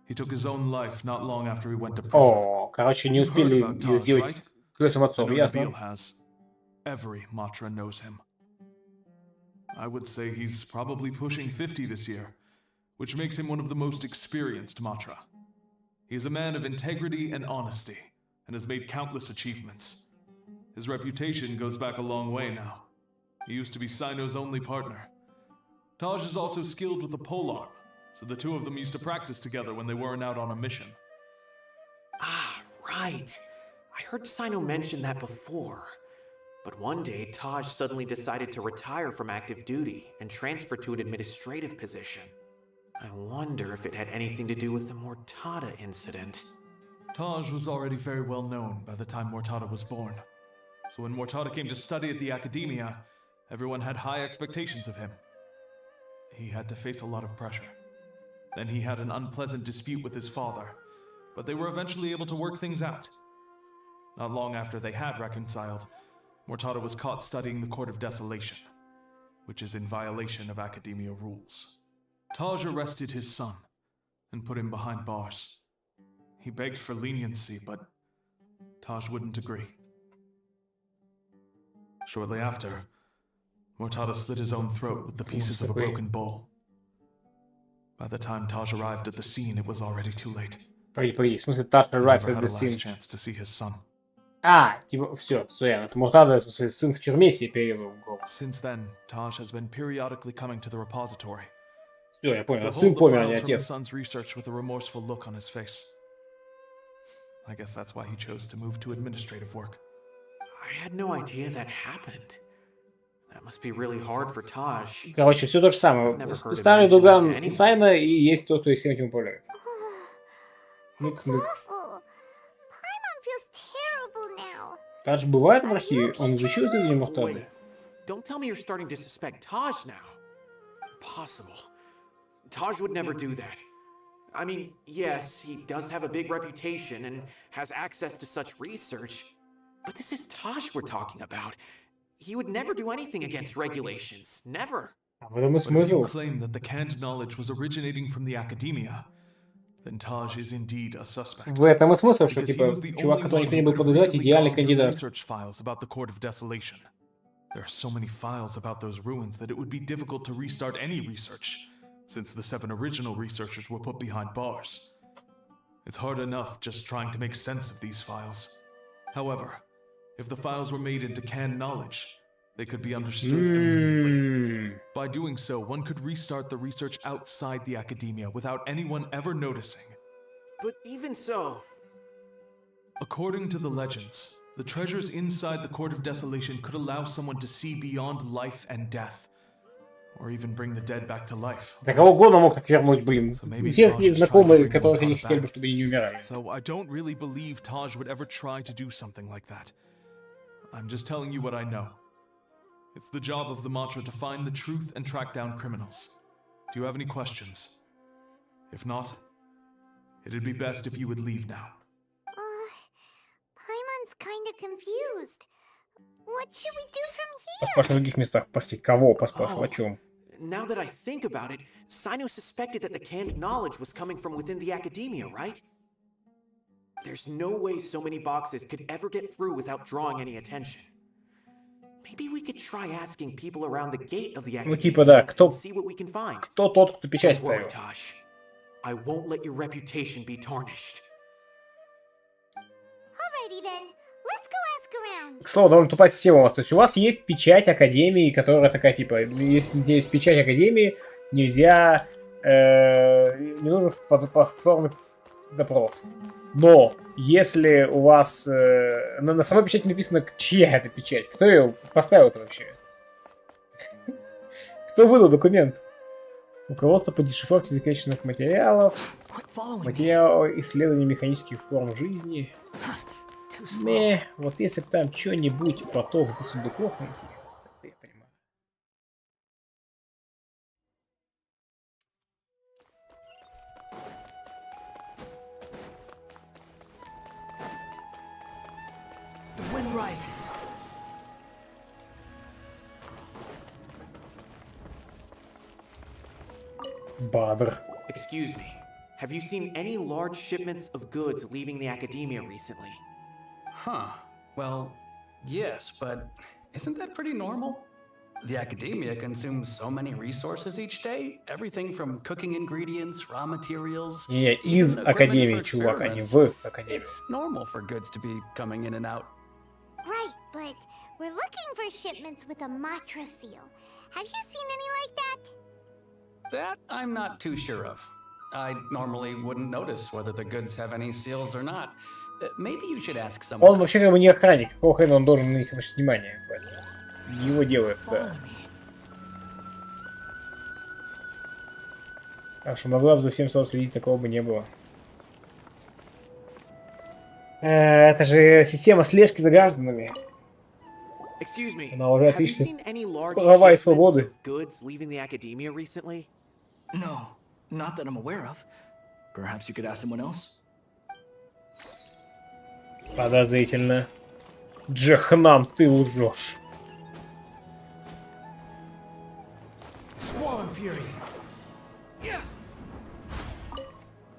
He took his own life not long after he went to prison. О, короче, не You've heard успели about Taj, сделать right? крестным I отцом, know ясно? Nabil has. Every Matra knows him. I would say he's probably pushing 50 this year, which makes him one of the most experienced Matra. He is a man of integrity and honesty, and has made countless achievements. His reputation goes back a long way now. He used to be Cyno's only partner. Taj is also skilled with the polearm, so the two of them used to practice together when they weren't out on a mission. Ah, right. I heard Cyno mention that before. But one day, Taj suddenly decided to retire from active duty and transfer to an administrative position. I wonder if it had anything to do with the Mortada incident. Taj was already very well known by the time Mortada was born. So when Mortada came to study at the Academia, everyone had high expectations of him. He had to face a lot of pressure. Then he had an unpleasant dispute with his father, but they were eventually able to work things out. Not long after they had reconciled, Mortada was caught studying the Court of Desolation, which is in violation of Academia rules. Taj arrested his son and put him behind bars. He begged for leniency, but Taj wouldn't agree. Shortly after, Mortada slit his own throat with the pieces of a broken bowl. By the time Taj arrived at the scene, it was already too late. Погоди, в смысле, Taj arrived at the scene. Chance to see his son. Типа, все, это Муртада, в смысле, сын в тюрьме себе перерезал голову. Since then, Taj has been periodically coming to the repository. Все, я понял, сын помер, а не отец. Son's research with a remorseful look on his face. I guess that's why he chose to move to administrative work. I had no idea that happened. That must be really hard for Taj. Короче, все то же самое. Старый друган Сайна и есть тот, кто всем этим управляет. Тадж бывает в архиве? Он изучил исследование Муртады? Don't tell me you're starting to suspect Taj now. Impossible. Taj would never do that. I mean, yes, he does have a big reputation and has access to such research, but this is Taj we're talking about. He would never do anything against regulations. Never. But if you claim that the canned knowledge was originating from the Academia, then Taj is indeed a suspect. В этом и смысл, что типа чувак, который никто не будет подозревать, идеальный кандидат. Research files about the Court of Desolation. There are so many files about those ruins that it would be difficult to restart any research, since the 7 original researchers were put behind bars. It's hard enough just trying to make sense of these files. However, if the files were made into canned knowledge, they could be understood immediately. By doing so, one could restart the research outside the Academia without anyone ever noticing. But even so... According to the legends, the treasures inside the Court of Desolation could allow someone to see beyond life and death, or even bring the dead back to life. Да кого угодно мог так вернуть, блин. Все такие знакомые, которые не хотели бы, чтобы они не умирали. Though I don't really believe Taj would ever try to do something like that. I'm just telling you what I know. It's the job of the Matra to find the truth and track down criminals. Do you have any questions? If not, it'd be best if you would leave now. Paimon's kinda confused. What should we do from here? Поспрашивай в других местах. Прости, кого поспрашивай, о чем? Now that I think about it, Cyno suspected that the canned knowledge was coming from within the Academia, right? There's no way so many boxes could ever get through without drawing any attention. Maybe we could try asking people around the gate of the Academia типа, да, and see what we can find. Кто тот, кто печать Don't worry, ставил? Tosh. I won't let your reputation be tarnished. Alrighty then. Let's go ask around. К слову, довольно тупая система у вас. То есть у вас есть печать Академии, которая такая, типа, если есть печать Академии, нельзя... не нужен повторный допрос. Но если у вас... на самой печати написано, чья это печать. Кто ее поставил-то вообще? Кто выдал документ? Руководство по дешифровке засекреченных материалов. Материалы исследования механических форм жизни. Вот если бы там что-нибудь потом до сундуков найти, я понимаю. The wind rises. Badr. Excuse me. Have you seen any large shipments of goods leaving the Academia recently? Huh. Well, yes, but isn't that pretty normal? The Academia consumes so many resources each day. Everything from cooking ingredients, raw materials... Не, из Академии, чувак, а не в Академии. It's normal for goods to be coming in and out. Right, but we're looking for shipments with a Matra seal. Have you seen any like that? That I'm not too sure of. I normally wouldn't notice whether the goods have any seals or not, Maybe you should ask someone. Он вообще как бы не охранник. Какого хрена он должен на них обращать внимание? Его делают, да. А что могла бы за всем следить, такого бы не было. Это же система слежки за гражданами. Она уже отлично. Права и свободы. No, not that I'm aware of. Perhaps you could ask someone else? Подозрительно. Джахнам, ты лжешь.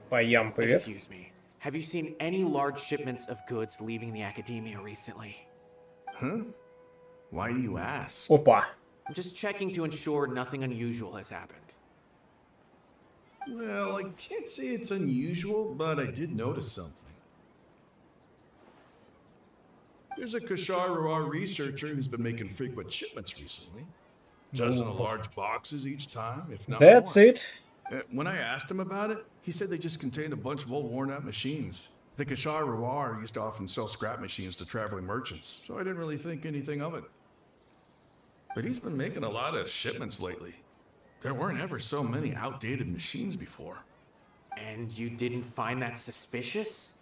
Паям, привет. Excuse me. Have you seen any large shipments of goods leaving the academia recently? Huh? Why do you ask? Опа. I'm just checking to ensure nothing unusual has happened. Well, I can't say it's unusual, but I did notice something. There's a Kashar researcher who's been making frequent shipments recently. Dozen of large boxes each time, if not That's more. it. When I asked him about it, he said they just contained a bunch of old worn-out machines. The Kashar used to often sell scrap machines to traveling merchants, so I didn't really think anything of it. But he's been making a lot of shipments lately. There weren't ever so many outdated machines before. And you didn't find that suspicious?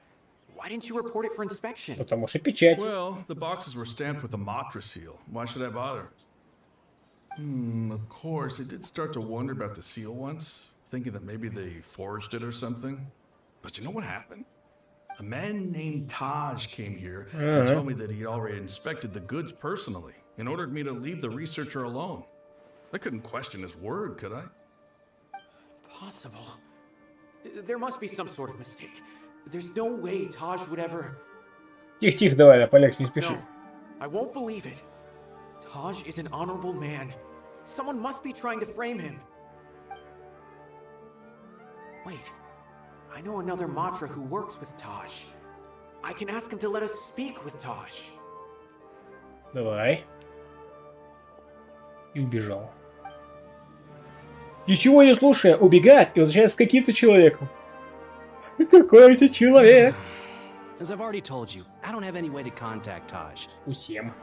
Why didn't you report it for inspection? Потому что печать. Well, the boxes were stamped with a Matra seal. Why should I bother? Of course, I did start to wonder about the seal once, thinking that maybe they forged it or something. But you know what happened? A man named Taj came here and told me that he'd already inspected the goods personally and ordered me to leave the researcher alone. I couldn't question his word, could I? Impossible. There must be some sort of mistake. There's no way Taj would ever... Тихо-тихо, давай, да, полегче, не спеши. No, I won't believe it. Taj is an honorable man. Someone must be trying to frame him. Wait, I know another Matra who works with Taj. I can ask him to let us speak with Taj. Давай. И убежал. Ничего не слушая, убегает и возвращается с каким-то человеком. Какой-то человек. As I've already told you, I don't have any way to contact Taj. Усем.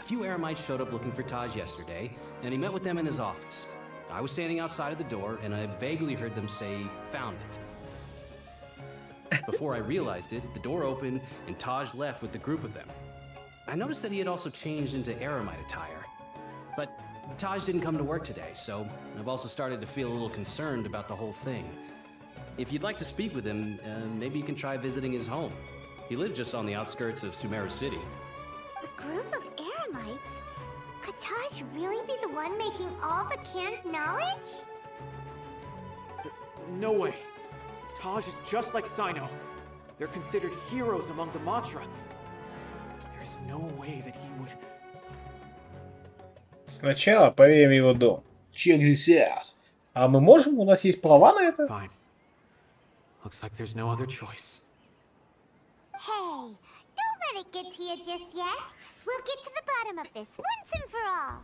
A few Eremites showed up looking for Taj yesterday, and he met with them in his office. I was standing outside of the door, and I vaguely heard them say, "Found it." Before I realized it, the door opened, and Taj left with the group of them. I noticed that he had also changed into Eremite attire. But Taj didn't come to work today, so I've also started to feel a little concerned about the whole thing. If you'd like to speak with him, maybe you can try visiting his home. He lives just on the outskirts of Sumeru City. A group of Eremites? Could Taj really be the one making all the canned knowledge? No way. Taj is just like Cyno. They're considered heroes among the Matra. There's no way that he would... Сначала проверим его дом. Через. А мы можем? У нас есть права на это? Fine. Looks like there's no other choice. Hey, don't let it get to you just yet. We'll get to the bottom of this once and for all.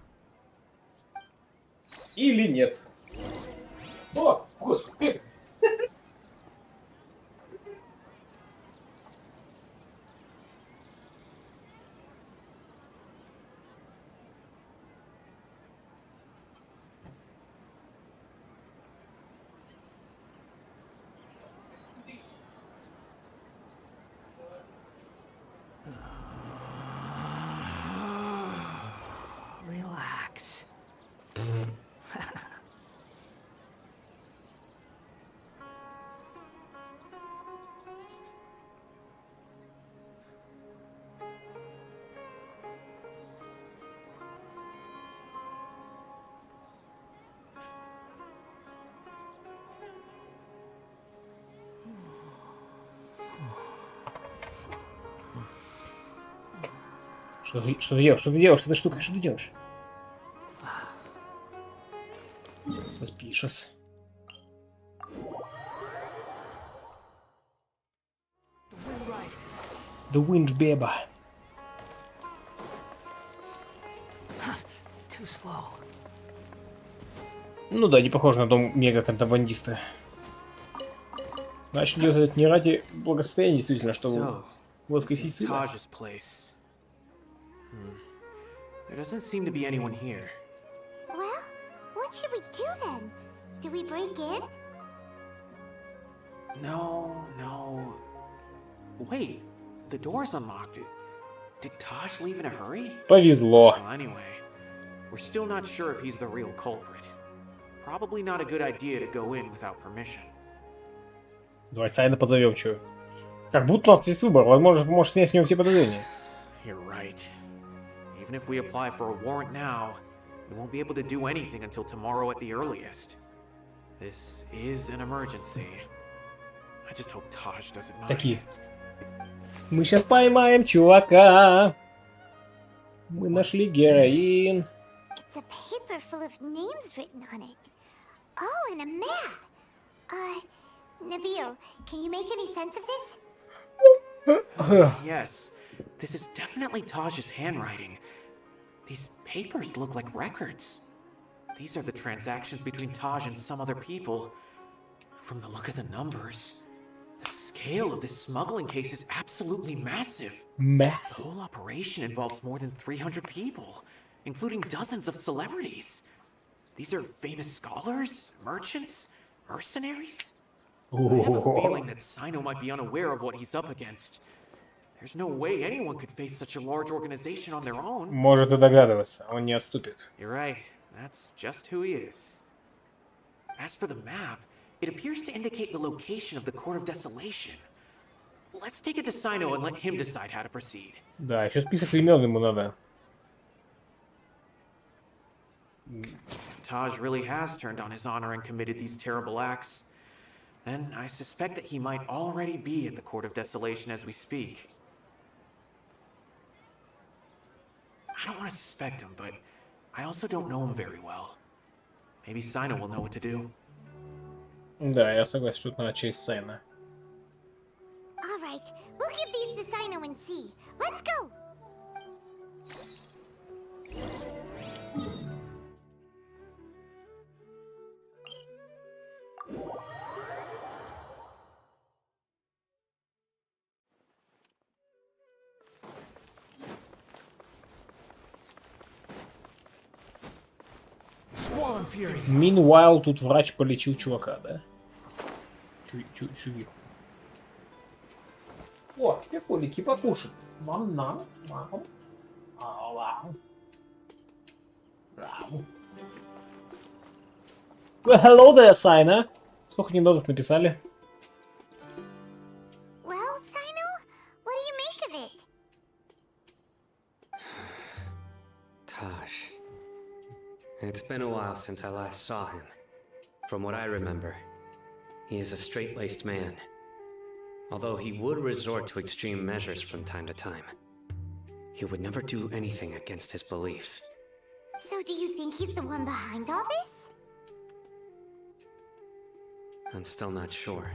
Или нет? О, господи. Relax. Что ты делаешь? Что ты делаешь? Эта штука, что ты делаешь? Suspicious. The wind беба. Too slow. Ну да, не похоже на дом мега-контрабандиста. Значит, делать это не ради благосостояния, действительно, чтобы So, воскресить this is сына. Taj's place. There doesn't seem to be anyone here. Well, what should we do then? Do we break in? No. Wait, the door's unlocked. Did Taj leave in a hurry? Повезло. Well, anyway, we're still not sure if he's the real culprit. Probably not a good idea to go in without permission. Давай Сайна позовем, чё. Как будто у нас есть выбор. Возможно, может снять с него все подозрения. You're right. Even if we apply for a warrant now, we won't be able to do anything until tomorrow at the earliest. This is an emergency. I just hope Taj doesn't mind. Такие. Мы сейчас поймаем чувака. Мы нашли героин. It's a paper full of names written on it. Oh, and a map. Nabil, can you make any sense of this? Yes, this is definitely Taj's handwriting. These papers look like records. These are the transactions between Taj and some other people. From the look of the numbers, the scale of this smuggling case is absolutely massive. Massive. The whole operation involves more than 300 people, including dozens of celebrities. These are famous scholars, merchants, mercenaries. I have a feeling that Cyno might be unaware of what he's up against. There's no way anyone could face such a large organization on their own. Может и догадываться, он не отступит. You're right. That's just who he is. As for the map, it appears to indicate the location of the Court of Desolation. Let's take it to Cyno and let him decide how to proceed. Да, еще список имен ему надо. If Taj really has turned on his honor and committed these terrible acts, then I suspect that he might already be at the Court of Desolation as we speak. I don't want to suspect him, but I also don't know him very well. Maybe Cyno will know what to do. Да, я согласен, что это надо через Сайна. All right, we'll give these to Cyno and see. Let's go. Meanwhile, тут врач полечил чувака, да? Чувик. О, приколики покушать. Мам. Well, hello there, Сайна. Сколько недодов написали? Well, Cyno, what do you make of it? Taj. It's been a while since I last saw him. From what I remember, he is a straight-laced man. Although he would resort to extreme measures from time to time, he would never do anything against his beliefs. So do you think he's the one behind all this? I'm still not sure.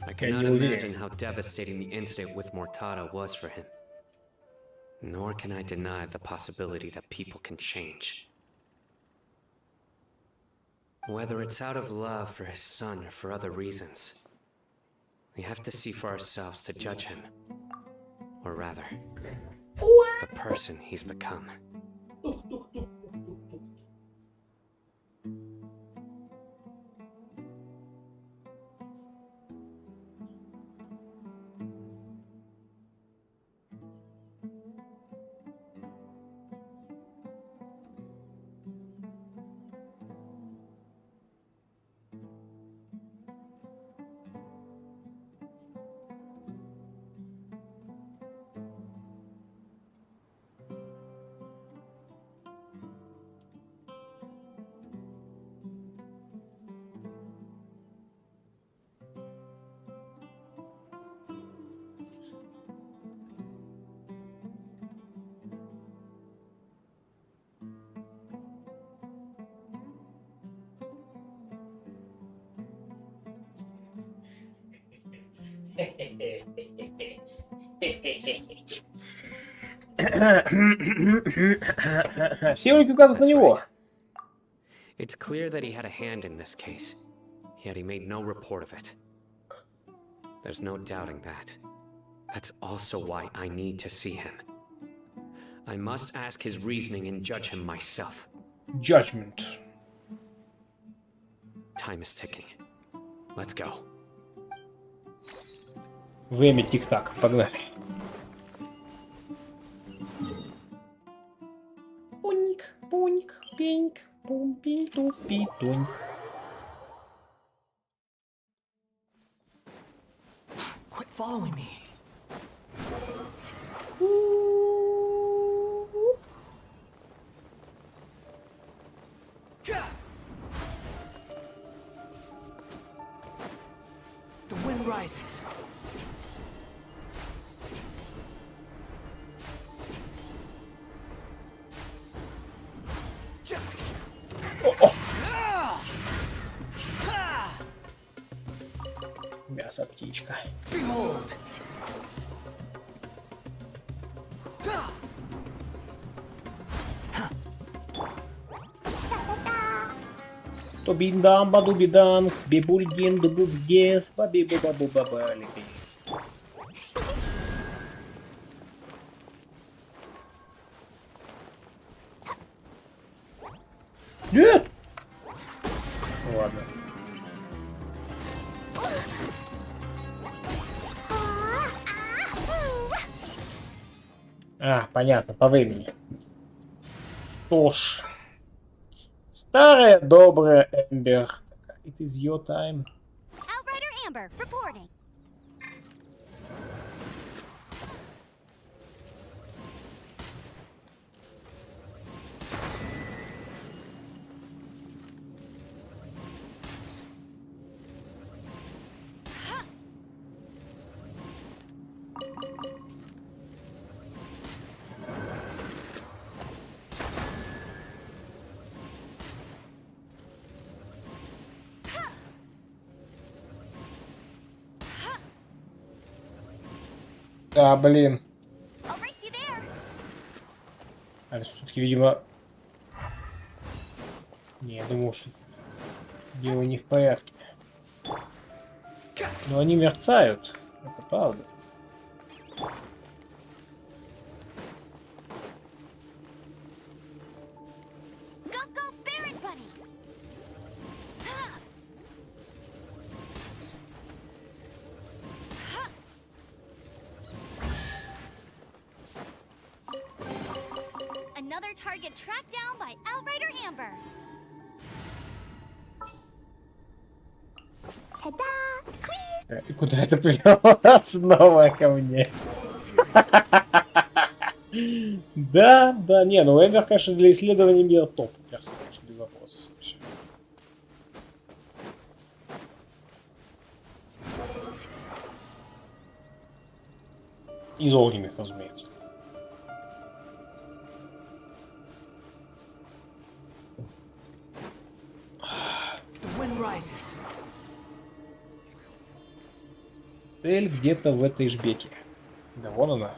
I Can cannot you hear? imagine how devastating the incident with Mortada was for him. Nor can I deny the possibility that people can change. Whether it's out of love for his son or for other reasons, we have to see for ourselves to judge him. Or rather, the person he's become. Все улики указывают на него. It's clear that he had a hand in this case, yet he made no report of it. There's no doubting that. That's also why I need to see him. I must ask his reasoning and judge him myself. Judgment. Time is ticking. Let's go. Время тик-так, погнали. Пуник, пуник, пеньк, пум-пинь, тупи-тунь. Quit following me. The wind rises. Мясо птичка. Behold. Тобиндам, бадубидан, бибульгин, дубубгес, бабибу-бабу-бабалипес. Нет! Ладно. А, понятно, по времени. Что ж. Старая добрая Эмбер. It is your time. Outrider Amber, reporting. Да, блин. I'll race you there. А все-таки, видимо... Не, я думал, что дело не в порядке. Но они мерцают. Это правда. Go, Baron Bunny. Another target tracked down by Outrider Amber. Ta-da! Clear! И куда это привело? Снова ко мне. Да, да, не, ну Эмбер, конечно, для исследования мира топ. Персонаж, без вопросов вообще. Из огненных, разумеется. The wind rises. Цель где-то в этой жбеке. Да вон она.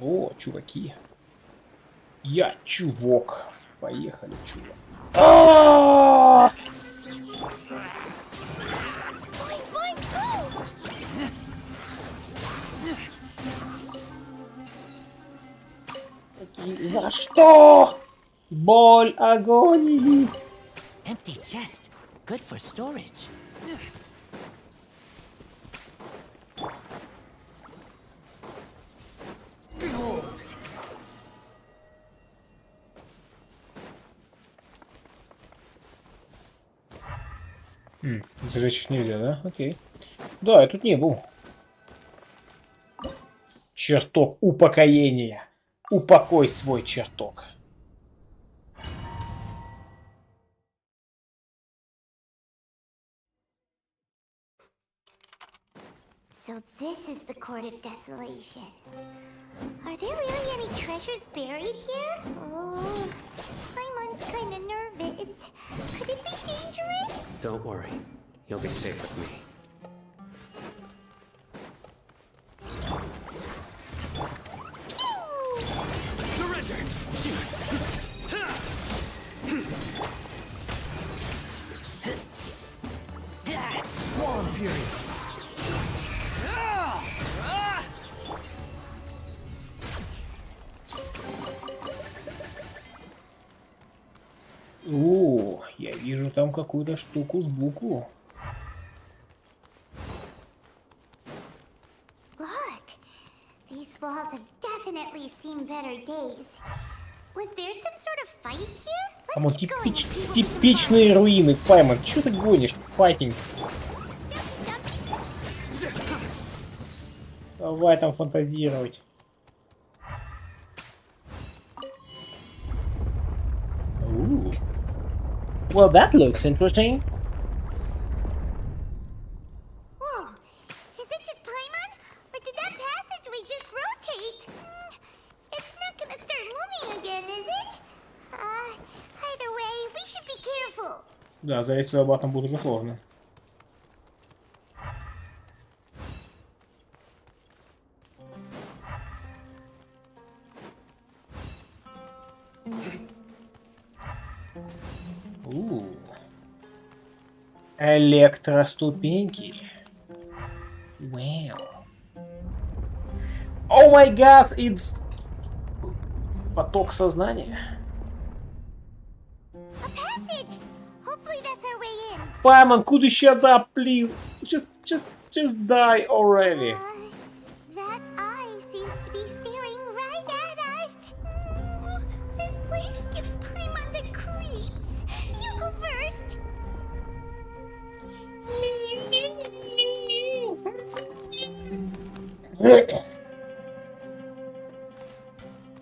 О, чуваки. Я чувак. Поехали, чувак. А-а-а! За что? Боль агонии. Empty chest. Good for storage. Behold. Зажечь их нельзя, да? Окей. Да, я тут не был. Чертог упокоения. Упокой свой чертог. So this is the Court of Desolation. Are there really any treasures buried here? Oh, Paimon's kind of nervous. Could it be dangerous? Don't worry. You'll be safe with me. Squall. fury. О, я вижу там какую-то штуку-жбуку. Look, these walls have definitely seen better days. Was there some sort of fight here? По-моему, Let's keep going and see what we can find. типичные руины. Паймон, чё ты гонишь? Файтинг. Давай там фантазировать. Ooh. Well, that looks interesting. Whoa, is it just Paimon? Or did that passageway just rotate? It's not gonna start moving again, is it? Either way, we should be careful. Да, залезть туда обратно будет уже сложно. Электроступеньки. Вау. О май гад, it's... Поток сознания. A passage! Hopefully that's our way in. Паймон, could you shut up, please? Just die already. That eye seems to be staring right at us. This place gives Paimon the creeps. You go first.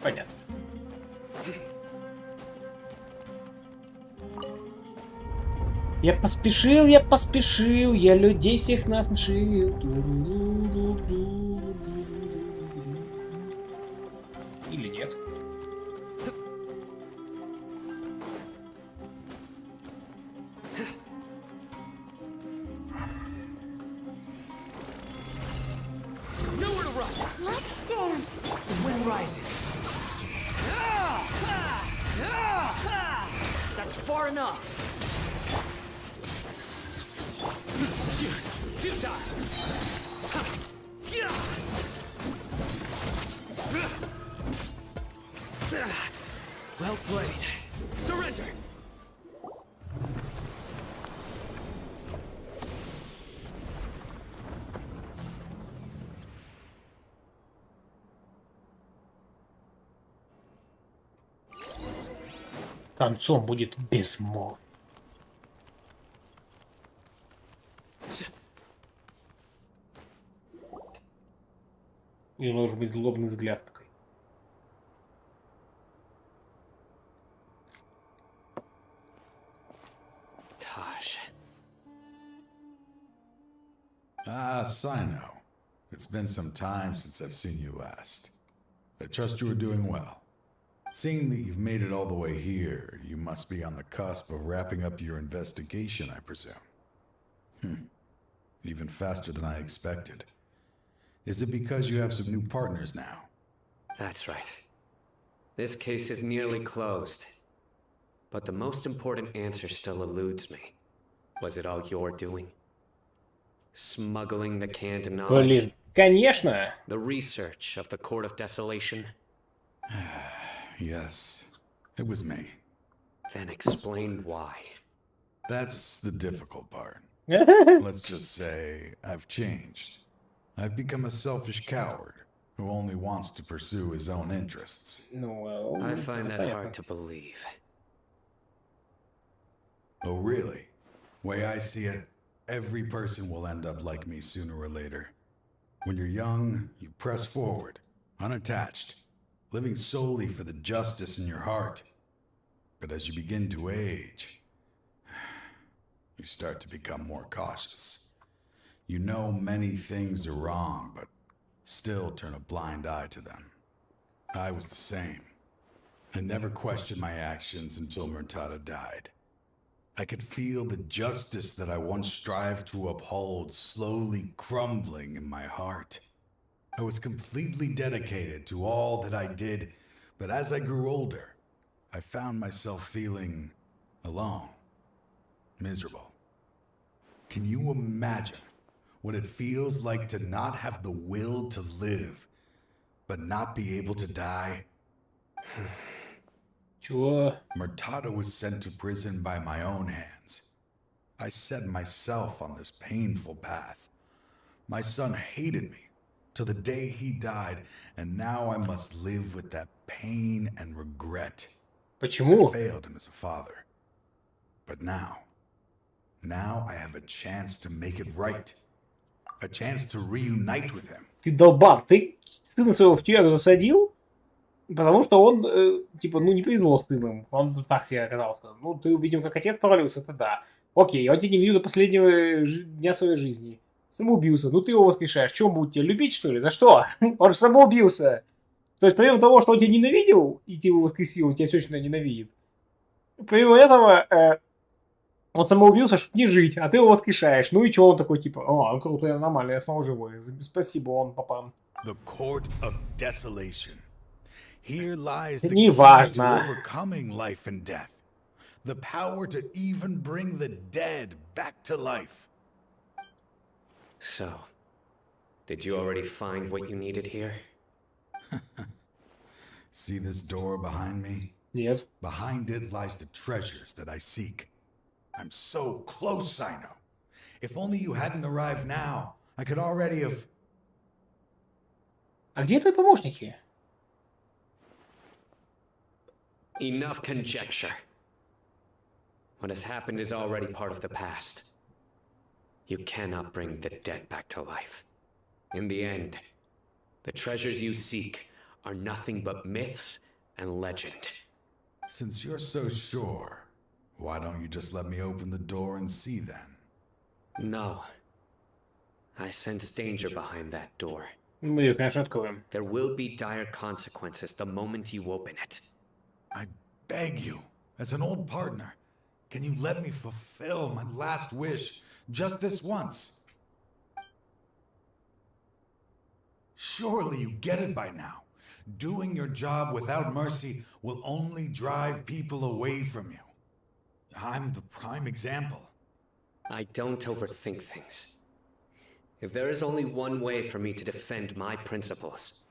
Понятно. Я поспешил, я людей всех насмешил. Или нет? Nowhere to run. Let's dance. The wind rises. That's far enough. Futile. Well played. Surrender. Концом будет безмолвие. И должен быть злобный взгляд такой. Tosh. Ah, Cyno. It's been some time since I've seen you last. I trust you are doing well. Seeing that you've made it all the way here, you must be on the cusp of wrapping up your investigation, I presume. Even faster than I expected. Is it because you have some new partners now? That's right. This case is nearly closed. But the most important answer still eludes me. Was it all your doing? Smuggling the canned knowledge? Блин, конечно! The research of the Court of Desolation? Yes, it was me. Then explain why. That's the difficult part. Let's just say I've changed. I've become a selfish coward who only wants to pursue his own interests. Ну, I find that hard to believe. Oh, really? Way I see it, every person will end up like me sooner or later. When you're young, you press forward, unattached, living solely for the justice in your heart. But as you begin to age, you start to become more cautious. You know many things are wrong, but still turn a blind eye to them. I was the same. I never questioned my actions until Murtada died. I could feel the justice that I once strived to uphold slowly crumbling in my heart. I was completely dedicated to all that I did, but as I grew older, I found myself feeling alone, miserable. Can you imagine what it feels like to not have the will to live, but not be able to die. Чего? Murtada was sent to prison by my own hands. I set myself on this painful path. My son hated me till the day he died, and now I must live with that pain and regret. Почему? I failed him as a father. But now I have a chance to make it right. A chance to reunite with him. Ты долбан, ты сына своего в тюрягу засадил, потому что он, типа, ну, не признал сыном. Он так себе оказался. Ну, ты, видимо, как отец провалился, это да. Окей, он тебя не видел до последнего дня своей жизни. Самоубился. Ну, ты его воскрешаешь. Что, он будет тебя любить, что ли? За что? Он же самоубился. То есть, помимо того, что он тебя ненавидел, и ты его воскресил, он тебя все еще ненавидит. Помимо этого, он самоубился, чтобы не жить, а ты его воскрешаешь. Ну и что он такой, типа, ну круто, я нормально, я снова живой. Спасибо, он папа. The court of desolation. Here lies the Не key to важно. overcoming life and death. The power to even bring the dead back to life. So, did you already find what you needed here? See this door behind me? Yes. Behind it lies the treasures that I seek. I'm so close, Cyno. If only you hadn't arrived now, I could already have... А где твои помощники? Enough conjecture. What has happened is already part of the past. You cannot bring the dead back to life. In the end, the treasures you seek are nothing but myths and legend. Since you're so sure, why don't you just let me open the door and see then? No. I sense danger behind that door. Мы ее, конечно, откроем. There will be dire consequences the moment you open it. I beg you, as an old partner, can you let me fulfill my last wish just this once? Surely you get it by now. Doing your job without mercy will only drive people away from you. I'm the prime example. I don't overthink things. If there is only one way for me to defend my principles,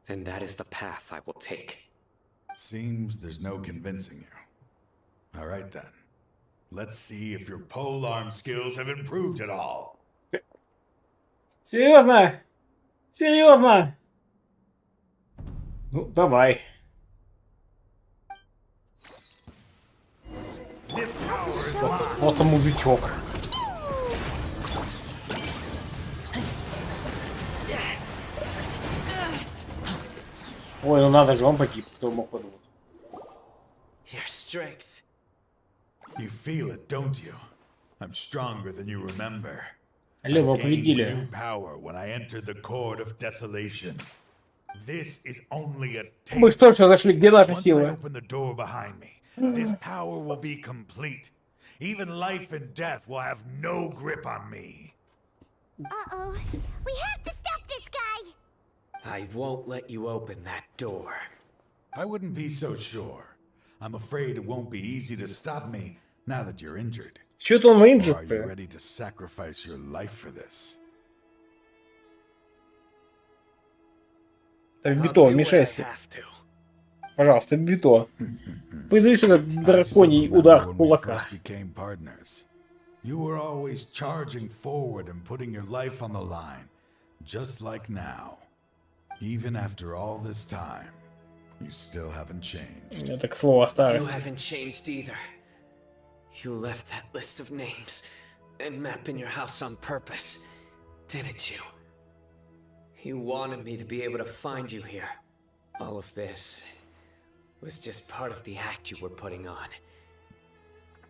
then that is the path I will take. Seems there's no convincing you. All right then. Let's see if your polearm skills have improved at all. Серьезно? Серьезно? Ну, давай. Вот он, мужичок. Ой, ну надо же, он погиб. Кто мог подумать? Your strength. You feel it, don't you? I'm stronger than you remember. Алло, вы I gained победили. new power when I entered the court of desolation. This is only a taste. Мы что, что зашли? Где наша Once I сила? open the door behind me, this power will be complete. Even life and death will have no grip on me. Uh-oh. We have to stop this guy! I won't let you open that door. I wouldn't be so sure. I'm afraid it won't be easy to stop me now that you're injured. Что-то он Or are you инжит-то. ready to sacrifice your life for this? Так, I'll Бито, do what I вмешайся. have to. Пожалуйста, Бито. Позови сюда I still драконий remember удар when we кулака. first became partners. You were always charging forward and putting your life on the line, just like now. Even after all this time, you still haven't changed. Это к слову о You старости. haven't changed either. You left that list of names and map in your house on purpose, didn't you? You wanted me to be able to find you here. All of this was just part of the act you were putting on.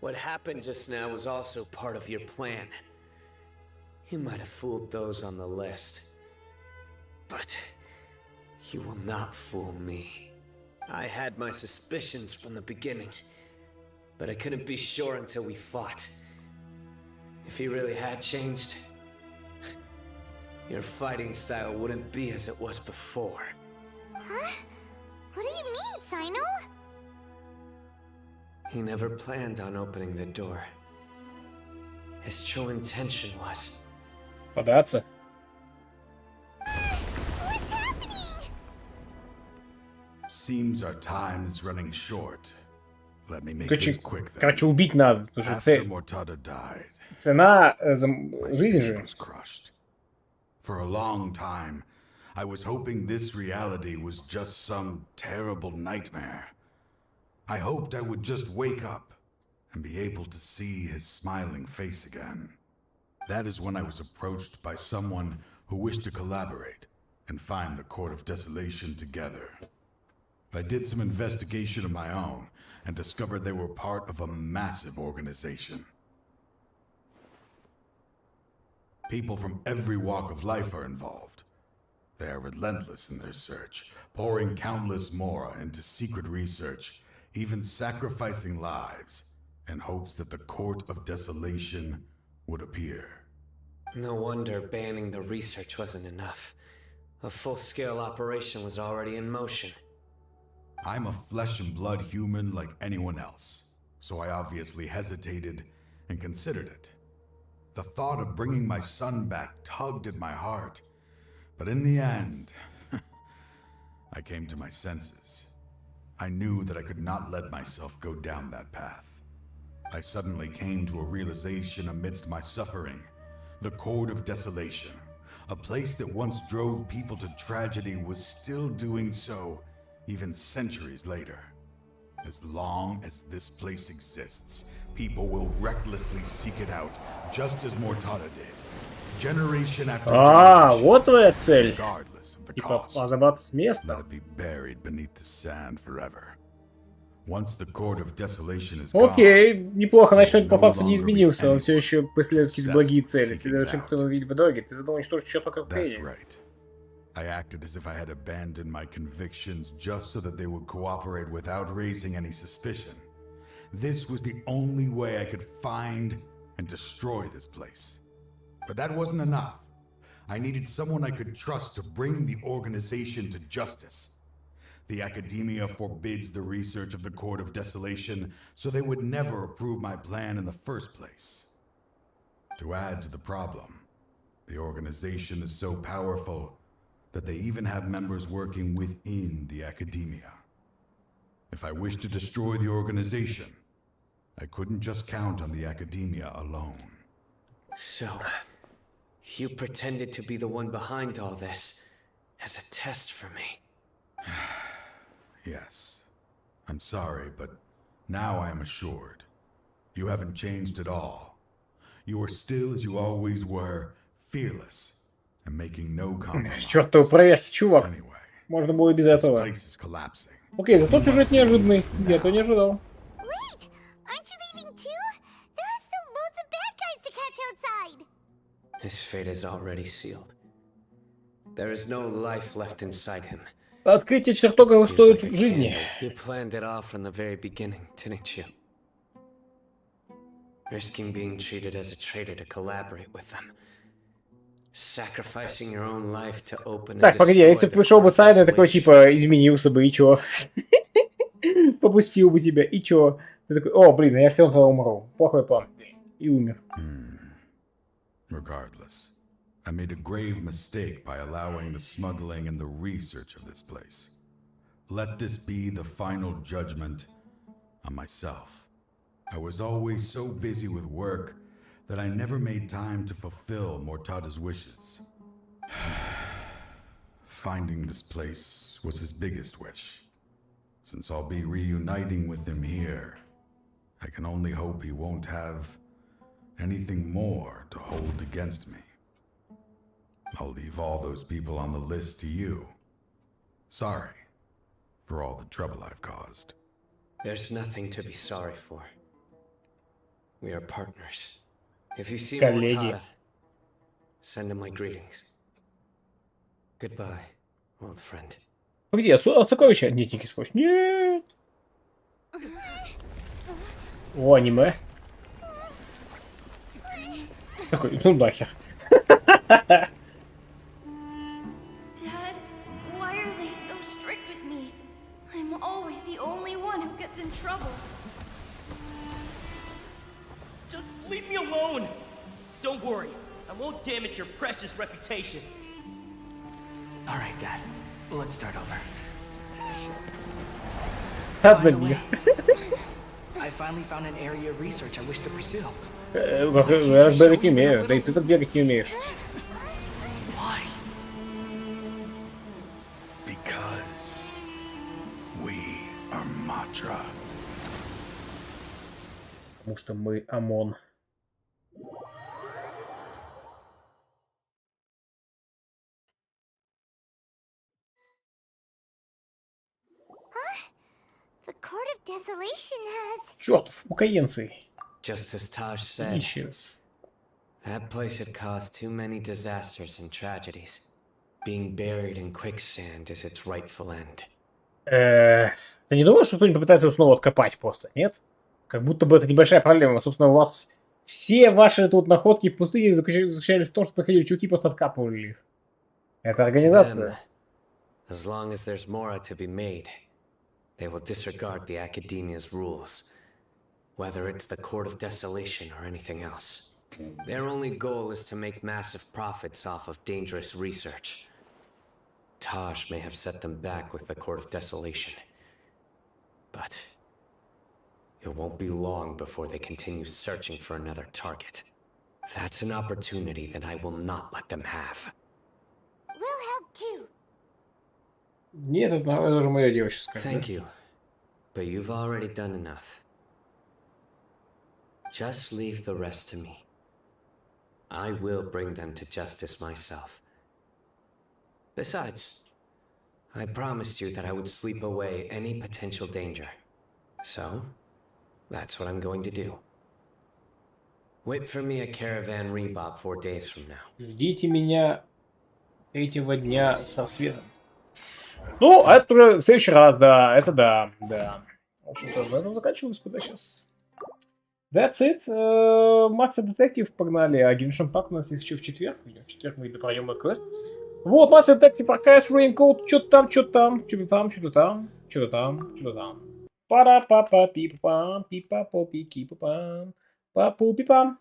What happened just now was also part of your plan. You might have fooled those on the list, but you will not fool me. I had my suspicions from the beginning, but I couldn't be sure until we fought. If he really had changed, your fighting style wouldn't be as it was before. Huh? What do you mean, Cyno? He never planned on opening the door. His true intention was Подраться? What's happening? Seems our time is running short. Let me make Короче, this quick then. короче, убить надо, потому что After Mortada died, цена за my жизнь spirit же. was crushed. For a long time, I was hoping this reality was just some terrible nightmare. I hoped I would just wake up and be able to see his smiling face again. That is when I was approached by someone who wished to collaborate and find the Court of Desolation together. I did some investigation of my own and discovered they were part of a massive organization. People from every walk of life are involved. They are relentless in their search, pouring countless mora into secret research, even sacrificing lives in hopes that the Court of Desolation would appear. No wonder banning the research wasn't enough. A full-scale operation was already in motion. I'm a flesh and blood human like anyone else, so I obviously hesitated and considered it. The thought of bringing my son back tugged at my heart, but in the end, I came to my senses. I knew that I could not let myself go down that path. I suddenly came to a realization amidst my suffering. The Court of Desolation, a place that once drove people to tragedy, was still doing so even centuries later. As long as this place exists, people will recklessly seek it out, just as Mortada did. Generation after generation, Вот твоя цель. regardless of the Типа, cost. разобраться с места. Let it be buried beneath the sand forever. Once the Court of Desolation is gone, Окей, неплохо, значит, по факту не изменился, он все еще преследует какие-то благие цели. Если даже кто-то видит по дороге, ты задумал уничтожить что-то как that's right. I acted as if I had abandoned my convictions just so that they would cooperate without raising any suspicion. This was the only way I could find and destroy this place. But that wasn't enough. I needed someone I could trust to bring the organization to justice. The Academia forbids the research of the Court of Desolation, so they would never approve my plan in the first place. To add to the problem, the organization is so powerful that they even have members working within the Academia. If I wished to destroy the organization, I couldn't just count on the Academia alone. So, you pretended to be the one behind all this as a test for me. Yes. I'm sorry, but now I am assured. You haven't changed at all. You are still as you always were, fearless and making no compromise. Чёртовы проверки, чувак. Anyway, Можно было и без this этого. place is collapsing. Окей, зато сюжет неожиданный. Я этого не ожидал. Wait! Aren't you leaving too? There are still loads of bad guys to catch outside! His fate is already sealed. There is no life left inside him. Открытие чертога He's стоит like a жизни. candle. You planned it all from the very beginning, didn't you? Risking being treated as a traitor to collaborate with them. Sacrificing your own life to open Так, погоди, а если бы пришел бы Сайно, такой типа изменился бы, и чё? Попустил бы тебя, и чё? Ты такой, о, блин, я все равно умру. Плохой план. И умер. Regardless, I made a grave mistake by allowing the smuggling and the research of this place. Let this be the final judgment on myself. I was always so busy with work that I never made time to fulfill Mortada's wishes. Finding this place was his biggest wish. Since I'll be reuniting with him here, I can only hope he won't have anything more to hold against me. I'll leave all those people on the list to you. Sorry for all the trouble I've caused. There's nothing to be sorry for. We are partners. If you see Коллеги. Mortada, send him my greetings. Goodbye, old friend. Где? Сокровища? Нет, никаких сокровищ. Нет. О, аниме. Такой, ну нахер. Dad, why are they so strict with me? I'm always the only one who gets in trouble. Just leave me alone! Don't worry, I won't damage your precious reputation. All right, Dad. Let's start over. Ладно, By the way, I finally found an area of research I wish to pursue. я ж береги умею. Да и ты так бегать не умеешь. Why? Because we are Matra. Потому что мы ОМОН. The Court of Desolation has... Чёртов, укаенцы. Just as Taj said, Ищес. that place had caused too many disasters and tragedies. Being buried in quicksand is its rightful end. Ты не думаешь, что кто-нибудь попытается его снова откопать просто, нет? Как будто бы это небольшая проблема. Собственно, у вас все ваши тут находки в пустыне заключались в том, что приходили чуваки и просто откапывали их. Это To them, организация. as long as there's more to be made, they will disregard the Academia's rules, whether it's the Court of Desolation or anything else. Their only goal is to make massive profits off of dangerous research. Taj may have set them back with the Court of Desolation, but it won't be long before they continue searching for another target. That's an opportunity that I will not let them have. We'll help too. Нет, это уже моя девочка. Thank you, but you've already done enough. Just leave the rest to me. I will bring them to justice myself. Besides, I promised you that I would sweep away any potential danger. So, that's what I'm going to do. Wait for me at Caravan Rebop 4 days from now. Ждите меня третьего дня с рассветом. Ну, а это уже в следующий раз, да, это да, да. В общем-то, на этом заканчиваем, господа, сейчас. That's it. Master Detective погнали, а Genshin Impact у нас есть еще в четверг. В четверг мы пройдем этот квест. Вот, Master Detective Archives Raincoat, что-то там, что-то там, что-то там, что-то там, что-то там, что-то там. Пара-па-па-пи-па-пам, пи-па-по-пи-ки-па-пам, па-пу-пи-пам.